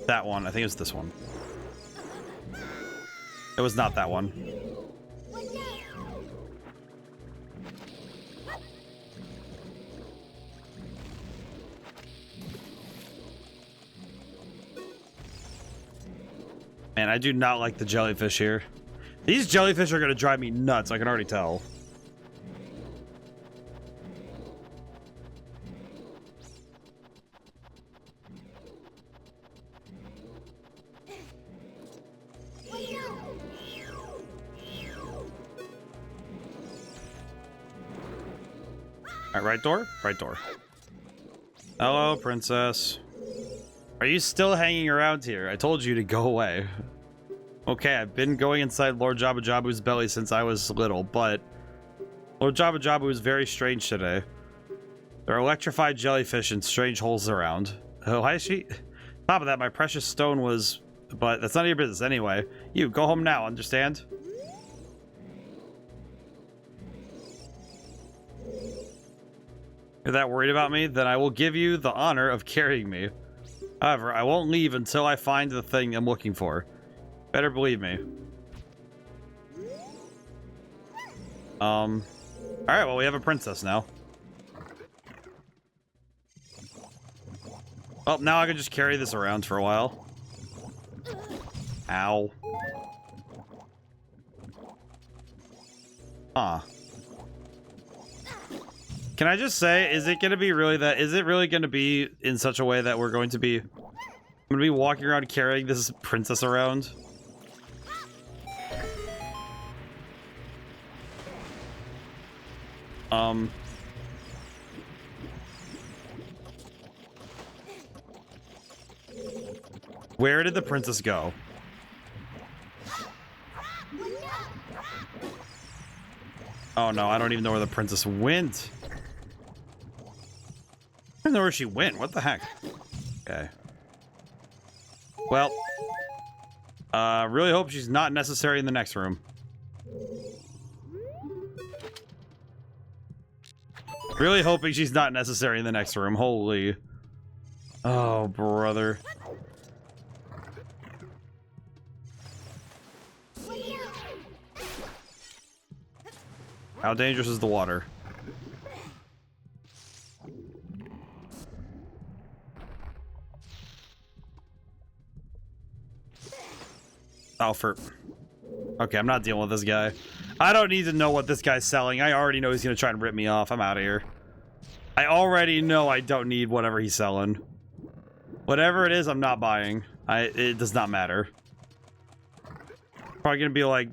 S1: that one. I think it was this one. It was not that one. Man, I do not like the jellyfish here. These jellyfish are going to drive me nuts. I can already tell. Alright, right door? Right door. Hello, princess. Are you still hanging around here? I told you to go away. Okay, I've been going inside Lord Jabu Jabu's belly since I was little, but Lord Jabu Jabu is very strange today. There are electrified jellyfish and strange holes around. Oh, hi, she. Top of that, my precious stone was... But that's none of your business anyway. You, go home now, understand? You're that worried about me? Then I will give you the honor of carrying me. However, I won't leave until I find the thing I'm looking for. Better believe me. Alright, well, we have a princess now. Well, now I can just carry this around for a while. Ow. Huh. Can I just say, is it going to be really that... Is it really going to be in such a way that we're going to be... I'm going to be walking around carrying this princess around? Where did the princess go? Oh no, I don't even know where the princess went. I don't know where she went. What the heck? Okay. Well, Really hope she's not necessary in the next room. Really hoping she's not necessary in the next room. Holy. Oh, brother. How dangerous is the water? Alfred. Okay, I'm not dealing with this guy. I don't need to know what this guy's selling. I already know he's gonna try and rip me off. I'm out of here. I already know I don't need whatever he's selling. Whatever it is, I'm not buying. It does not matter. Probably gonna be like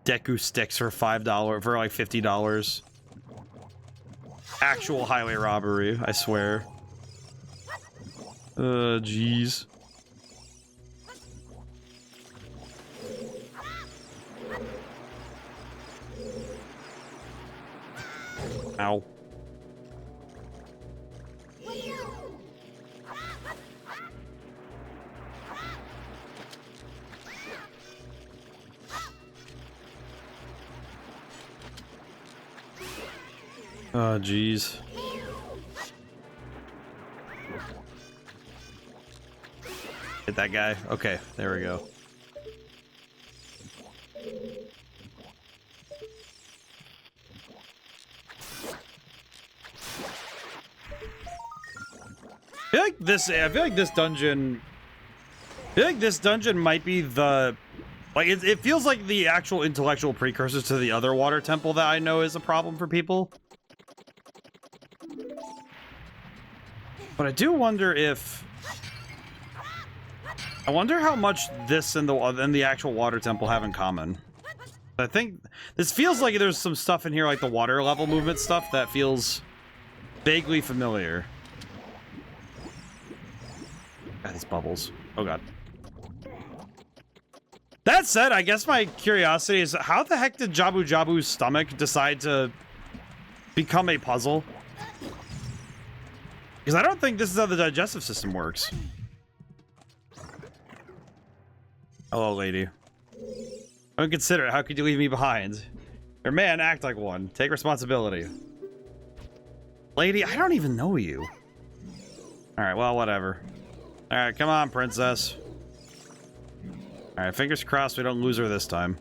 S1: Deku sticks for $5 for like $50. Actual highway robbery, I swear. Jeez. Ow. Oh, jeez. Hit that guy. Okay, there we go. I feel like this dungeon might be the, like, it feels like the actual intellectual precursors to the other water temple that I know is a problem for people. But I do wonder if, I wonder how much this and the actual water temple have in common. I think this feels like there's some stuff in here, like the water level movement stuff, that feels vaguely familiar. God, these bubbles. Oh god. That said, I guess my curiosity is, how the heck did Jabu Jabu's stomach decide to become a puzzle? Because I don't think this is how the digestive system works. Hello, lady. Unconsiderate, how could you leave me behind? Your man, act like one. Take responsibility. Lady, I don't even know you. Alright, well, whatever. Alright, come on, princess. Alright, fingers crossed we don't lose her this time.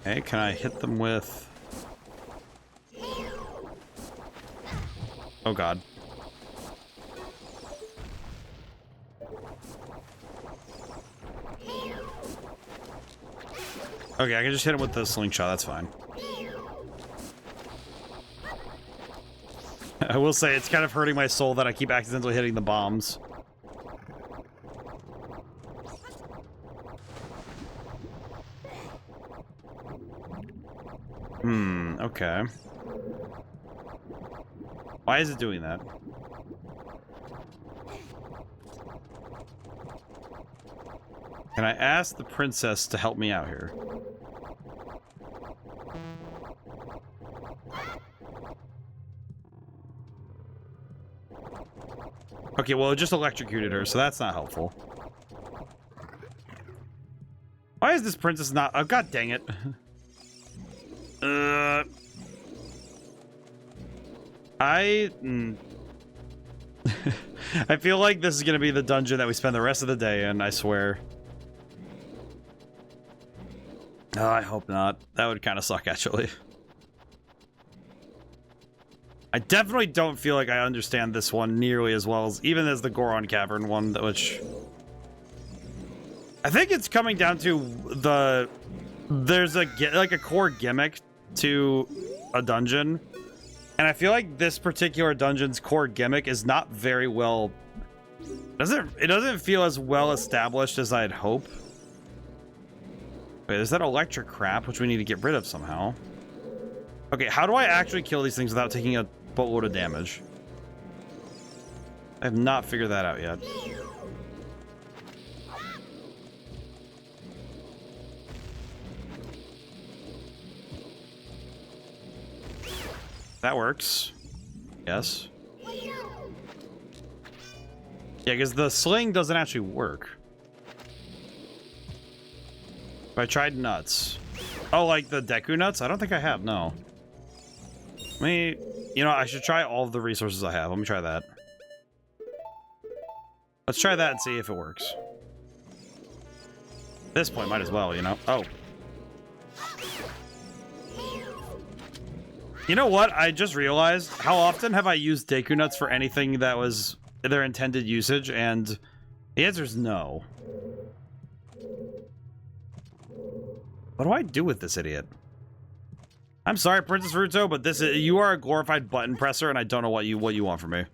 S1: Okay, can I hit them with... Oh god. Okay, I can just hit him with the slingshot, that's fine. I will say, it's kind of hurting my soul that I keep accidentally hitting the bombs. Okay. Why is it doing that? Can I ask the princess to help me out here? Okay, well, it just electrocuted her, so that's not helpful. Why is this princess not... Oh, god dang it. I feel like this is gonna be the dungeon that we spend the rest of the day in, I swear. Oh, I hope not. That would kind of suck, actually. I definitely don't feel like I understand this one nearly as well as even as the Goron Cavern one, which... I think it's coming down to there's a core gimmick to a dungeon, And I feel like this particular dungeon's core gimmick is not very well... It doesn't feel as well established as I'd hope. Wait, there's that electric crap, which we need to get rid of somehow. Okay, how do I actually kill these things without taking a boatload of damage? I have not figured that out yet. That works. Yes. Yeah, because the sling doesn't actually work. If I tried nuts. Oh, like the Deku nuts? I don't think I have, no. Let me... You know, I should try all of the resources I have. Let me try that. Let's try that and see if it works. At this point, might as well, you know? Oh. You know what? I just realized, how often have I used Deku nuts for anything that was their intended usage? And the answer is no. What do I do with this idiot? I'm sorry, Princess Ruto, but you are a glorified button presser, and I don't know what you want from me.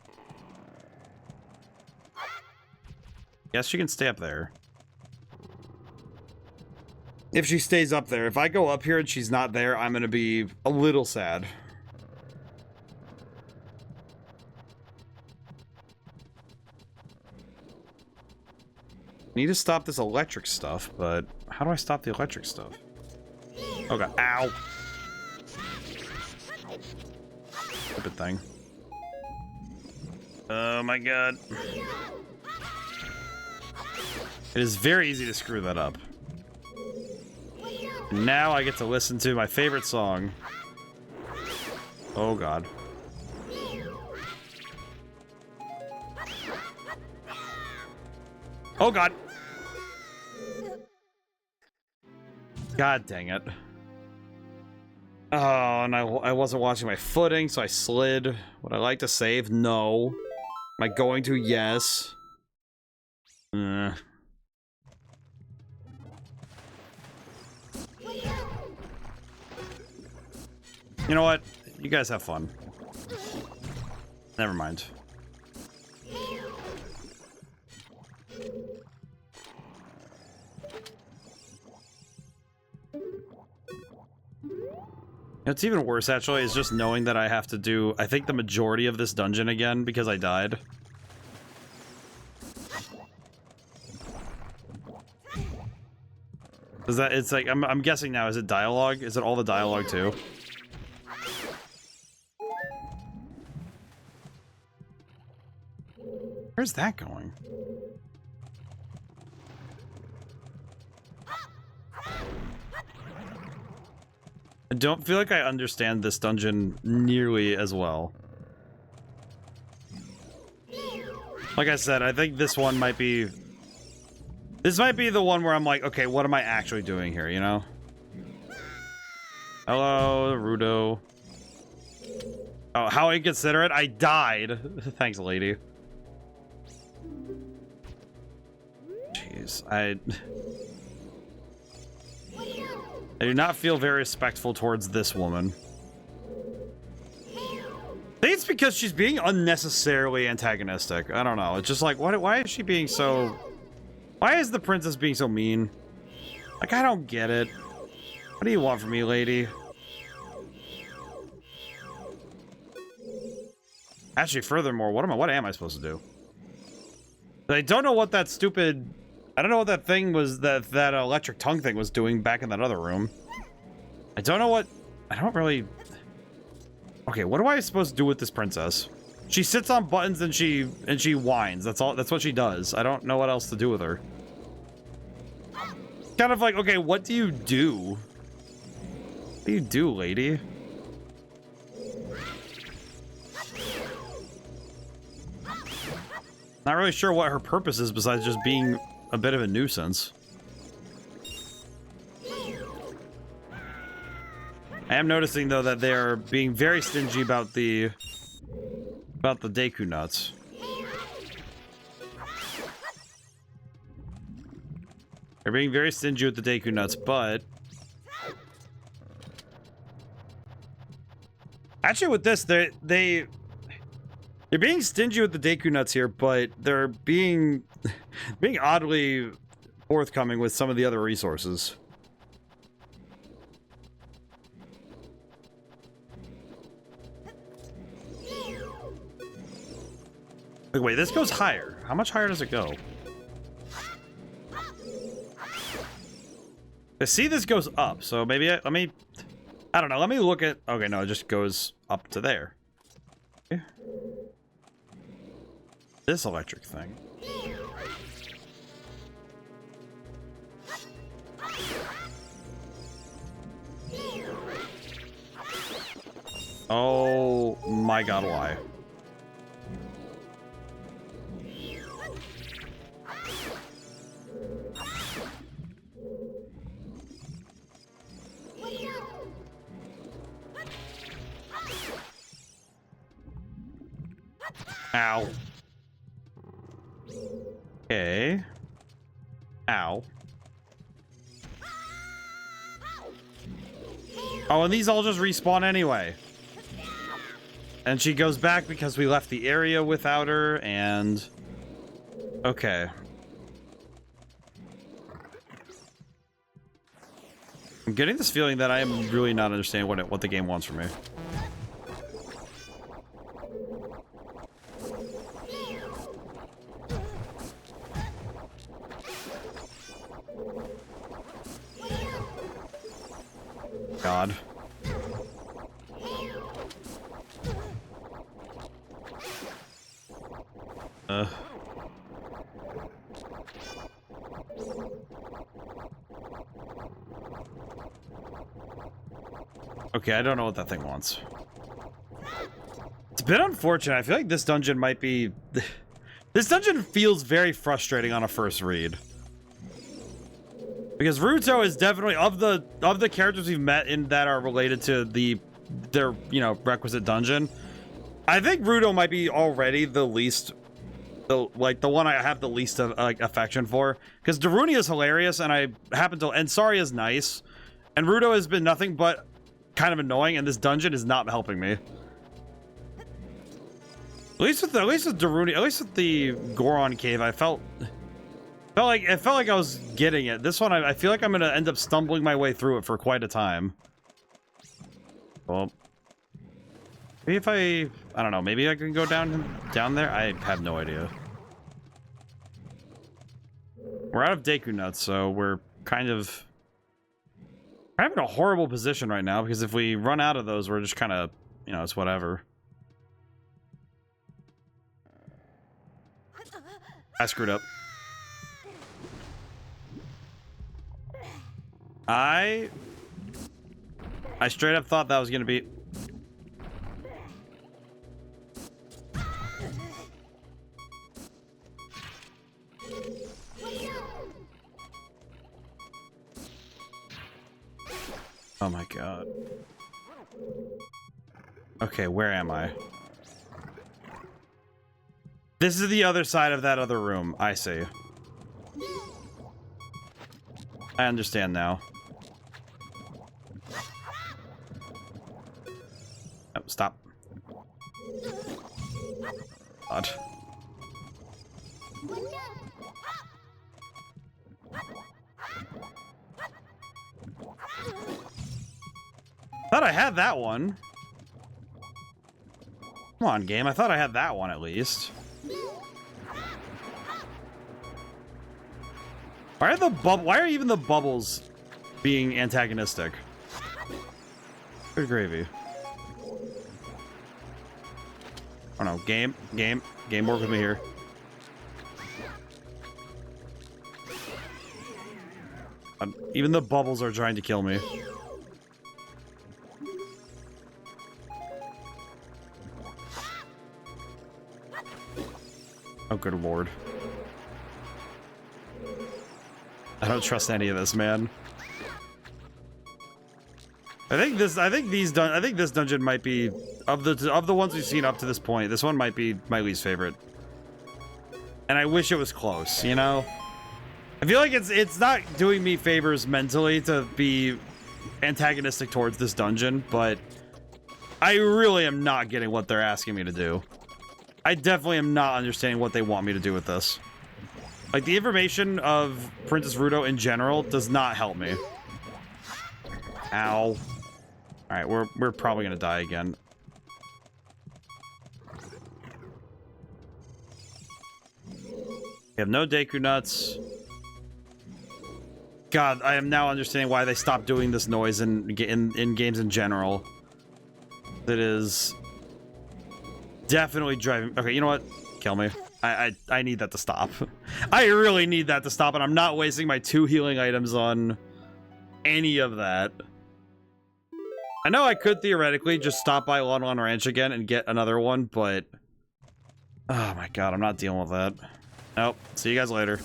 S1: Yes, she can stay up there. If she stays up there. If I go up here and she's not there, I'm gonna be a little sad. Need to stop this electric stuff, but how do I stop the electric stuff? Oh god, ow! Stupid thing. Oh my god. It is very easy to screw that up. Now I get to listen to my favorite song. Oh god. Oh god. God dang it. Oh, and I wasn't watching my footing, so I slid. Would I like to save? No. Am I going to? Yes. You know what? You guys have fun. Never mind. What's even worse, actually, is just knowing that I have to do, I think, the majority of this dungeon again because I died. Is that, it's like, I'm guessing now, is it dialogue? Is it all the dialogue, too? Where's that going? I don't feel like I understand this dungeon nearly as well. Like I said, I think this one might be... This might be the one where I'm like, okay, what am I actually doing here, you know? Hello, Rudo. Oh, how inconsiderate. I died. Thanks, lady. Jeez, I do not feel very respectful towards this woman. I think it's because she's being unnecessarily antagonistic. I don't know. It's just like, why is she being so... Why is the princess being so mean? Like, I don't get it. What do you want from me, lady? Actually, furthermore, what am I supposed to do? I don't know what that stupid... I don't know what that thing was, that electric tongue thing was doing back in that other room. I don't know what... I don't really... Okay, what am I supposed to do with this princess? She sits on buttons and she whines. That's all. That's what she does. I don't know what else to do with her. Kind of like, okay, what do you do? What do you do, lady? Not really sure what her purpose is besides just being a bit of a nuisance. I am noticing though that they're being very stingy about the Deku nuts. They're being very stingy with the Deku nuts, but Actually, with this, they're being stingy with the Deku nuts here, but they're being oddly forthcoming with some of the other resources. Wait, this goes higher. How much higher does it go? See, this goes up, so maybe I don't know, let me look at... Okay, no, it just goes up to there. Okay. This electric thing. Oh my god, why? Ow. Okay. Ow. Oh, and these all just respawn anyway. And she goes back because we left the area without her, and... Okay. I'm getting this feeling that I am really not understanding what the game wants from me. God. Okay, I don't know what that thing wants. It's a bit unfortunate. I feel like this dungeon might be... This dungeon feels very frustrating on a first read. Because Ruto is definitely, of the characters we've met in that are related to their, you know, requisite dungeon, I think Ruto might be already the least, the one I have the least of affection for. Because Daruni is hilarious, and and Sari is nice, and Ruto has been nothing but kind of annoying, and this dungeon is not helping me. At least with Daruni, at least with the Goron cave, it felt like I was getting it. This one, I feel like I'm gonna end up stumbling my way through it for quite a time. Well, maybe if I don't know, maybe I can go down there. I have no idea. We're out of Deku nuts, so we're kind of in a horrible position right now, because if we run out of those, we're just kind of, you know, it's whatever. I screwed up. I straight up thought that was gonna be... Oh my god. Okay, where am I? This is the other side of that other room. I see. I understand now. Oh, stop. God. Thought I had that one. Come on, game. I thought I had that one at least. Why are even the bubbles being antagonistic? Good gravy. Oh no, game, work with me here. Even the bubbles are trying to kill me. Oh, good lord. I don't trust any of this, man. I think this dungeon might be of the ones we've seen up to this point. This one might be my least favorite. And I wish it was close, you know? I feel like it's not doing me favors mentally to be antagonistic towards this dungeon, but I really am not getting what they're asking me to do. I definitely am not understanding what they want me to do with this. Like, the information of Princess Ruto in general does not help me. Ow. Alright, we're probably gonna die again. We have no Deku Nuts. God, I am now understanding why they stopped doing this noise in games in general. That is definitely driving... Okay, you know what? Kill me. I need that to stop. I really need that to stop, and I'm not wasting my 2 healing items on any of that. I know I could theoretically just stop by Lon Lon Ranch again and get another one, but... Oh my god, I'm not dealing with that. Nope. See you guys later.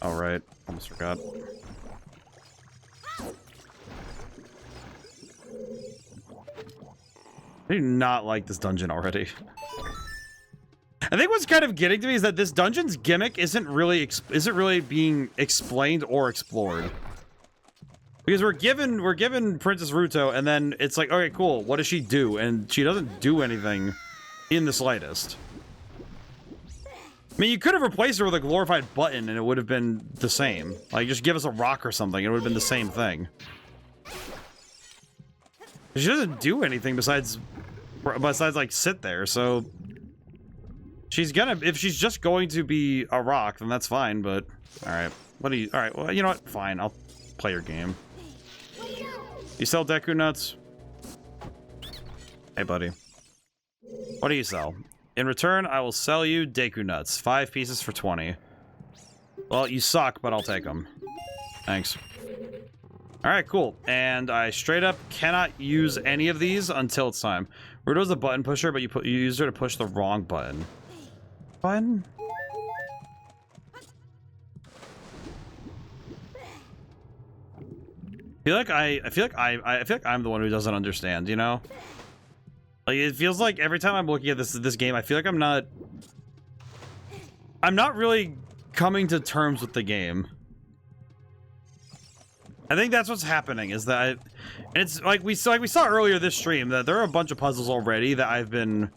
S1: Alright. Almost forgot. I do not like this dungeon already. I think what's kind of getting to me is that this dungeon's gimmick isn't really being explained or explored. Because we're given Princess Ruto, and then it's like, okay, cool, what does she do? And she doesn't do anything in the slightest. I mean, you could have replaced her with a glorified button, and it would have been the same. Like, just give us a rock or something, it would have been the same thing. She doesn't do anything besides like sit there, so she's gonna, if she's just going to be a rock, then that's fine, but alright. Alright, well, you know what? Fine, I'll play your game. You sell Deku Nuts? Hey, buddy. What do you sell? In return, I will sell you Deku Nuts. 5 pieces for 20. Well, you suck, but I'll take them. Thanks. Alright, cool. And I straight up cannot use any of these until it's time. Ruto's a button pusher, but you used her to push the wrong button. Button? I feel like I'm the one who doesn't understand, you know? Like, it feels like every time I'm looking at this game, I feel like I'm not really coming to terms with the game. I think that's what's happening, is that and it's like we saw earlier this stream that there are a bunch of puzzles already that I've been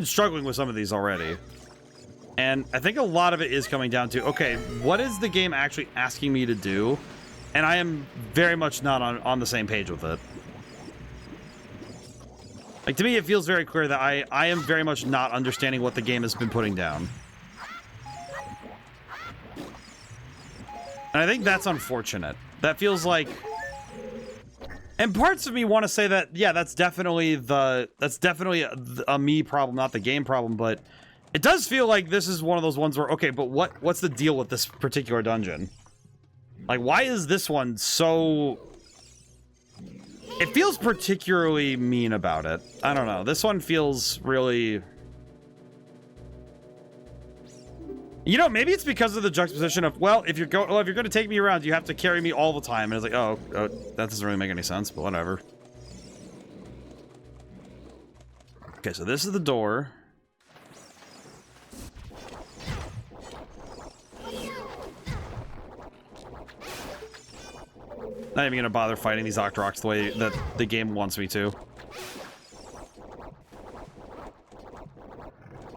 S1: struggling with some of these already. And I think a lot of it is coming down to, okay, what is the game actually asking me to do? And I am very much not on the same page with it. Like, to me, it feels very clear that I am very much not understanding what the game has been putting down. And I think that's unfortunate. That feels like... And parts of me want to say that, yeah, that's definitely a me problem, not the game problem, but it does feel like this is one of those ones where, okay, but what's the deal with this particular dungeon? Like, why is this one so... It feels particularly mean about it. I don't know. This one feels really... You know, maybe it's because of the juxtaposition of, well, if you're going to take me around, you have to carry me all the time. And it's like, oh, that doesn't really make any sense, but whatever. Okay, so this is the door. Not even gonna bother fighting these Octoroks the way that the game wants me to.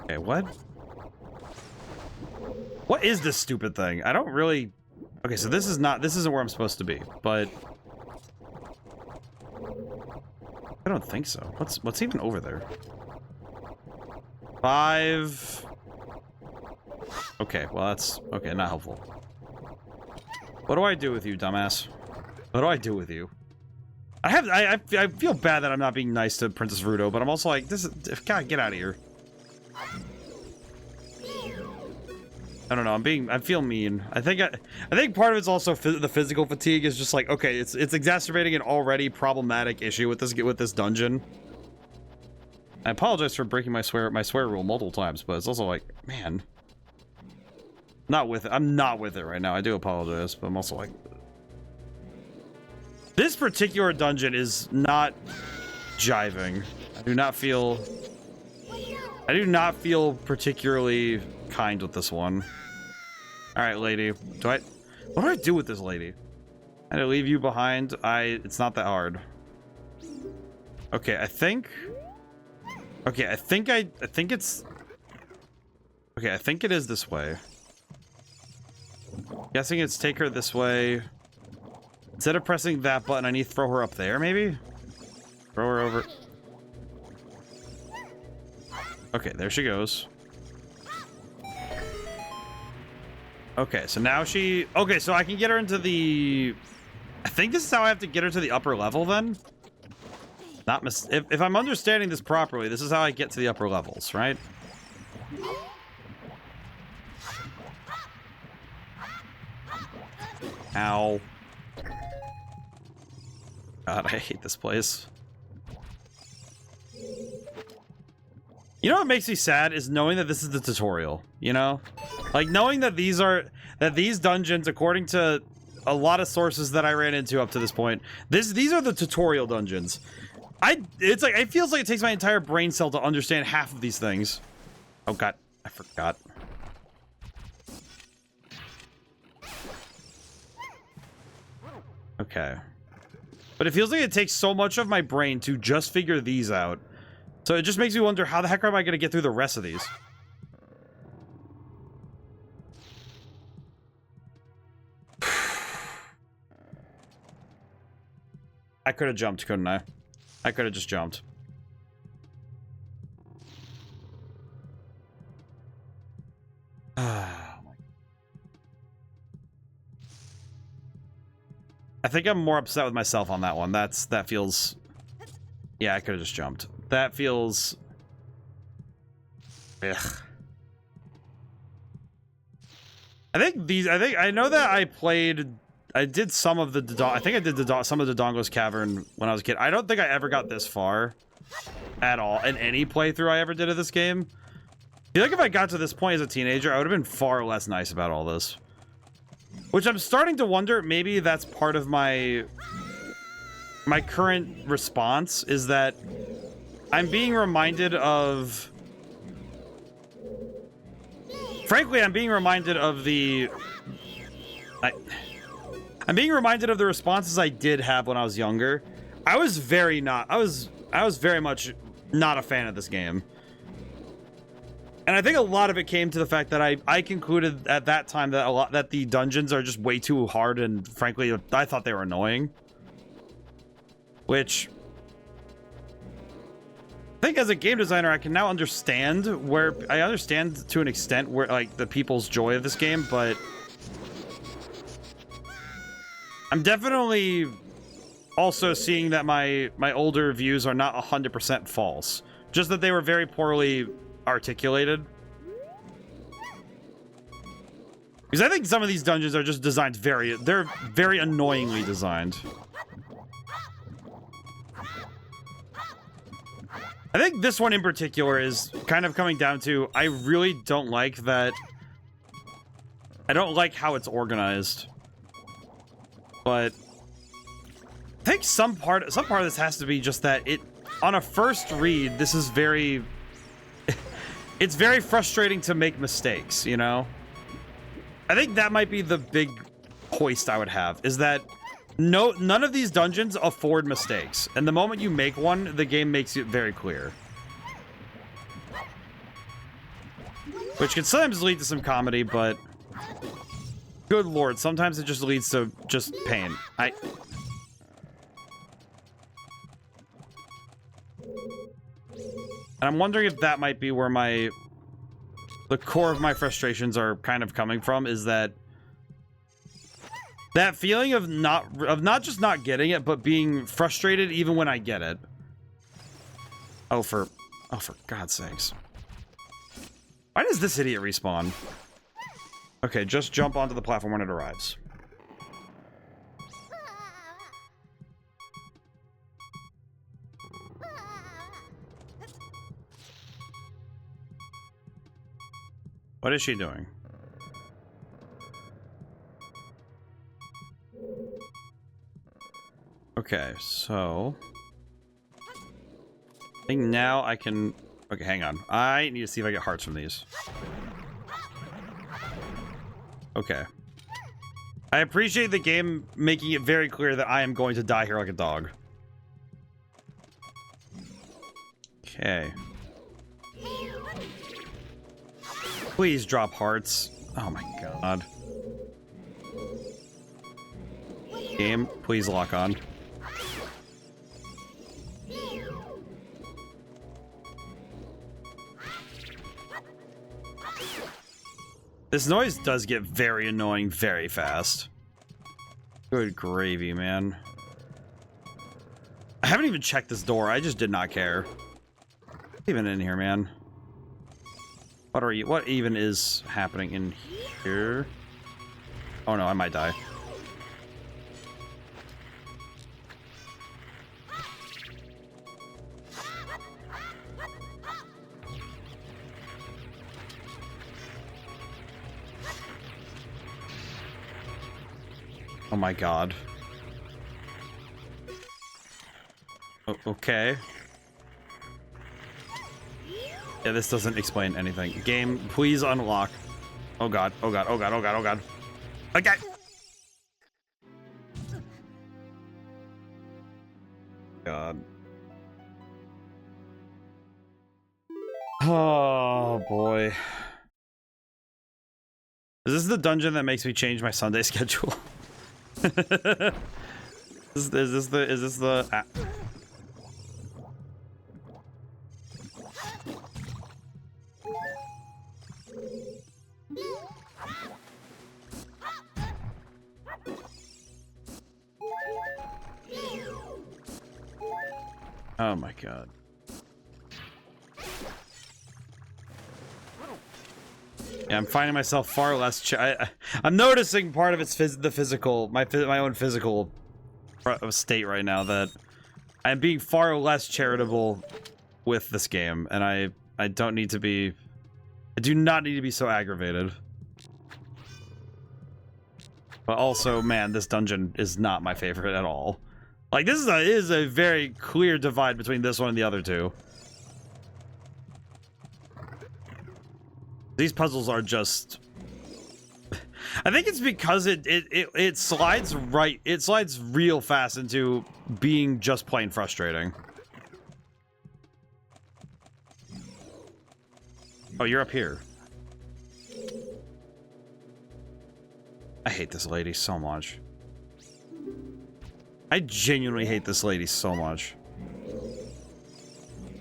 S1: Okay, what? What is this stupid thing? I don't really... Okay, so this isn't where I'm supposed to be, but... I don't think so. What's even over there? 5... Okay, well that's... Okay, not helpful. What do I do with you, dumbass? What do I do with you? I feel bad that I'm not being nice to Princess Ruto, but I'm also like, this is... God, get out of here. I don't know, I feel mean. I think part of it's also the physical fatigue is just like, okay, it's exacerbating an already problematic issue with this dungeon. I apologize for breaking my swear rule multiple times, but it's also like, man. Not with it. I'm not with it right now. I do apologize, but I'm also like... This particular dungeon is not jiving. I do not feel particularly kind with this one. Alright, lady. What do I do with this lady? And to leave you behind, it's not that hard. Okay, I think it's... Okay, I think it is this way. Guessing it's take her this way. Instead of pressing that button, I need to throw her up there, maybe? Throw her over. Okay, there she goes. Okay, so now she... Okay, so I can get her into the... I think this is how I have to get her to the upper level, then? If I'm understanding this properly, this is how I get to the upper levels, right? Ow. God, I hate this place. You know what makes me sad is knowing that this is the tutorial, you know? Like, knowing that these dungeons, according to a lot of sources that I ran into up to this point, these are the tutorial dungeons. It's like, it feels like it takes my entire brain cell to understand half of these things. Oh god, I forgot. Okay. But it feels like it takes so much of my brain to just figure these out. So it just makes me wonder, how the heck am I going to get through the rest of these? I could have jumped, couldn't I? I could have just jumped. I think I'm more upset with myself on that one. That feels... Yeah, I could have just jumped. That feels... Ugh. I know that I did some of the... I think I did some of the Dodongo's Cavern when I was a kid. I don't think I ever got this far at all in any playthrough I ever did of this game. I feel like if I got to this point as a teenager, I would have been far less nice about all this. Which I'm starting to wonder, maybe that's part of my current response, is that I'm being reminded of... Frankly, I'm being reminded of the... I'm being reminded of the responses I did have when I was younger. I was very much not a fan of this game. And I think a lot of it came to the fact that I concluded at that time that the dungeons are just way too hard, and frankly, I thought they were annoying. Which I think as a game designer, I can now understand I understand to an extent where, like, the people's joy of this game, but I'm definitely also seeing that my older views are not 100% false. Just that they were very poorly articulated. Because I think some of these dungeons are just designed they're very annoyingly designed. I think this one in particular is kind of coming down to, I really don't like that. I don't like how it's organized. But I think some part of this has to be just that on a first read, this is very... It's very frustrating to make mistakes, you know? I think that might be the big hoist I would have, is that none of these dungeons afford mistakes. And the moment you make one, the game makes it very clear. Which can sometimes lead to some comedy, but... Good lord, sometimes it just leads to just pain. And I'm wondering if that might be where the core of my frustrations are kind of coming from, is that feeling of not just not getting it, but being frustrated even when I get it. Oh, for God's sakes. Why does this idiot respawn? Okay, just jump onto the platform when it arrives. What is she doing? Okay, so... I think now I can... Okay, hang on. I need to see if I get hearts from these. Okay. I appreciate the game making it very clear that I am going to die here like a dog. Okay. Please drop hearts. Oh my god. Game, please lock on. This noise does get very annoying very fast. Good gravy, man. I haven't even checked this door. I just did not care. What's even in here, man? What are you? What even is happening in here? Oh no, I might die. Oh my god. Okay. Yeah, this doesn't explain anything. Game, please unlock. Oh god, oh god, oh god, oh god, oh god. Okay! God. Oh boy. Is this the dungeon that makes me change my Sunday schedule? is this the Oh my god. Yeah, I'm finding myself far less. I'm noticing part of it's the physical, my own physical state right now, that I'm being far less charitable with this game, and I don't need to be. I do not need to be so aggravated. But also, man, this dungeon is not my favorite at all. Like, this is a very clear divide between this one and the other two. These puzzles are just... I think it's because it slides right... It slides real fast into being just plain frustrating. Oh, you're up here. I hate this lady so much. I genuinely hate this lady so much.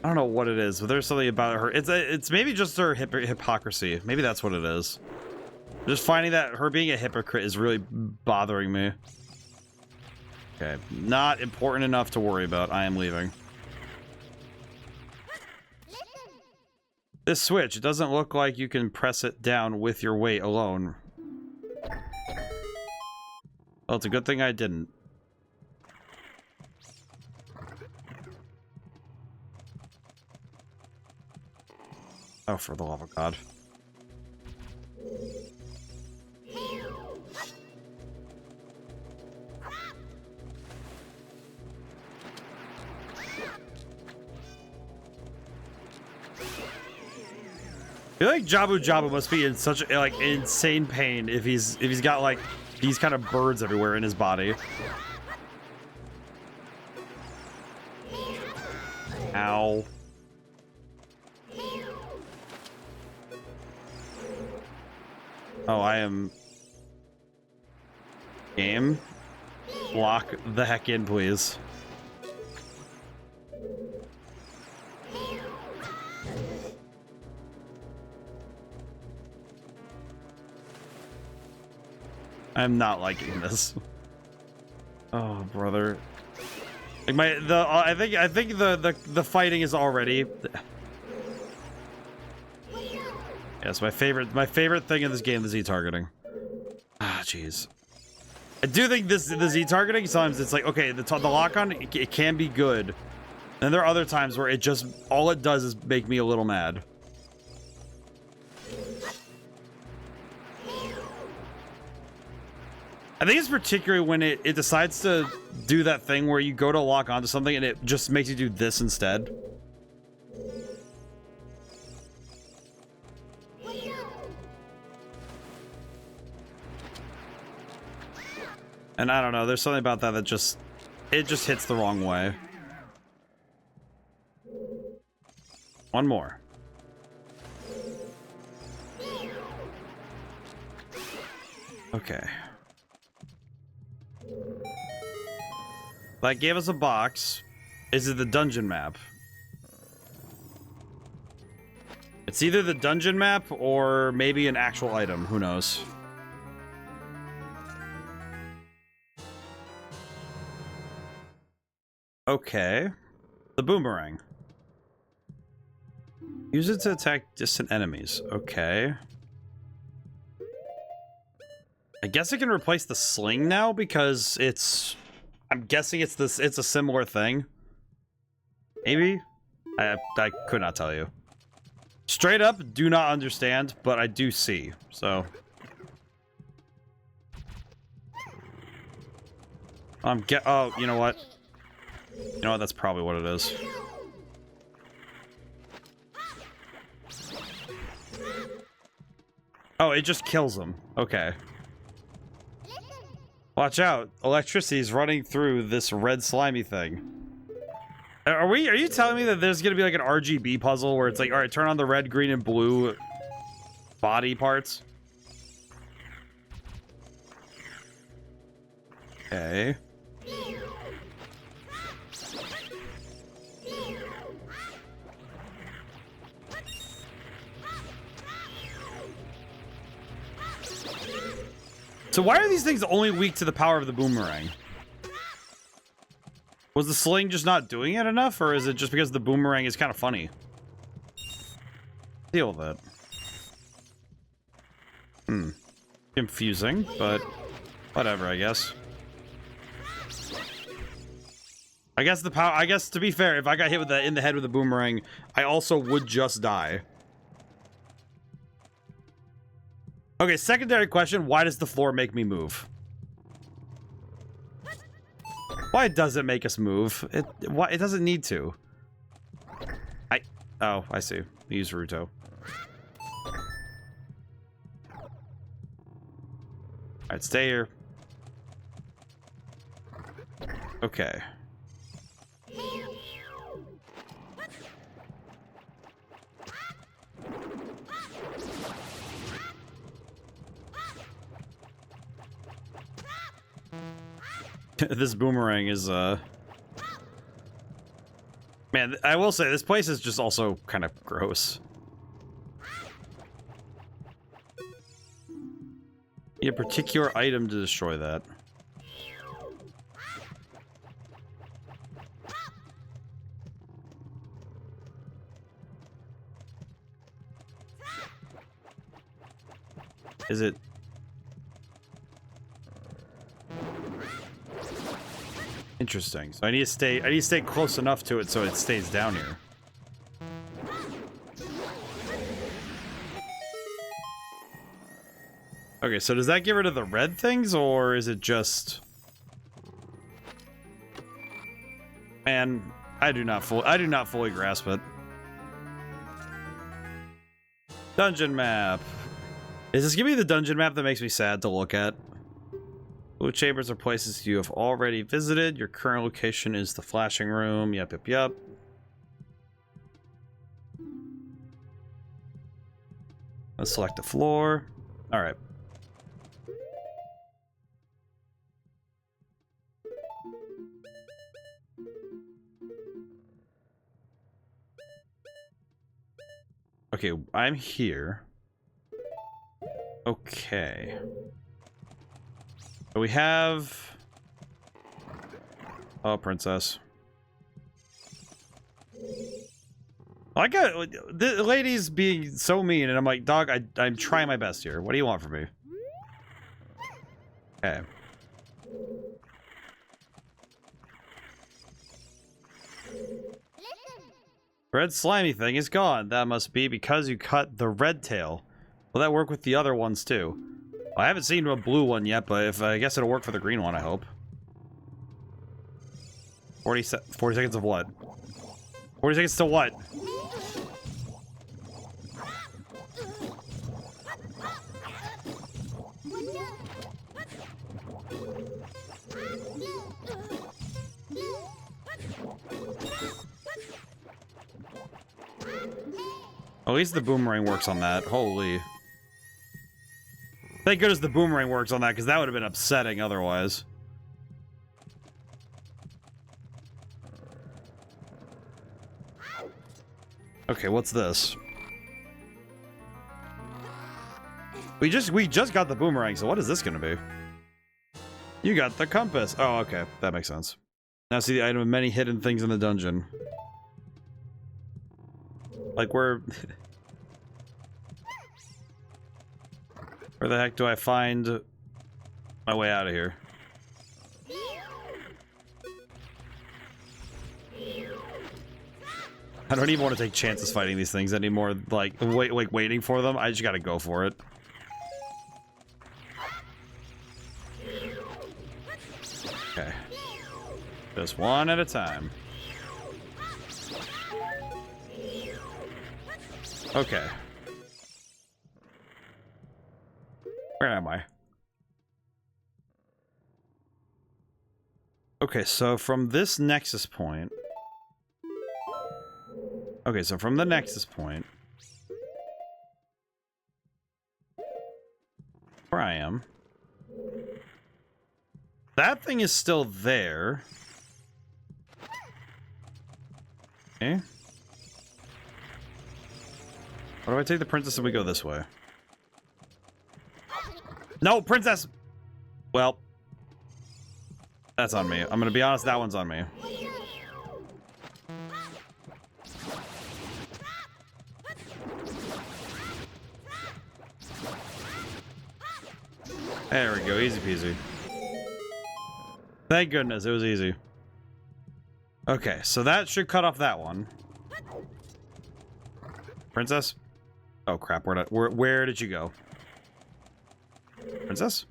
S1: I don't know what it is, but there's something about her. It's maybe just her hypocrisy. Maybe that's what it is. Just finding that her being a hypocrite is really bothering me. Okay, not important enough to worry about. I am leaving. This switch, it doesn't look like you can press it down with your weight alone. Well, it's a good thing I didn't. Oh, for the love of God. I feel like Jabu must be in such like insane pain if he's got like these kind of birds everywhere in his body. Ow. Oh, I am... Game? Lock the heck in, please. I'm not liking this. Oh, brother. Like I think the fighting is already... Yes, my favorite thing in this game is Z-targeting. Ah, jeez. I do think the Z-targeting, sometimes it's like, okay, the lock-on, it can be good. And there are other times where it just, all it does is make me a little mad. I think it's particularly when it decides to do that thing where you go to lock onto something and it just makes you do this instead. And I don't know, there's something about that that just... It just hits the wrong way. One more. Okay. That gave us a box. Is it the dungeon map? It's either the dungeon map or maybe an actual item. Who knows? Okay. The boomerang. Use it to attack distant enemies. Okay. I guess I can replace the sling now because it's... I'm guessing it's this. It's a similar thing. Maybe? I could not tell you. Straight up, do not understand, but I do see. So... Oh, you know what? You know what? That's probably what it is. Oh, it just kills them. Okay. Watch out. Electricity is running through this red slimy thing. Are you telling me that there's gonna be like an RGB puzzle where it's like, alright, turn on the red, green, and blue body parts? Okay. So why are these things only weak to the power of the boomerang? Was the sling just not doing it enough, or is it just because the boomerang is kind of funny? Deal with it. Confusing, but whatever, I guess. I guess to be fair, if I got hit with in the head with a boomerang, I also would just die. Okay, secondary question, why does the floor make me move? Why does it make us move? It doesn't need to. Oh, I see. Use Ruto. Alright, stay here. Okay. This boomerang is, Man, I will say, this place is just also kind of gross. Need a particular item to destroy that. Is it... Interesting. So I need to stay close enough to it so it stays down here. Okay, so does that get rid of the red things, or is it just... Man, I do not fully grasp it. Dungeon map. Is this gonna be the dungeon map that makes me sad to look at? Blue chambers are places you have already visited. Your current location is the flashing room. Yep. Let's select the floor. All right. Okay, I'm here. Okay. We have... Oh, princess. I got... The lady's being so mean, and I'm like, dog, I'm trying my best here. What do you want from me? Okay. Red slimy thing is gone. That must be because you cut the red tail. Will that work with the other ones, too? I haven't seen a blue one yet, but I guess it'll work for the green one, I hope. 40 seconds of what? 40 seconds to what? At least the boomerang works on that. Holy. Thank goodness the boomerang works on that, because that would have been upsetting otherwise. Okay, what's this? We just got the boomerang, so what is this gonna be? You got the compass. Oh, okay. That makes sense. Now see the item of many hidden things in the dungeon. Like, where the heck do I find my way out of here? I don't even want to take chances fighting these things anymore. Like waiting for them. I just gotta go for it. Okay. Just one at a time. Okay. Where am I? Okay, so from this nexus point... Okay, so from the nexus point... Where I am... That thing is still there. Okay. Why do I take the princess and we go this way? No, princess! Well, that's on me. I'm gonna be honest, that one's on me. There we go, easy peasy. Thank goodness, it was easy. Okay, so that should cut off that one. Princess? Oh crap, where did you go? Princess?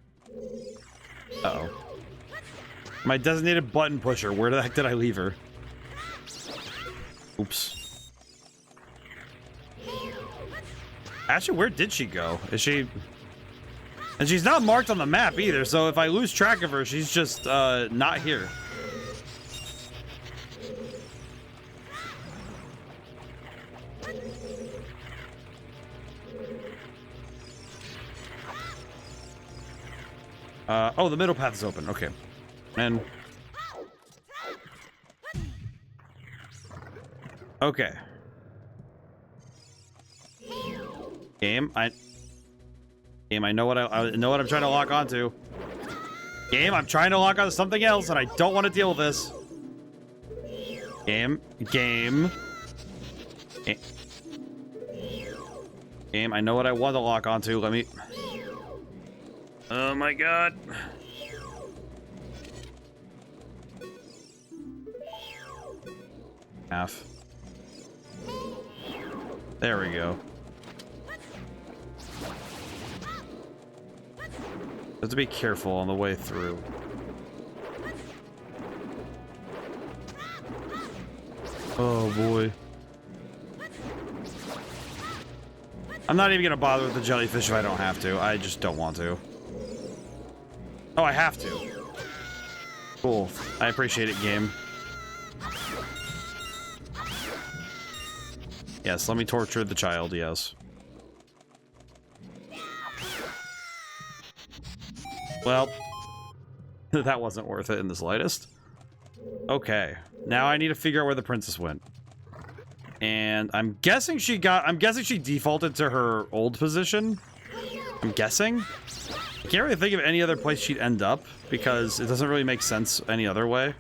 S1: Uh-oh. My designated button pusher, where the heck did I leave her? Oops. Actually, where did she go? Is she... And she's not marked on the map either, so if I lose track of her, she's just, not here. Oh, the middle path is open. Okay. And... Okay. Game, I know what I know what I'm trying to lock onto. Game, I'm trying to lock onto something else, and I don't want to deal with this. Game, I know what I want to lock onto. Let me... Oh my god. Half. There we go. Have to be careful on the way through. Oh boy. I'm not even gonna bother with the jellyfish if I don't have to. I just don't want to. Oh, I have to. Cool. I appreciate it, game. Yes, let me torture the child, yes. Well, that wasn't worth it in the slightest. Okay, now I need to figure out where the princess went. And I'm guessing she defaulted to her old position. I'm guessing. I can't really think of any other place she'd end up, because it doesn't really make sense any other way.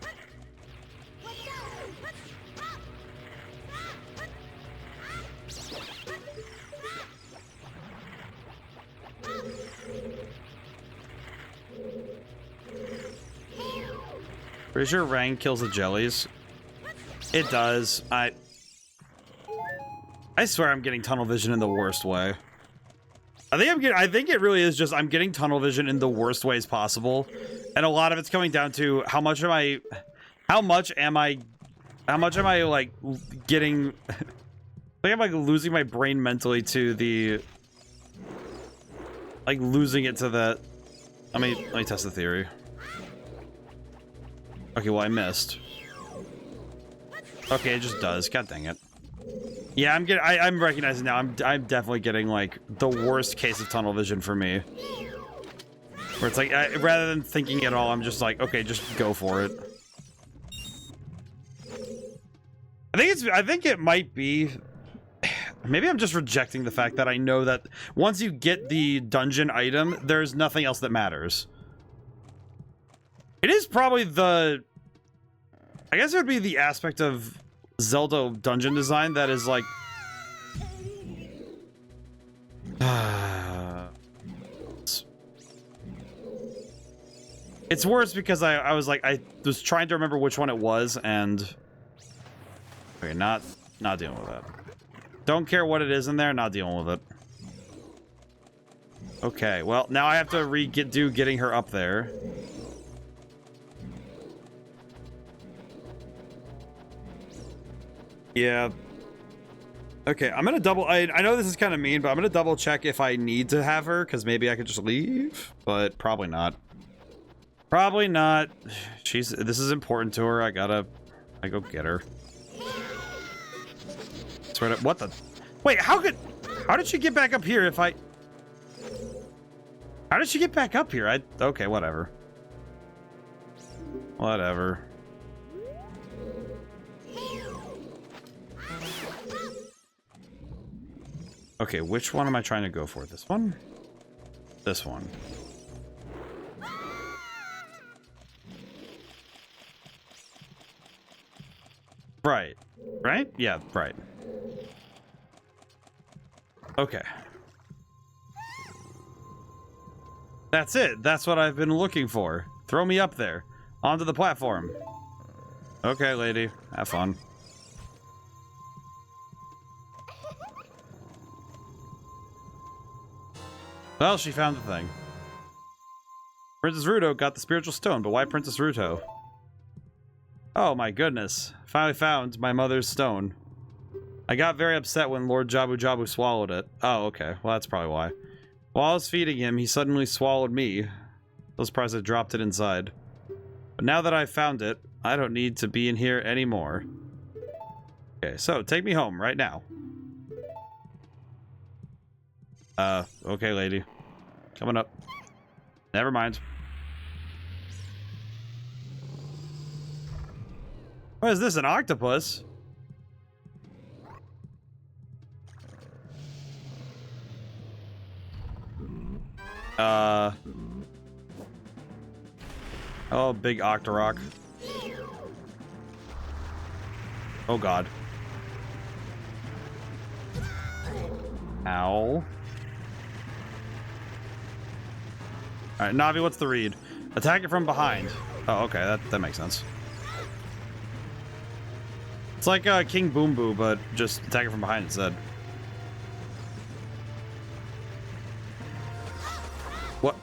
S1: Pretty sure Rang kills the jellies. It does. I swear I'm getting tunnel vision in the worst way. I think it really is just I'm getting tunnel vision in the worst ways possible. And a lot of it's coming down to how much am I like getting I think I'm like losing my brain mentally to the like losing it to the let me test the theory. Okay, well I missed. Okay, it just does. God dang it. Yeah, I'm recognizing now. I'm definitely getting like the worst case of tunnel vision for me. Where it's like rather than thinking at all, I'm just like, okay, just go for it. I think it might be. Maybe I'm just rejecting the fact that I know that once you get the dungeon item, there's nothing else that matters. It is probably the... I guess it would be the aspect of Zelda dungeon design that is like... It's worse because I was like, I was trying to remember which one it was, and... Okay, not dealing with that. Don't care what it is in there, not dealing with it. Okay, well, now I have to do getting her up there. Yeah. Okay, I'm gonna double... I know this is kind of mean, but I'm gonna double check if I need to have her, because maybe I could just leave, but probably not. Probably not. This is important to her. I go get her. Swear to... What the... Wait, how did she get back up here if I... How did she get back up here? Okay, whatever. Whatever. Okay, which one am I trying to go for? This one? This one. Right. Right? Yeah, right. Okay. That's it. That's what I've been looking for. Throw me up there. Onto the platform. Okay, lady. Have fun. Well, she found the thing. Princess Ruto got the spiritual stone, but why Princess Ruto? Oh my goodness. Finally found my mother's stone. I got very upset when Lord Jabu Jabu swallowed it. Oh, okay. Well, that's probably why. While I was feeding him, he suddenly swallowed me. I was surprised I dropped it inside. But now that I've found it, I don't need to be in here anymore. Okay, so take me home right now. Okay, lady. Coming up. Never mind. What is this, an octopus? Oh, big Octorok. Oh, God. Ow. Alright, Navi, what's the read? Attack it from behind. Oh, okay, that makes sense. It's like King Boom Boo, but just attack it from behind instead. What?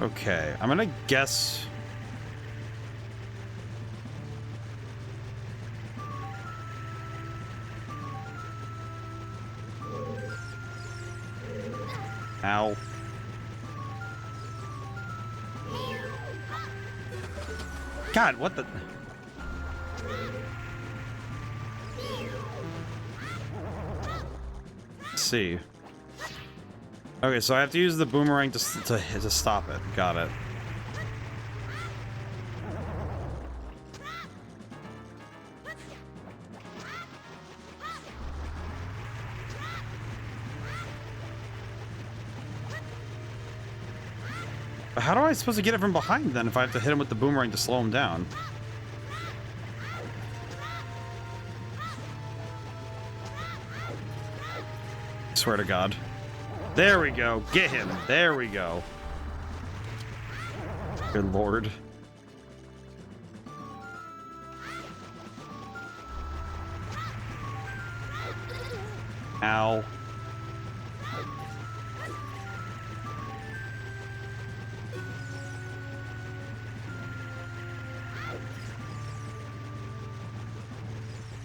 S1: Okay, I'm gonna guess... Ow. God, what the... Let's see. Okay, so I have to use the boomerang to stop it. Got it. How am I supposed to get it from behind then if I have to hit him with the boomerang to slow him down? Swear to God. There we go. Get him. There we go. Good Lord. Ow.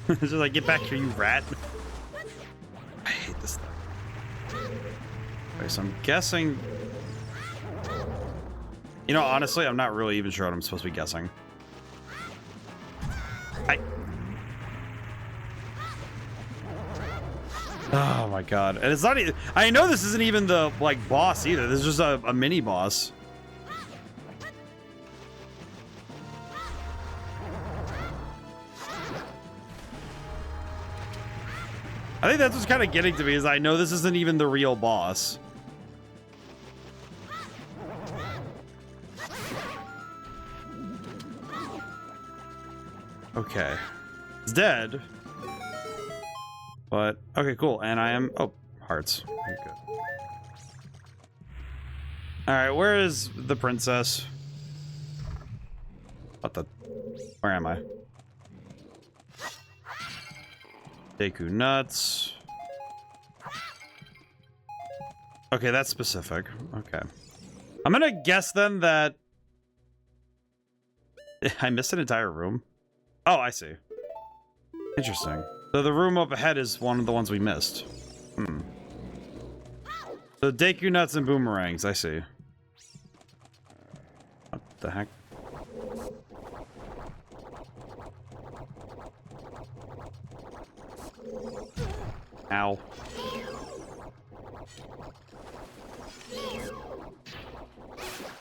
S1: It's just like, get back here, you rat. I hate this thing. Okay, so I'm guessing... You know, honestly, I'm not really even sure what I'm supposed to be guessing. Oh my god. And it's not even, I know this isn't even the, like, boss either. This is just a mini boss. I think that's what's kind of getting to me, is I know this isn't even the real boss. Okay. It's dead. But, okay, cool. And I am... Oh, hearts. Okay, good. Alright, where is the princess? What the... Where am I? Deku nuts. Okay, that's specific. Okay. I'm gonna guess then that... I missed an entire room. Oh, I see. Interesting. So the room up ahead is one of the ones we missed. Hmm. So Deku nuts and boomerangs, I see. What the heck? Ow.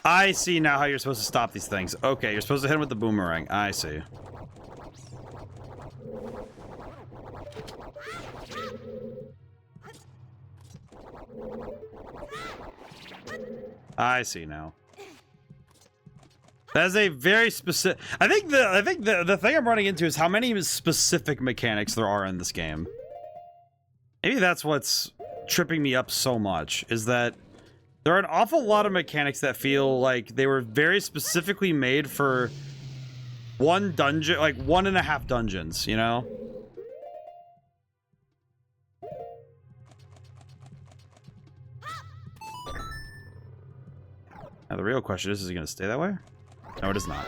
S1: I see now how you're supposed to stop these things. Okay, you're supposed to hit him with the boomerang. I see. I see now. That is a very specific... I think the thing I'm running into is how many specific mechanics there are in this game. Maybe that's what's tripping me up so much, is that there are an awful lot of mechanics that feel like they were very specifically made for one dungeon, like 1.5 dungeons, you know? Now the real question is it going to stay that way? No, it is not.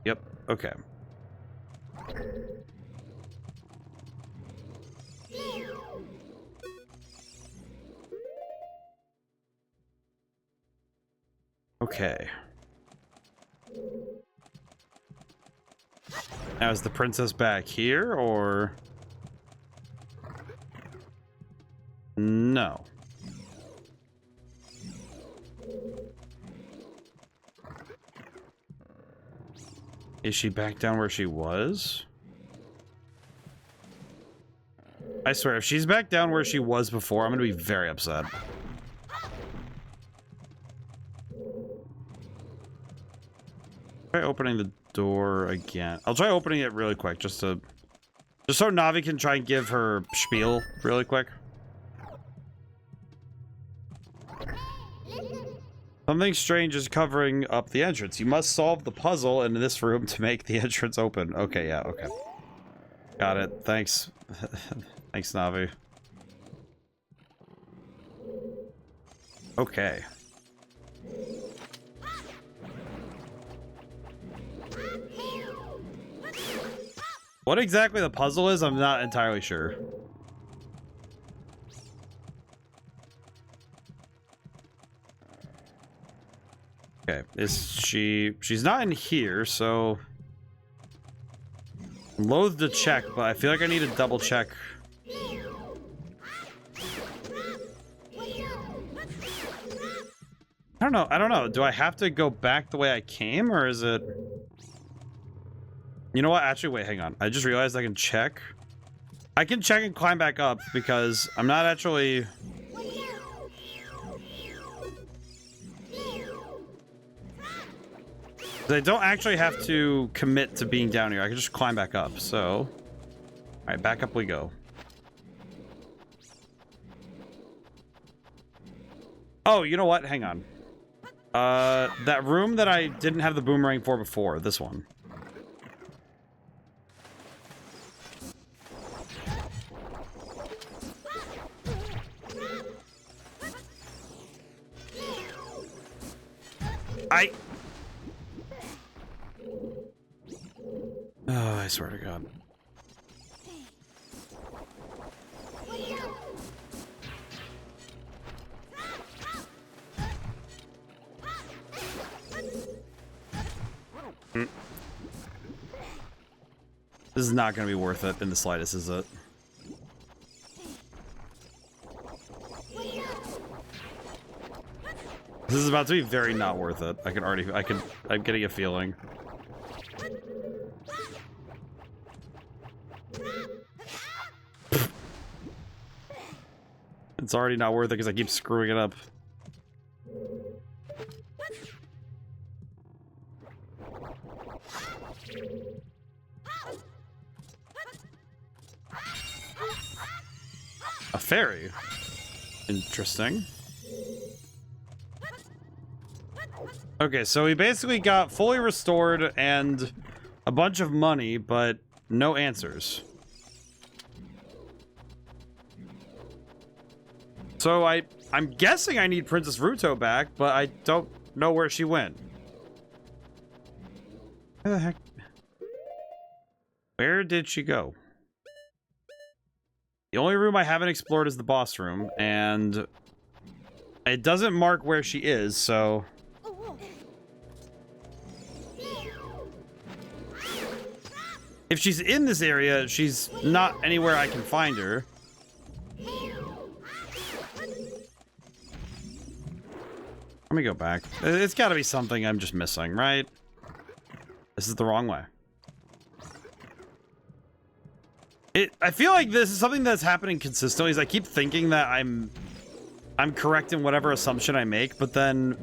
S1: Yep, okay. Okay. Now is the princess back here, or... No. Is she back down where she was? I swear, if she's back down where she was before, I'm gonna be very upset. Try opening the door again. I'll try opening it really quick, just so Navi can try and give her spiel really quick. Something strange is covering up the entrance. You must solve the puzzle in this room to make the entrance open. Okay, yeah, okay. Got it. Thanks. Thanks, Navi. Okay. What exactly the puzzle is, I'm not entirely sure. Okay, she's not in here, so I'm loath to check, but I feel like I need to double check. I don't know. Do I have to go back the way I came, or is it... You know what? Actually, wait, hang on. I just realized I can check. I can check and climb back up because I'm not actually... I don't actually have to commit to being down here. I can just climb back up, so... Alright, back up we go. Oh, you know what? Hang on. That room that I didn't have the boomerang for before. This one. Oh, I swear to God. This is not going to be worth it in the slightest, is it? This is about to be very not worth it. I'm getting a feeling. It's already not worth it because I keep screwing it up. A fairy. Interesting. Okay, so we basically got fully restored and a bunch of money, but no answers. So I'm guessing I need Princess Ruto back, but I don't know where she went. Where the heck? Where did she go? The only room I haven't explored is the boss room, and it doesn't mark where she is, so... If she's in this area, she's not anywhere I can find her. Let me go back. It's gotta be something I'm just missing, right? This is the wrong way. I feel like this is something that's happening consistently, is I keep thinking that I'm correct in whatever assumption I make, but then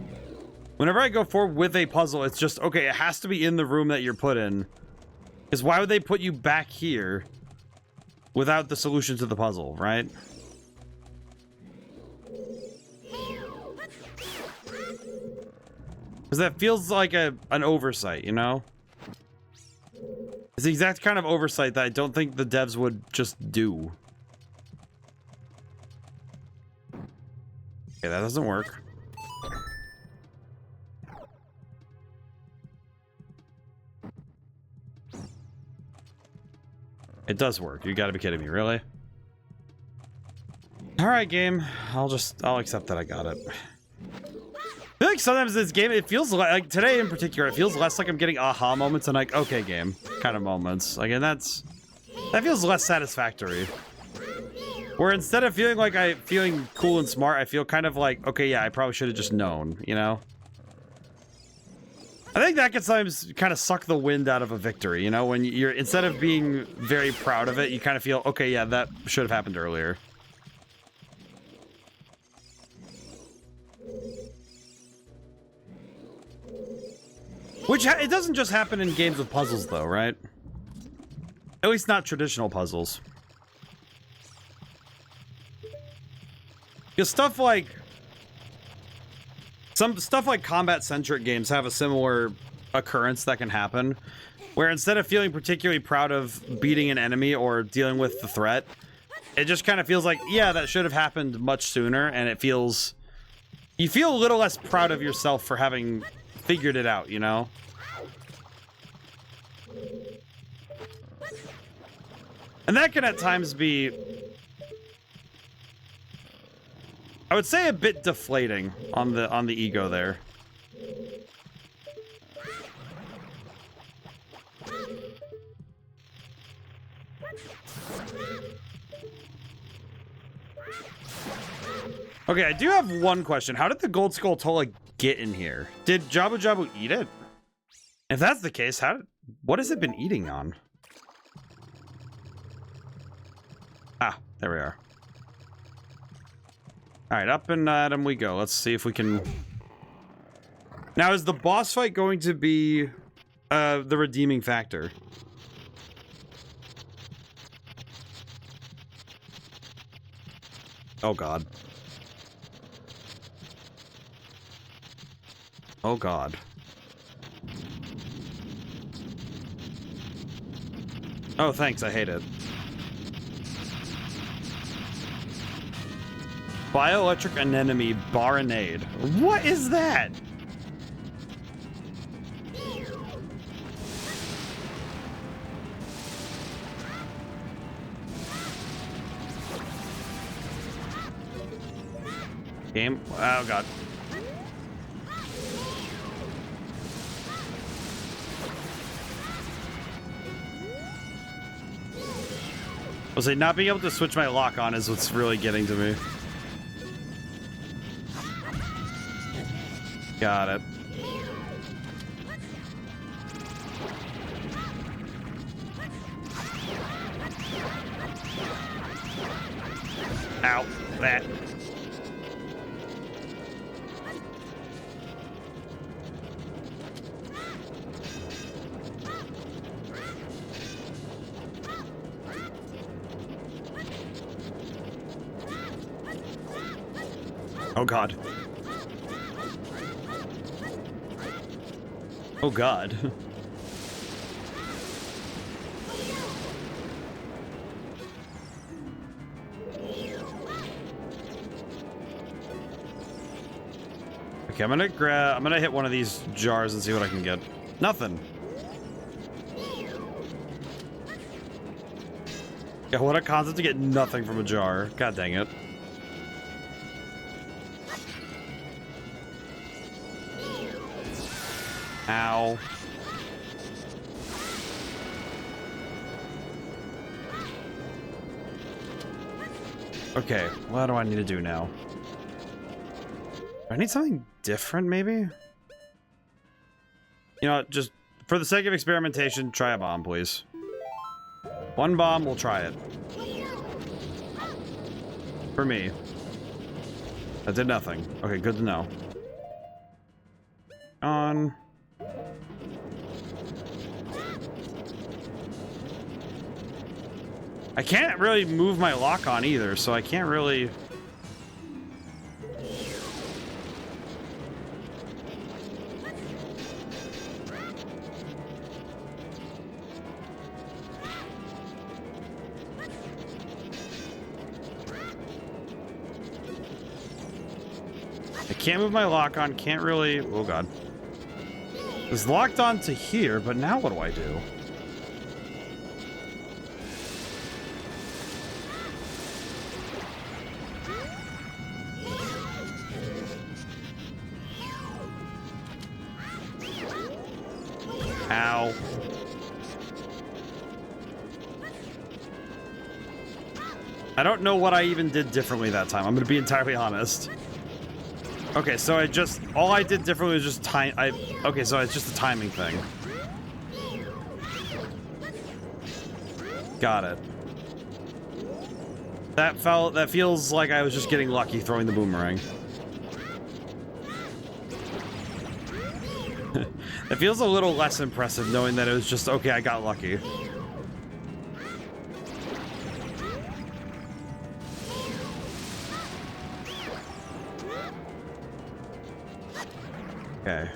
S1: whenever I go forward with a puzzle, it's just, okay, it has to be in the room that you're put in. Because why would they put you back here without the solution to the puzzle, right? Because that feels like an oversight, you know? It's the exact kind of oversight that I don't think the devs would just do. Okay, that doesn't work. It does work. You gotta be kidding me, really? Alright, game. I'll accept that I got it. I feel like sometimes this game, it feels like today in particular, it feels less like I'm getting aha moments and like, okay, game kind of moments. Like, and that feels less satisfactory. Where instead of feeling like feeling cool and smart, I feel kind of like, okay, yeah, I probably should have just known, you know? I think that can sometimes kind of suck the wind out of a victory, you know? When you're, instead of being very proud of it, you kind of feel, okay, yeah, that should have happened earlier. Which, it doesn't just happen in games with puzzles, though, right? At least not traditional puzzles. Because stuff like... some stuff like combat-centric games have a similar occurrence that can happen. Where instead of feeling particularly proud of beating an enemy or dealing with the threat, it just kind of feels like, yeah, that should have happened much sooner, and it feels... you feel a little less proud of yourself for having figured it out, you know? And that can at times be, I would say, a bit deflating on the ego there. Okay, I do have one question. How did the Gold Skull Tola get in here? Did Jabu Jabu eat it? If that's the case, what has it been eating on? Ah, there we are. Alright, up and at him we go. Let's see if we can... Now, is the boss fight going to be the redeeming factor? Oh, God. Oh, God. Oh, thanks. I hate it. Bioelectric anemone baronade. What is that? Game. Oh, God. I'll say not being able to switch my lock on is what's really getting to me. Got it. Ow. That. Oh god. Oh god. Okay, I'm gonna hit one of these jars and see what I can get. Nothing. Yeah, what a concept to get nothing from a jar. God dang it. Ow. Okay, what do I need to do now? I need something different, maybe? You know what, just for the sake of experimentation, try a bomb, please. One bomb, we'll try it. For me. That did nothing. Okay, good to know. On. I can't really move my lock on either, so I can't really... I can't move my lock on, can't really... Oh god. It's locked on to here, but now what do I do? Ow. I don't know what I even did differently that time. I'm gonna be entirely honest. Okay, so all I did differently was just okay, so it's just a timing thing. Got it. That feels like I was just getting lucky throwing the boomerang. It feels a little less impressive knowing that it was just, okay, I got lucky. Okay.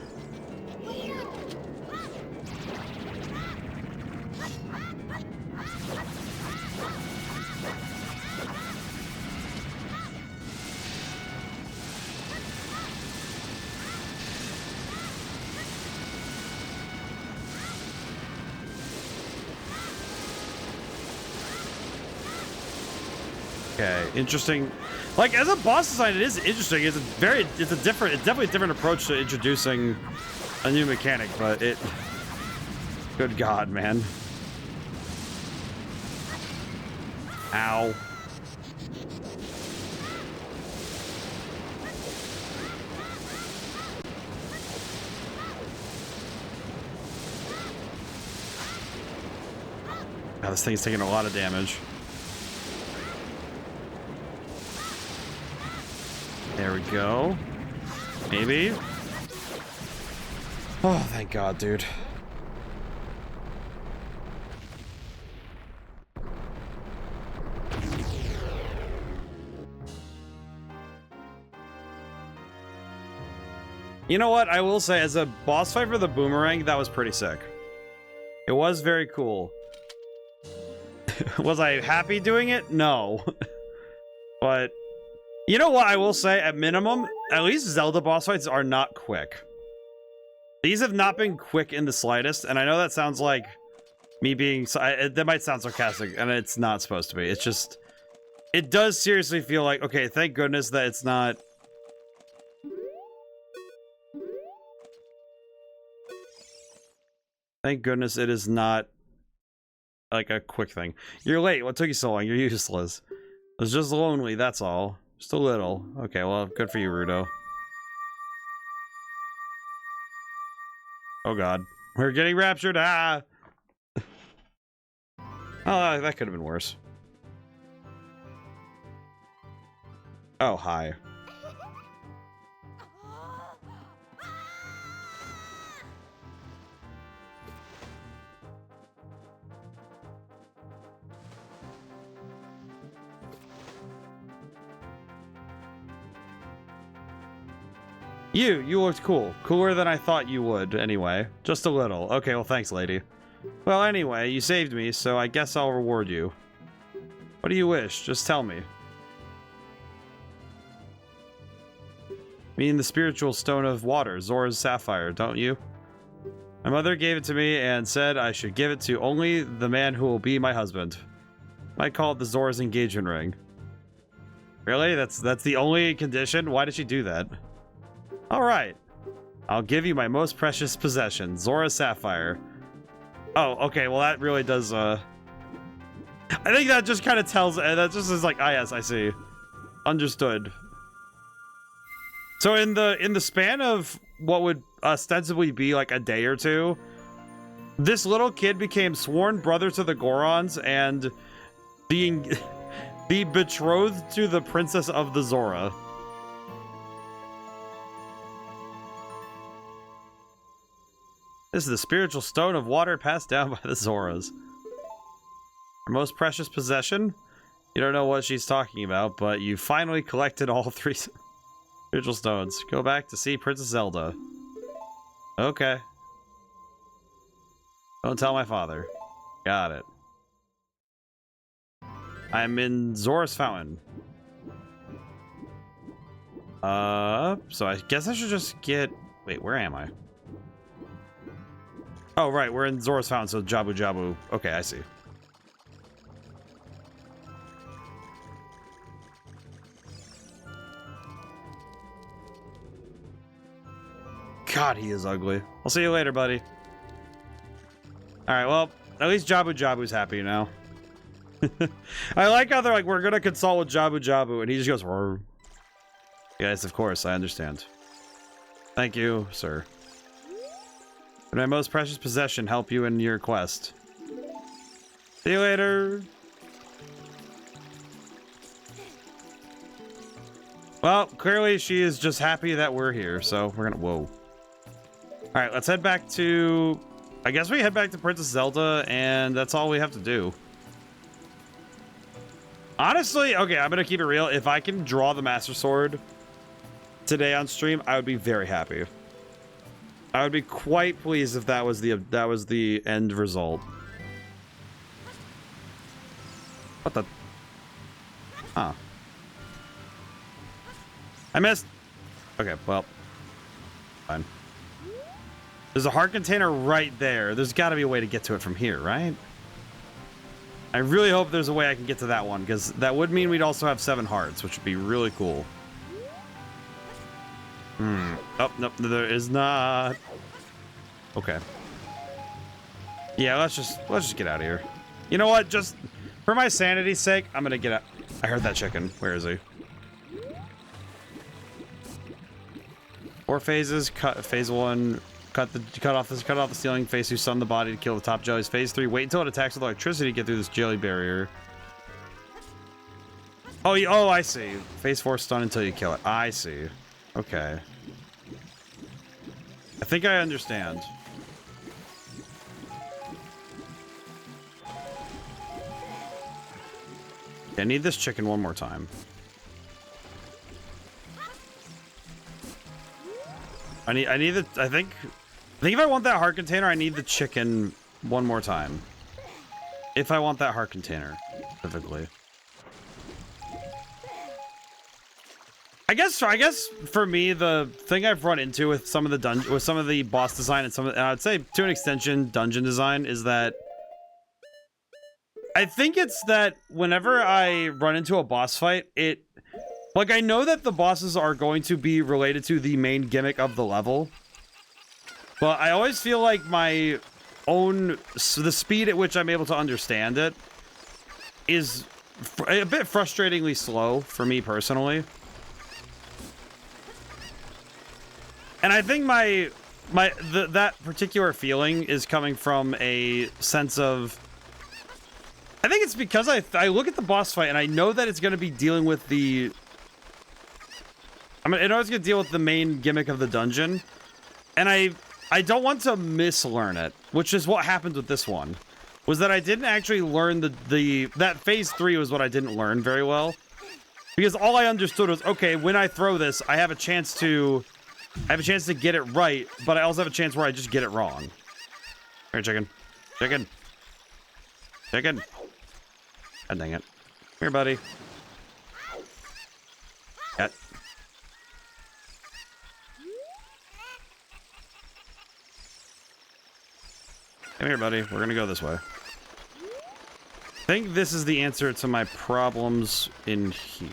S1: Okay, interesting. Like, as a boss design, it is interesting. It's definitely a different approach to introducing a new mechanic, but it... Good God, man. Ow. God, this thing's taking a lot of damage. There we go. Maybe. Oh, thank God, dude. You know what? I will say, as a boss fight for the boomerang, that was pretty sick. It was very cool. Was I happy doing it? No. But... You know what I will say, at minimum, at least Zelda boss fights are not quick. These have not been quick in the slightest, and I know that sounds like me being... that might sound sarcastic, and it's not supposed to be. It's just... It does seriously feel like, okay, thank goodness that it's not... Thank goodness it is not like a quick thing. You're late. What took you so long? You're useless. I was just lonely, that's all. Just a little. Okay, well, good for you, Rudo. Oh god. We're getting raptured! Ah! Oh, that could have been worse. Oh, hi. You looked cool. Cooler than I thought you would, anyway. Just a little. Okay, well, thanks, lady. Well, anyway, you saved me, so I guess I'll reward you. What do you wish? Just tell me. Mean the spiritual stone of water, Zora's sapphire, don't you? My mother gave it to me and said I should give it to only the man who will be my husband. Might call it the Zora's engagement ring. Really? That's the only condition? Why did she do that? Alright. I'll give you my most precious possession, Zora's sapphire. Oh, okay, well that really does, I think that just kind of tells, that just is like, ah yes, I see. Understood. So in the span of what would ostensibly be like a day or two, this little kid became sworn brother to the Gorons and being the betrothed to the princess of the Zora. This is the spiritual stone of water passed down by the Zoras. Her most precious possession? You don't know what she's talking about, but you finally collected all 3 spiritual stones. Go back to see Princess Zelda. Okay. Don't tell my father. Got it. I'm in Zora's Fountain. So I guess I should just get... Wait, where am I? Oh, right, we're in Zora's Fountain, so Jabu Jabu. Okay, I see. God, he is ugly. I'll see you later, buddy. Alright, well, at least Jabu Jabu's happy now. I like how they're like, we're gonna consult with Jabu Jabu, and he just goes, Rrr. Yes, of course, I understand. Thank you, sir. Would my most precious possession help you in your quest? See you later. Well, clearly she is just happy that we're here, so we're gonna... Whoa. Alright, let's head back to... I guess we head back to Princess Zelda, and that's all we have to do. Honestly, okay, I'm gonna keep it real. If I can draw the Master Sword today on stream, I would be very happy. I would be quite pleased if that was the end result. What the? Huh. I missed. Okay, well, fine. There's a heart container right there. There's got to be a way to get to it from here, right? I really hope there's a way I can get to that one, because that would mean we'd also have 7 hearts, which would be really cool. Oh, nope, there is not. Okay. Yeah, let's just get out of here. You know what? Just for my sanity's sake, I'm gonna get out. I heard that chicken. Where is he? 4 phases. Phase 1. Cut off the ceiling. Phase 2. Stun the body to kill the top jellies. Phase 3. Wait until it attacks with electricity to get through this jelly barrier. Oh, oh, I see. Phase 4. Stun until you kill it. I see. Okay. I think I understand. I need this chicken one more time. I think if I want that heart container, I need the chicken one more time. If I want that heart container, specifically. I guess for me, the thing I've run into with some of the boss design and and I'd say to an extension dungeon design is that I think it's that whenever I run into a boss fight, like I know that the bosses are going to be related to the main gimmick of the level, but I always feel like my own the speed at which I'm able to understand it is a bit frustratingly slow for me personally. And I think that particular feeling is coming from a sense of, I think it's because I look at the boss fight and I know that it's going to be dealing with the, I know it's going to deal with the main gimmick of the dungeon, and I don't want to mislearn it, which is what happened with this one, was that I didn't actually learn that phase 3 was what I didn't learn very well, because all I understood was, okay, when I throw this, I have a chance to get it right, but I also have a chance where I just get it wrong. Here, chicken. Chicken. Chicken. God dang it. Here, buddy. Cat. Come here, buddy. We're gonna go this way. I think this is the answer to my problems in here.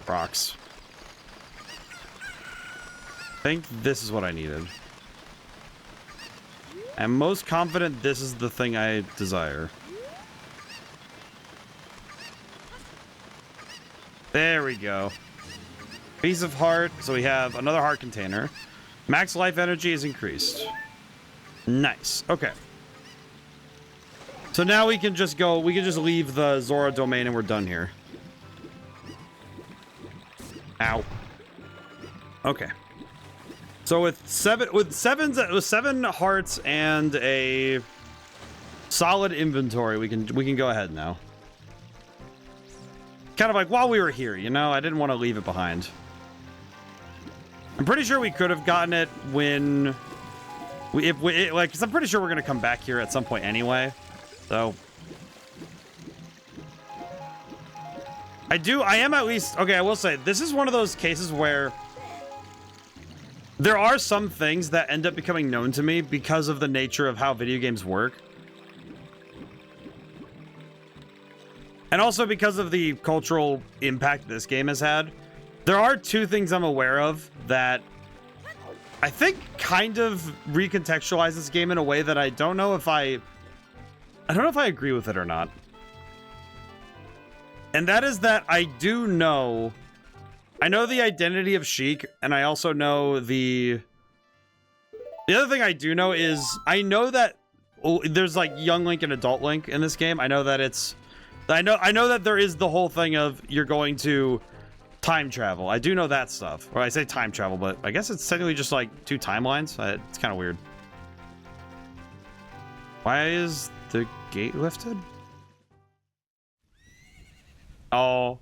S1: Rocks. I think this is what I needed. I'm most confident this is the thing I desire. There we go. Piece of heart. So we have another heart container. Max life energy is increased. Nice. Okay. So now we can just go, we can just leave the Zora domain and we're done here. Ow. Okay. So with seven hearts and a solid inventory, we can go ahead now. Kind of like while we were here, you know, I didn't want to leave it behind. I'm pretty sure we could have gotten it when like, cause I'm pretty sure we're gonna come back here at some point anyway. So I am at least, okay, I will say this is one of those cases where there are some things that end up becoming known to me because of the nature of how video games work. And also because of the cultural impact this game has had. There are two things I'm aware of that I think kind of recontextualize this game in a way that I don't know if I agree with it or not. And that is that I know the identity of Sheik, and I also know the other thing I do know is I know that there's like young Link and adult Link in this game. I know that I know that there is the whole thing of you're going to time travel. I do know that stuff. Or I say time travel, but I guess it's technically just like two timelines. It's kind of weird. Why is the gate lifted? Oh.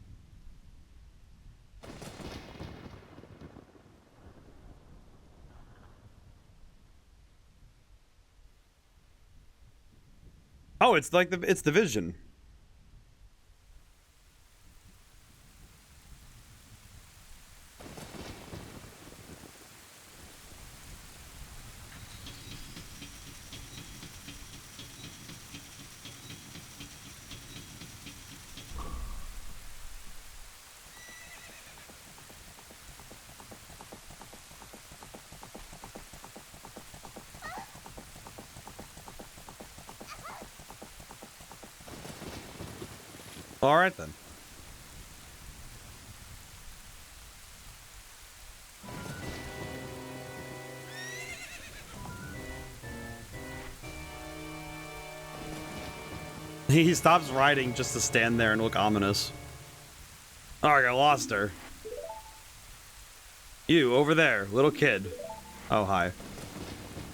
S1: Oh, it's like it's the vision. All right, then. He stops riding just to stand there and look ominous. Oh, I lost her. You, over there, little kid. Oh, hi.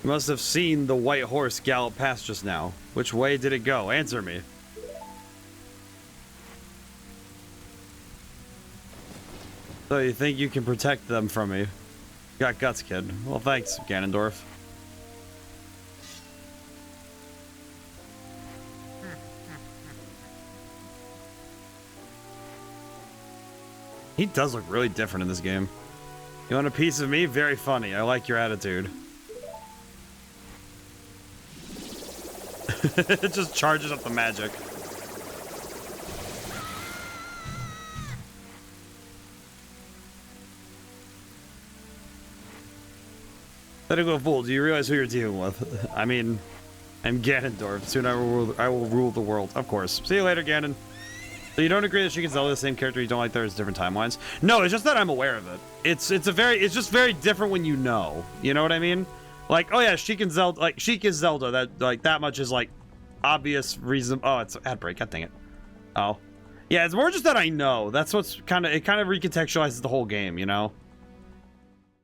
S1: You must have seen the white horse gallop past just now. Which way did it go? Answer me. So you think you can protect them from me? You got guts, kid. Well, thanks, Ganondorf. He does look really different in this game. You want a piece of me? Very funny. I like your attitude. It just charges up the magic. Letting go fool, do you realize who you're dealing with? I mean, I'm Ganondorf. Soon I will rule the world. Of course. See you later, Ganon. So you don't agree that she can Zelda the same character, you don't like there's different timelines? No, it's just that I'm aware of it. It's just very different when you know. You know what I mean? Like, oh yeah, she can Zelda, like, she is Zelda. That much is like obvious reason. Oh, it's ad break. God dang it. Oh. Yeah, it's more just that I know. That's what's it kind of recontextualizes the whole game, you know?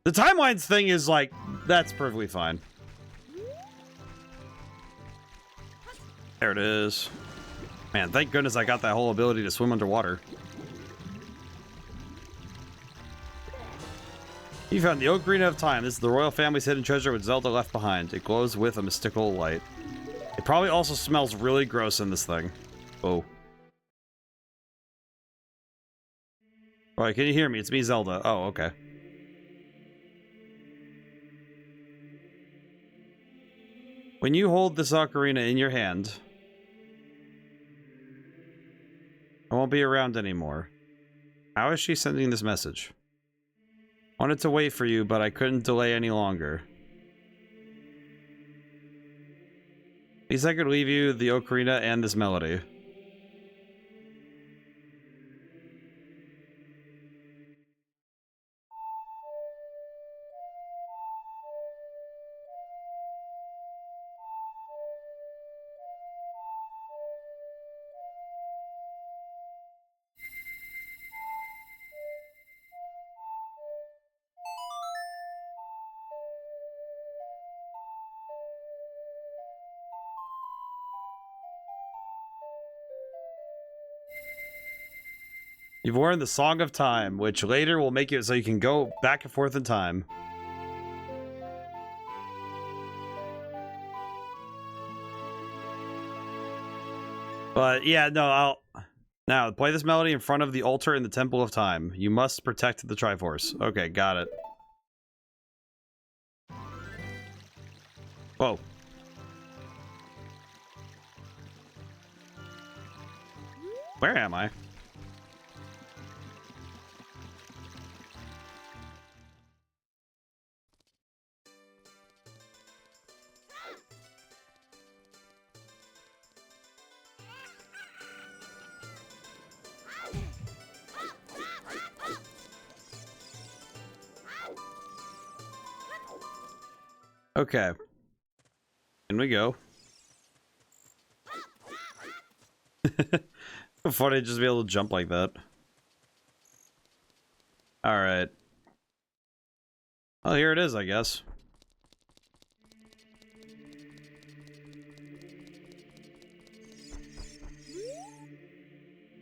S1: The timelines thing is like, that's perfectly fine. There it is. Man, thank goodness I got that whole ability to swim underwater. You found the Ocarina of Time. This is the royal family's hidden treasure which Zelda left behind. It glows with a mystical light. It probably also smells really gross in this thing. Oh. Alright, can you hear me? It's me, Zelda. Oh, okay. When you hold this ocarina in your hand, I won't be around anymore. How is she sending this message? Wanted to wait for you, but I couldn't delay any longer. At least I could leave you the ocarina and this melody. You've worn the Song of Time, which later will make it so you can go back and forth in time. But yeah, no, now play this melody in front of the altar in the Temple of Time. You must protect the Triforce. Okay, got it. Whoa. Where am I? Okay. In we go. Funny just be able to jump like that. Alright. Well, here it is, I guess.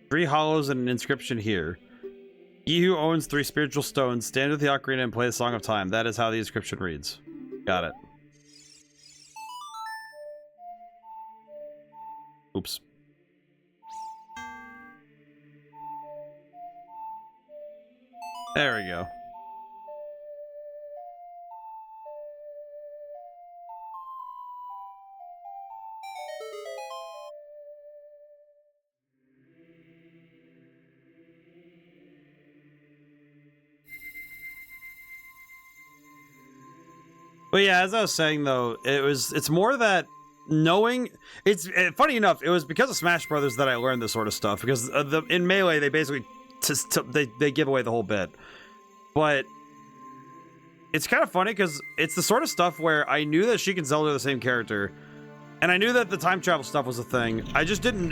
S1: Three hollows and an inscription here. He who owns 3 spiritual stones, stand with the ocarina and play the Song of Time. That is how the inscription reads. Got it. Oops. There we go. But yeah, as I was saying though, it's more that knowing funny enough, it was because of Smash Brothers that I learned this sort of stuff, because in Melee they basically they give away the whole bit. But it's kind of funny because it's the sort of stuff where I knew that Sheik and Zelda are the same character, and I knew that the time travel stuff was a thing. I just don't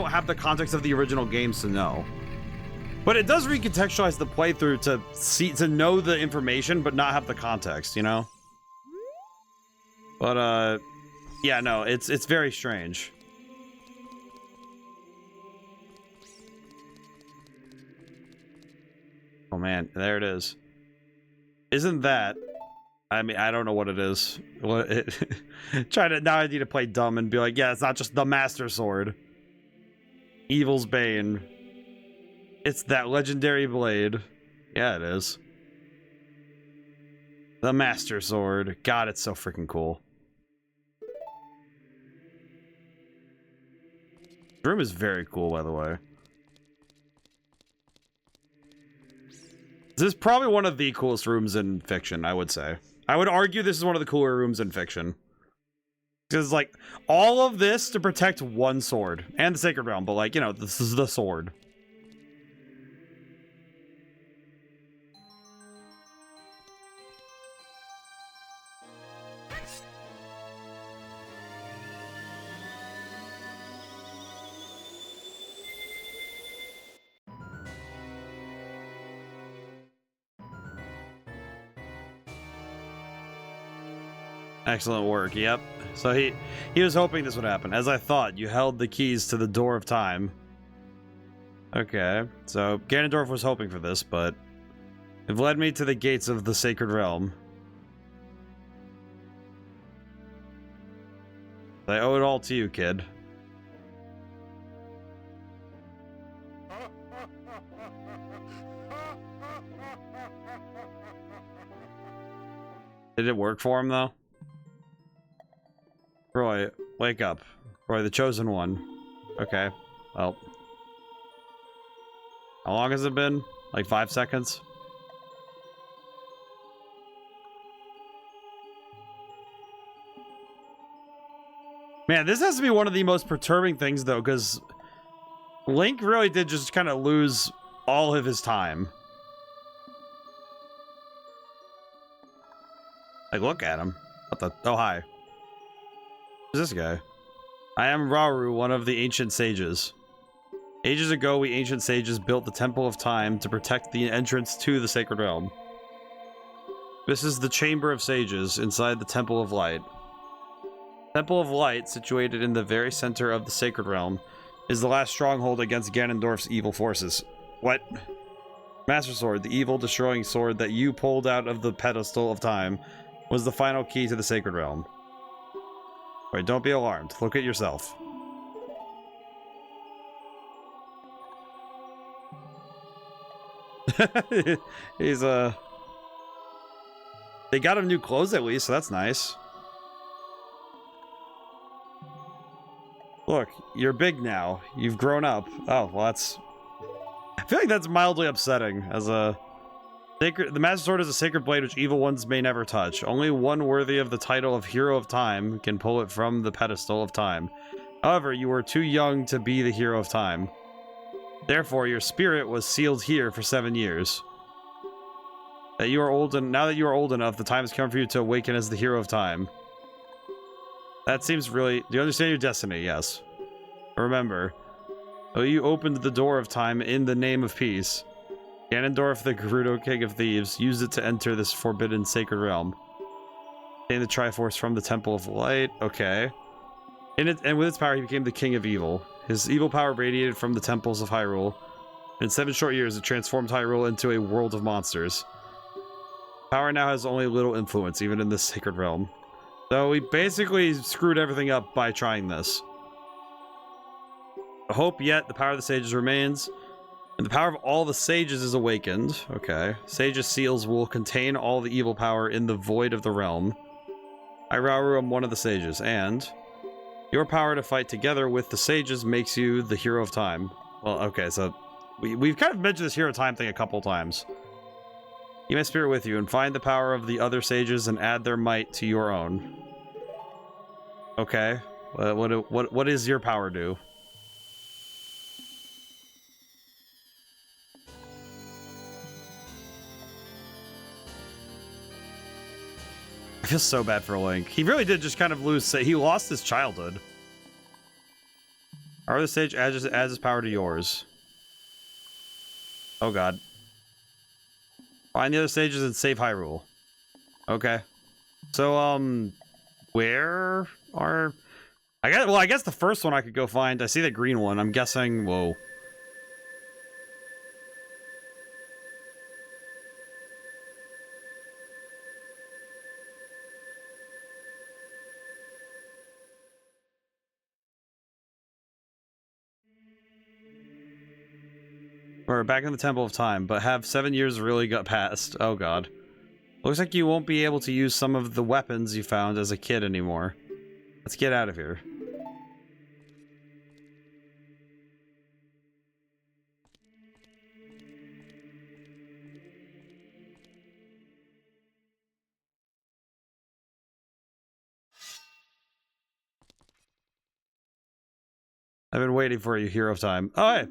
S1: have the context of the original games to know. But it does recontextualize the playthrough to know the information but not have the context, you know? But yeah, no, it's very strange. Oh man, there it is. Isn't that? I mean, I don't know what it is. What now I need to play dumb and be like, yeah, it's not just the Master Sword. Evil's Bane. It's that legendary blade. Yeah, it is. The Master Sword. God, it's so freaking cool. The room is very cool, by the way. This is probably one of the coolest rooms in fiction, I would say. I would argue this is one of the cooler rooms in fiction. Because, like, all of this to protect one sword. And the Sacred Realm, but, like, you know, this is the sword. Excellent work, yep. So he was hoping this would happen. As I thought, you held the keys to the door of time. Okay, so Ganondorf was hoping for this, but it led me to the gates of the Sacred Realm. I owe it all to you, kid. Did it work for him, though? Roy, wake up. Roy, the chosen one. Okay, well. How long has it been? Like 5 seconds? Man, this has to be one of the most perturbing things, though, because Link really did just kind of lose all of his time. Like, look at him. What the? Oh, hi. Who's this guy? I am Rauru, one of the ancient sages. Ages ago, we ancient sages built the Temple of Time to protect the entrance to the Sacred Realm. This is the Chamber of Sages inside the Temple of Light. Temple of Light, situated in the very center of the Sacred Realm, is the last stronghold against Ganondorf's evil forces. What? Master Sword, the evil destroying sword that you pulled out of the pedestal of time, was the final key to the Sacred Realm. Wait, don't be alarmed. Look at yourself. He's, They got him new clothes at least, so that's nice. Look, you're big now. You've grown up. Oh, well, that's... I feel like that's mildly upsetting, as a... The Master Sword is a sacred blade which evil ones may never touch. Only one worthy of the title of Hero of Time can pull it from the pedestal of time. However, you were too young to be the Hero of Time. Therefore, your spirit was sealed here for 7 years. Now that you are old enough, the time has come for you to awaken as the Hero of Time. That seems really... Do you understand your destiny? Yes. Remember, though you opened the door of time in the name of peace, Ganondorf, the Gerudo King of Thieves, used it to enter this forbidden sacred realm. Obtain the Triforce from the Temple of Light. Okay. And with its power, he became the King of Evil. His evil power radiated from the temples of Hyrule. In 7 short years, it transformed Hyrule into a world of monsters. Power now has only little influence, even in this sacred realm. So we basically screwed everything up by trying this. Hope yet, the power of the sages remains. And the power of all the sages is awakened. Okay. Sages' seals will contain all the evil power in the void of the realm. I, Rauru, am one of the sages, and your power to fight together with the sages makes you the Hero of Time. Well, okay, so we've kind of mentioned this Hero of Time thing a couple times. Keep my spirit with you and find the power of the other sages and add their might to your own. Okay. What does your power do? I feel so bad for Link. He really did just kind of lose. He lost his childhood. Our other sage adds his power to yours. Oh god. Find the other sages and save Hyrule. Okay. So, where are... I guess the first one I could go find. I see the green one. I'm guessing... Whoa. We're back in the Temple of Time, but have 7 years really got past. Oh god. Looks like you won't be able to use some of the weapons you found as a kid anymore. Let's get out of here. I've been waiting for you, hero of time. Oh, hey.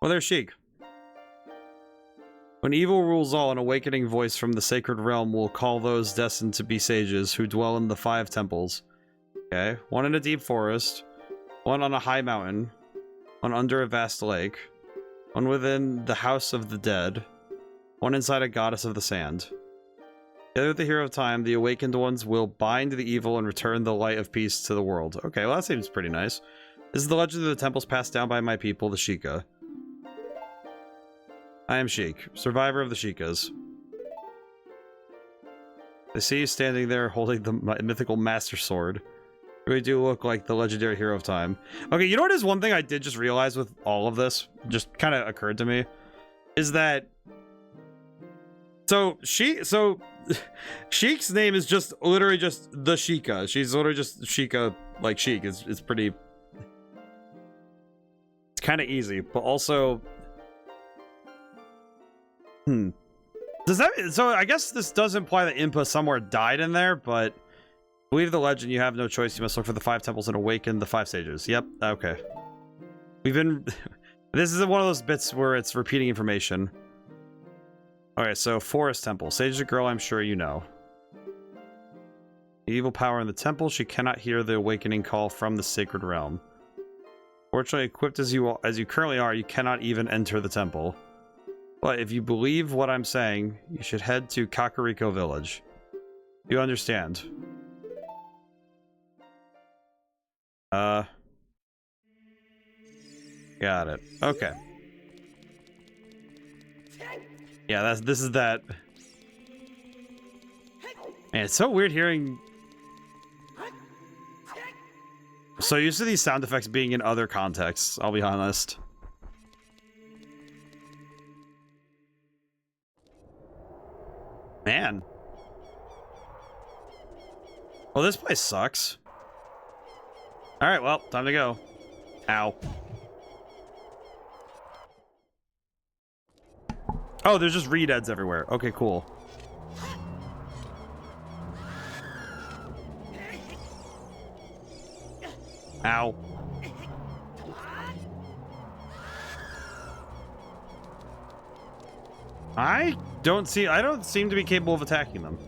S1: Well, there's Sheik. When evil rules all, an awakening voice from the sacred realm will call those destined to be sages who dwell in the 5 temples. Okay. One in a deep forest. One on a high mountain. One under a vast lake. One within the house of the dead. One inside a goddess of the sand. Together with the hero of time, the awakened ones will bind the evil and return the light of peace to the world. Okay, well that seems pretty nice. This is the legend of the temples passed down by my people, the Sheikah. I am Sheik, survivor of the Sheikahs. I see you standing there holding the mythical master sword. You really do look like the legendary hero of time. Okay, you know what is one thing I did just realize with all of this? Just kind of occurred to me. Is that... Sheik's name is just literally just the Sheikah. She's literally just Sheikah, like Sheik. It's pretty... It's kind of easy, but also... Does that... So I guess this does imply that Impa somewhere died in there, but... Believe the legend, you have no choice. You must look for the 5 temples and awaken the 5 sages. Yep, okay. We've been... This is one of those bits where it's repeating information. Okay, so Forest Temple. Sage is a girl I'm sure you know. The evil power in the temple, she cannot hear the awakening call from the sacred realm. Fortunately, equipped as you currently are, you cannot even enter the temple. But if you believe what I'm saying, you should head to Kakariko Village. You understand? Got it. Okay. Yeah, this is that. Man, it's so weird hearing... So used to these sound effects being in other contexts, I'll be honest. Man. Well, this place sucks. Alright, well, time to go. Ow. Oh, there's just redeads everywhere. Okay, cool. Ow. I don't seem to be capable of attacking them.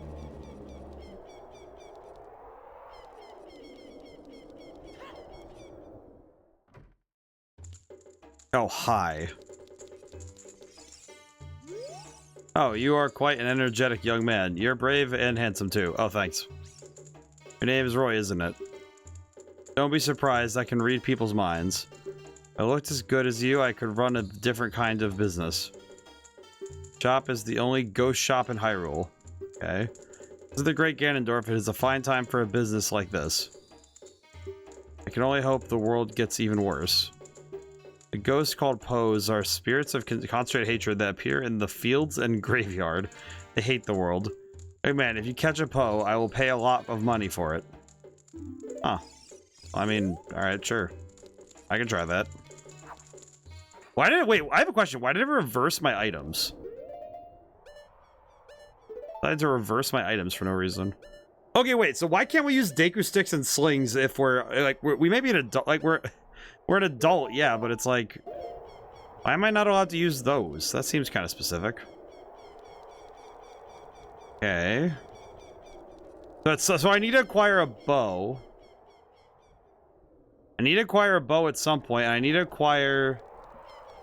S1: Oh, hi. Oh, you are quite an energetic young man. You're brave and handsome too. Oh, thanks. Your name is Roy, isn't it? Don't be surprised, I can read people's minds. If I looked as good as you, I could run a different kind of business. Shop is the only ghost shop in Hyrule. Okay. This is the Great Ganondorf. It is a fine time for a business like this. I can only hope the world gets even worse. The ghosts called Poes are spirits of concentrated hatred that appear in the fields and graveyard. They hate the world. Hey man, if you catch a Poe, I will pay a lot of money for it. Huh. I mean, alright, sure. I can try that. Why did it... Wait, I have a question. Why did it reverse my items? I had to reverse my items for no reason. Okay, wait, so why can't we use Deku Sticks and Slings if we're... Like, we may be an adult... Like, we're an adult, yeah, but it's like... Why am I not allowed to use those? That seems kind of specific. Okay. So I need to acquire a bow. I need to acquire a bow at some point, and I need to acquire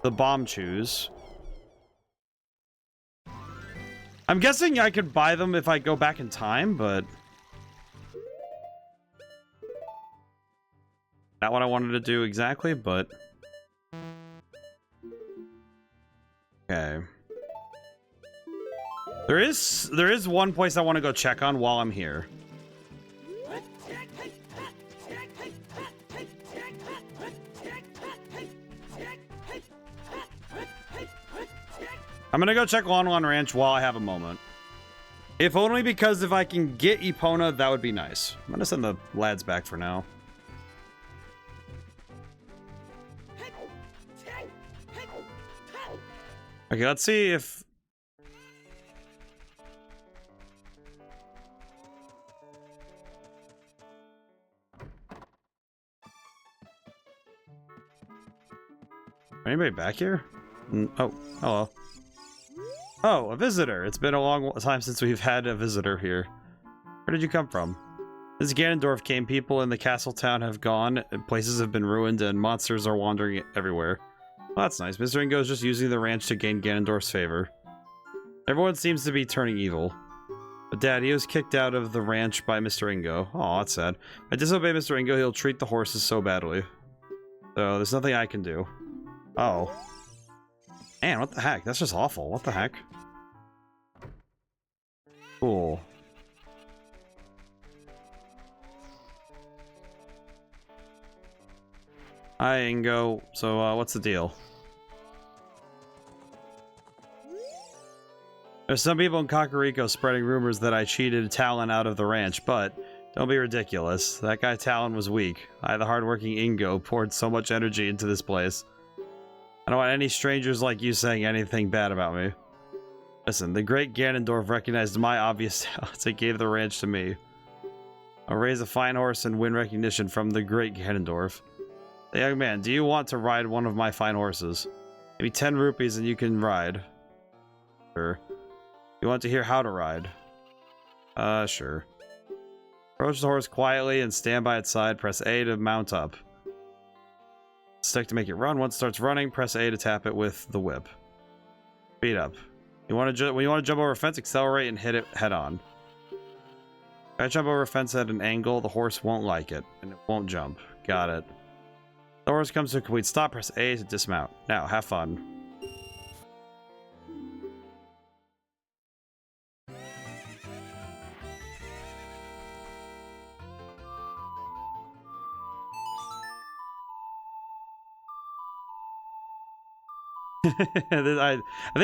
S1: the bomb chews. I'm guessing I could buy them if I go back in time, but... Not what I wanted to do exactly, but... Okay. There is one place I want to go check on while I'm here. I'm gonna go check Lon Lon Ranch while I have a moment. If only because if I can get Epona, that would be nice. I'm gonna send the lads back for now. Okay, let's see if... Anybody back here? Oh, hello. Oh, a visitor. It's been a long time since we've had a visitor here. Where did you come from? Since Ganondorf came, people in the castle town have gone, and places have been ruined, and monsters are wandering everywhere. Well, that's nice. Mr. Ingo is just using the ranch to gain Ganondorf's favor. Everyone seems to be turning evil. But Dad, he was kicked out of the ranch by Mr. Ingo. Oh, that's sad. If I disobey Mr. Ingo, he'll treat the horses so badly. So, there's nothing I can do. Oh. Man, what the heck? That's just awful. What the heck? Cool. Hi, Ingo. So, what's the deal? There's some people in Kakariko spreading rumors that I cheated Talon out of the ranch, but don't be ridiculous. That guy Talon was weak. The hardworking Ingo, poured so much energy into this place. I don't want any strangers like you saying anything bad about me. Listen, the great Ganondorf recognized my obvious talents and gave the ranch to me. I'll raise a fine horse and win recognition from the great Ganondorf. Hey, young man, do you want to ride one of my fine horses? Maybe 10 rupees and you can ride. Sure. You want to hear how to ride? Sure. Approach the horse quietly and stand by its side. Press A to mount up. Stick to make it run. Once it starts running, press A to tap it with the whip. Speed up. When you want to jump over a fence, accelerate and hit it head on. If I jump over a fence at an angle, the horse won't like it, and it won't jump. Got it. The horse comes to a complete stop, press A to dismount. Now, have fun.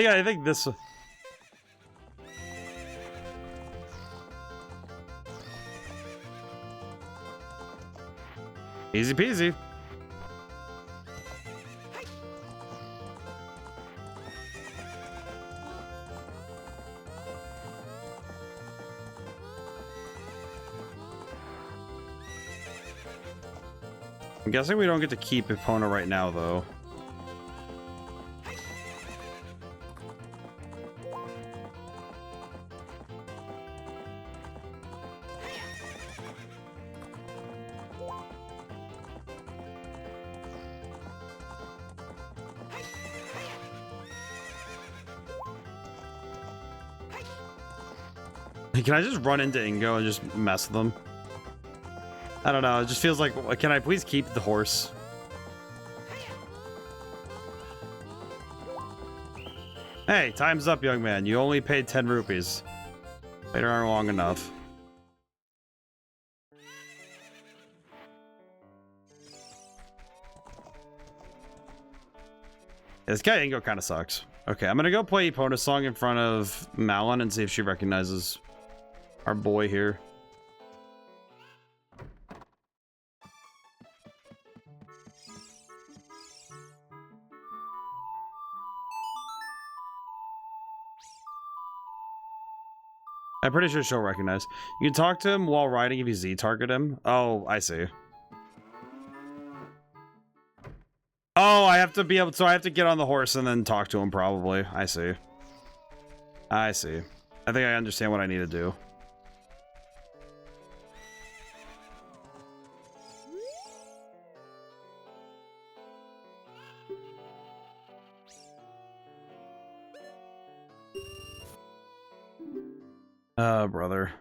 S1: I think this. Easy peasy. I'm guessing we don't get to keep Epona right now, though. Can I just run into Ingo and just mess with them? I don't know, it just feels like, can I please keep the horse? Hey, time's up, young man. You only paid 10 rupees. Later aren't long enough. Yeah, this guy Ingo kind of sucks. Okay, I'm gonna go play Epona's song in front of Malon and see if she recognizes our boy here. I'm pretty sure she'll recognize. You can talk to him while riding if you Z-target him. Oh, I see. Oh, I have to be able to, so I have to get on the horse and then talk to him probably. I see. I see. I think I understand what I need to do. Brother.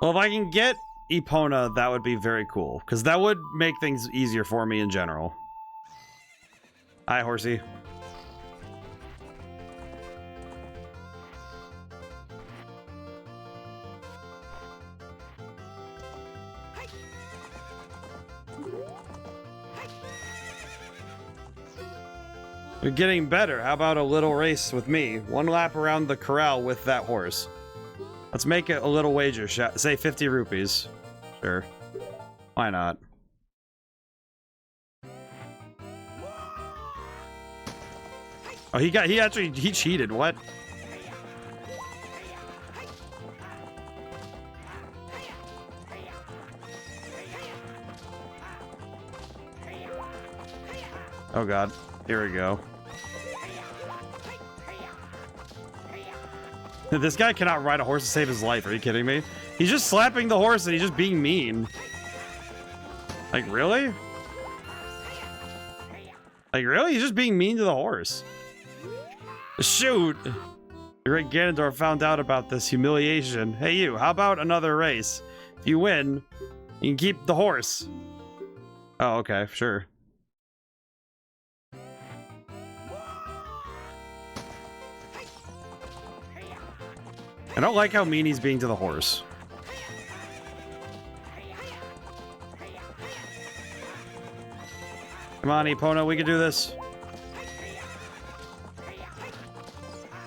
S1: Well, if I can get Epona, that would be very cool, because that would make things easier for me in general. Hi, horsey. You're getting better. How about a little race with me? One lap around the corral with that horse. Let's make it a little wager. Say 50 rupees. Sure. Why not? Oh, he cheated. What? Oh god. Here we go. This guy cannot ride a horse to save his life. Are you kidding me? He's just slapping the horse and he's just being mean. Like, really? Like, really? He's just being mean to the horse. Shoot! The great Ganondorf found out about this humiliation. Hey, you, how about another race? If you win, you can keep the horse. Oh, okay, sure. I don't like how mean he's being to the horse. Come on, Epona, we can do this.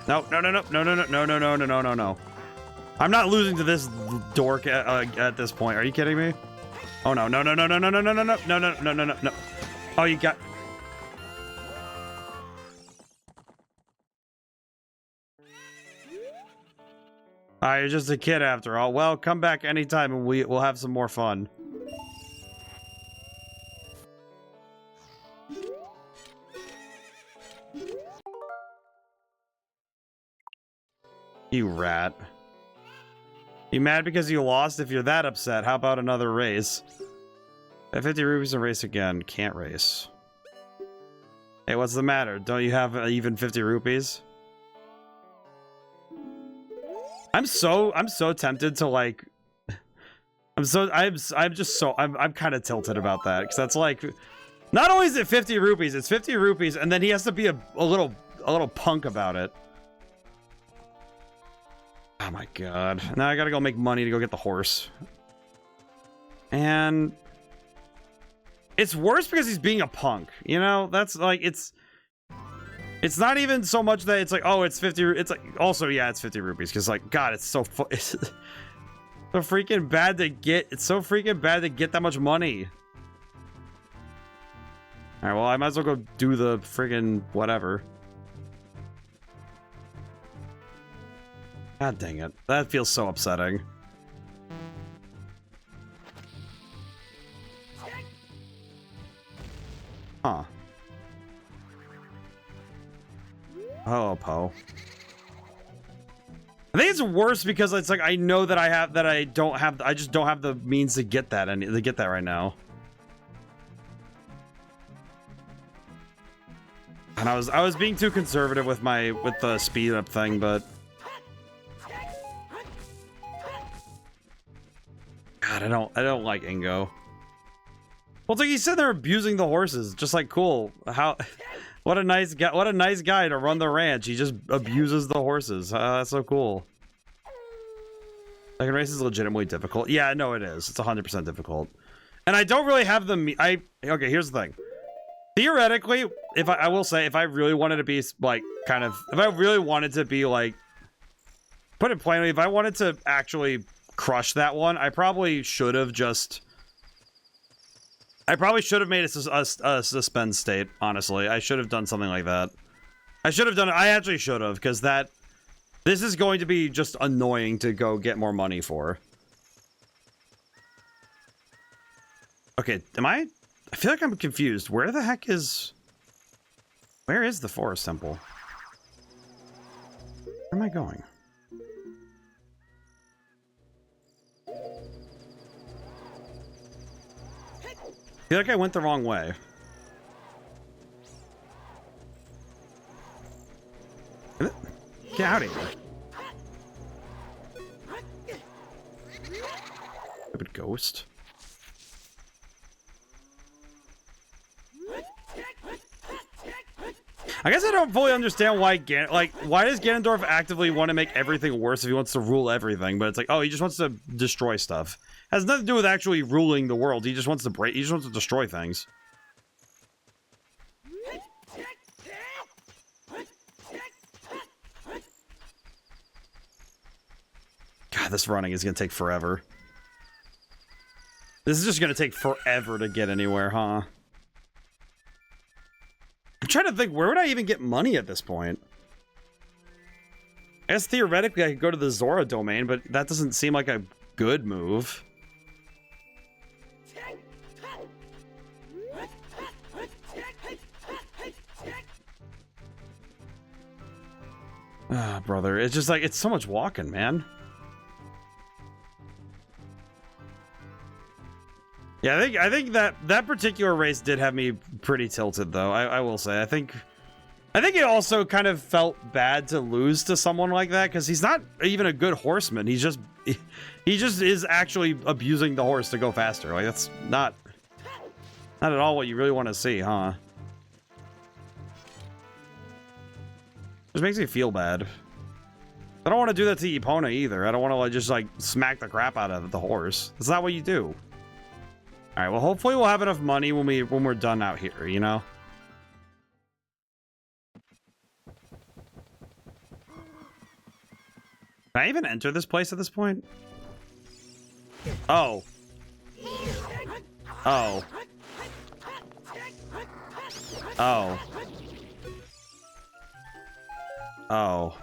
S1: No, no, no, no, no, no, no, no, no, no, no, no, no. I'm not losing to this dork at this point. Are you kidding me? Oh no, no, no, no, no, no, no, no, no, no, no, no, no, no, no. Oh, you got. You're just a kid after all. Well, come back anytime and we'll have some more fun. You rat. You mad because you lost? If you're that upset, how about another race? At 50 rupees and race again. Can't race. Hey, what's the matter? Don't you have even 50 rupees? I'm so tempted to like I'm kind of tilted about that because that's like not only is it 50 rupees, it's 50 rupees and then he has to be a little punk about it. Oh my god. Now I gotta go make money to go get the horse. And it's worse because he's being a punk, you know? That's like it's not even so much that it's like, oh, it's 50. It's like, also, yeah, it's 50 rupees. Because, like, God, it's so freaking bad to get. It's so freaking bad to get that much money. All right, well, I might as well go do the friggin' whatever. God dang it. That feels so upsetting. Huh. Oh, Poe. I think it's worse because it's like I know that I just don't have the means to get that right now. And I was being too conservative with the speed up thing, but God, I don't like Ingo. Well, it's like he said they're abusing the horses, just like cool. How what a nice guy to run the ranch. He just abuses the horses. That's so cool. Second race is legitimately difficult. Yeah, no, it is. It's 100% difficult. And I don't really have the okay, here's the thing. Theoretically, I will say if I really wanted to be like if I really wanted to be like, put it plainly, if I wanted to actually crush that one, I probably should have made it a suspend state, honestly. I should have done something like that. I actually should have, because this is going to be just annoying to go get more money for. Okay, I feel like I'm confused. Where is the forest temple? Where am I going? I feel like I went the wrong way. Get out of here. Stupid ghost. I guess I don't fully understand why why does Ganondorf actively want to make everything worse if he wants to rule everything? But it's like, oh, he just wants to destroy stuff. Has nothing to do with actually ruling the world. He just wants to destroy things. God, this running is gonna take forever. This is just gonna take forever to get anywhere, huh? I'm trying to think, where would I even get money at this point? I guess theoretically I could go to the Zora domain, but that doesn't seem like a good move. Ah, brother, it's just like, it's so much walking, man. Yeah, I think that particular race did have me pretty tilted, though. I will say, I think it also kind of felt bad to lose to someone like that, because he's not even a good horseman. He just is actually abusing the horse to go faster. Like, that's not at all what you really want to see, huh? Just makes me feel bad. I don't want to do that to Epona either. I don't want to, like, just like smack the crap out of the horse. That's not what you do. All right, well, hopefully we'll have enough money when we're done out here, you know? Can I even enter this place at this point? Oh. Oh. Oh. Oh.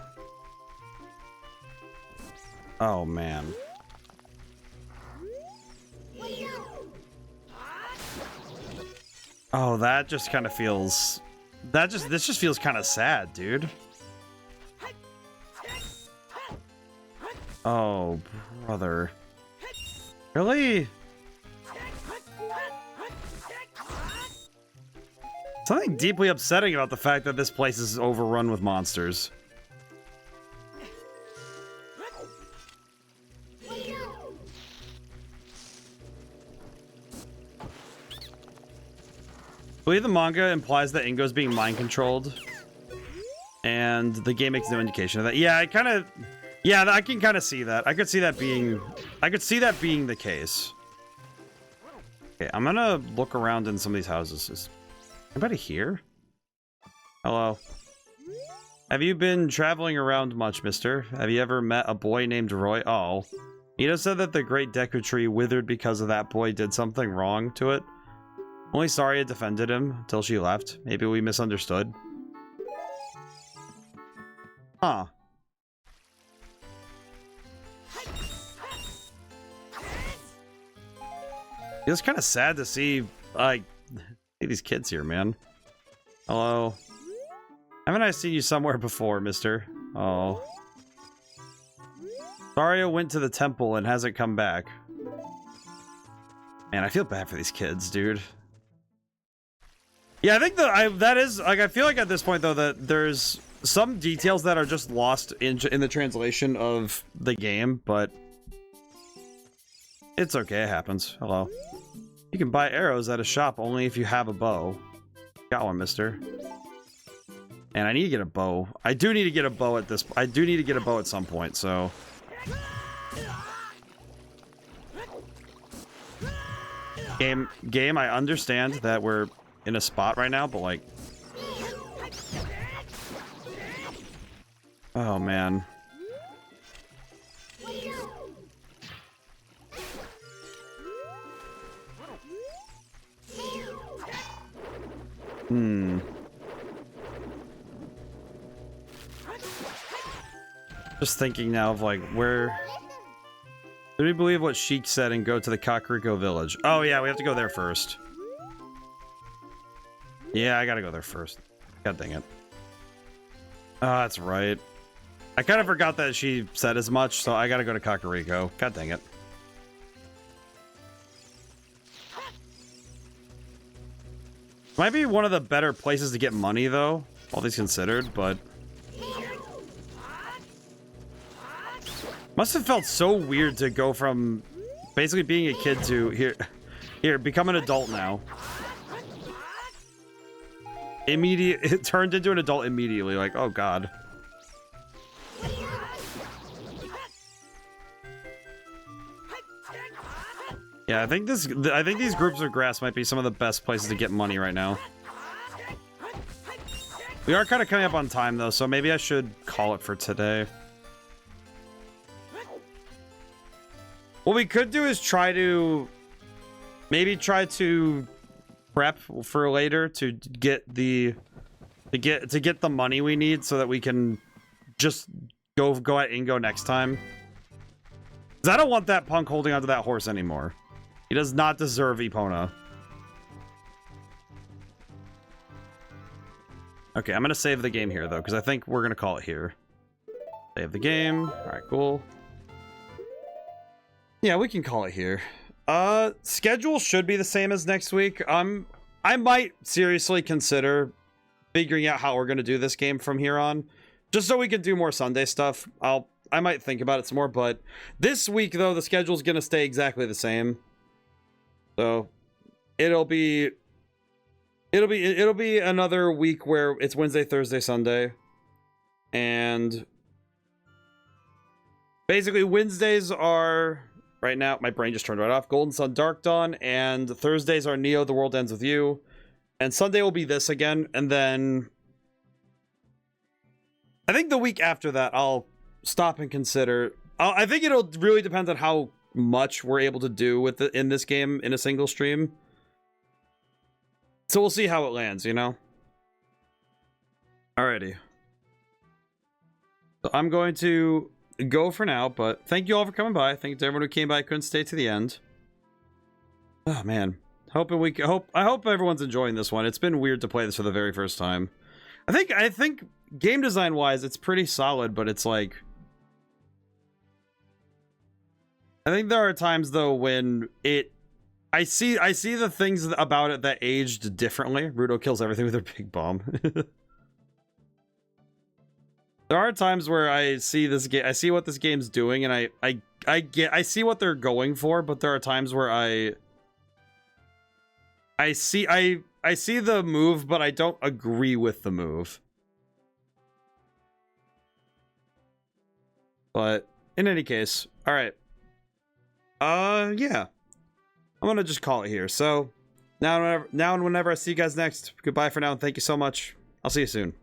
S1: Oh, man. Oh, that just kind of feels... This just feels kind of sad, dude. Oh, brother. Really? Something deeply upsetting about the fact that this place is overrun with monsters. I believe the manga implies that Ingo's being mind-controlled. And the game makes no indication of that. Yeah, I kind of... Yeah, I can kind of see that. I could see that being the case. Okay, I'm gonna look around in some of these houses. Is anybody here? Hello. Have you been traveling around much, mister? Have you ever met a boy named Roy? Oh. Ito said that the great Deku tree withered because of that boy did something wrong to it. Only sorry I defended him until she left. Maybe we misunderstood. Huh. It's kind of sad to see, like, these kids here, man. Hello. Haven't I seen you somewhere before, mister? Oh. Sorry I went to the temple and hasn't come back. Man, I feel bad for these kids, dude. Yeah, I think that is, like, I feel like at this point, though, that there's some details that are just lost in the translation of the game, but it's okay, it happens. Hello. You can buy arrows at a shop only if you have a bow. Got one, mister. And I need to get a bow. I do need to get a bow at this... I do need to get a bow at some point, so... Game, I understand that we're in a spot right now, but, like... Oh, man. Just thinking now of, like, where... Do we believe what Sheik said and go to the Kakariko village? Oh, yeah, we have to go there first. Yeah, I gotta go there first. God dang it. Oh, that's right. I kind of forgot that she said as much, so I gotta go to Kakariko. God dang it. Might be one of the better places to get money, though, all things considered, but... Must have felt so weird to go from basically being a kid to here, become an adult now. It turned into an adult immediately, like, oh god. Yeah, I think these groups of grass might be some of the best places to get money right now. We are kind of coming up on time though, so maybe I should call it for today. What we could do is try to prep for later to get the money we need so that we can just go at Ingo next time. 'Cause I don't want that punk holding onto that horse anymore. He does not deserve Epona. Okay, I'm gonna save the game here though, because I think we're gonna call it here. Save the game. All right, cool. Yeah, we can call it here. Schedule should be the same as next week. I might seriously consider figuring out how we're gonna do this game from here on, just so we can do more Sunday stuff. I might think about it some more, but this week though, the schedule's gonna stay exactly the same. So it'll be another week where it's Wednesday, Thursday, Sunday. And basically Wednesdays are, right now, my brain just turned right off, Golden Sun, Dark Dawn, and Thursdays are Neo, The World Ends With You. And Sunday will be this again, and then I think the week after that, I'll stop and consider. I think it'll really depend on how much we're able to do with in this game in a single stream. So we'll see how it lands, you know? Alrighty. So I'm going to go for now, but thank you all for coming by. Thank you to everyone who came by, couldn't stay to the end. Oh man. I hope everyone's enjoying this one. It's been weird to play this for the very first time. I think game design wise it's pretty solid, but it's like, I think there are times though when I see the things about it that aged differently. Rudo kills everything with a big bomb. There are times where I see this game, I see what this game's doing, and I see what they're going for, but there are times where I see the move, but I don't agree with the move. But in any case, all right. Yeah. I'm gonna just call it here. So now and whenever I see you guys next, goodbye for now, and thank you so much. I'll see you soon.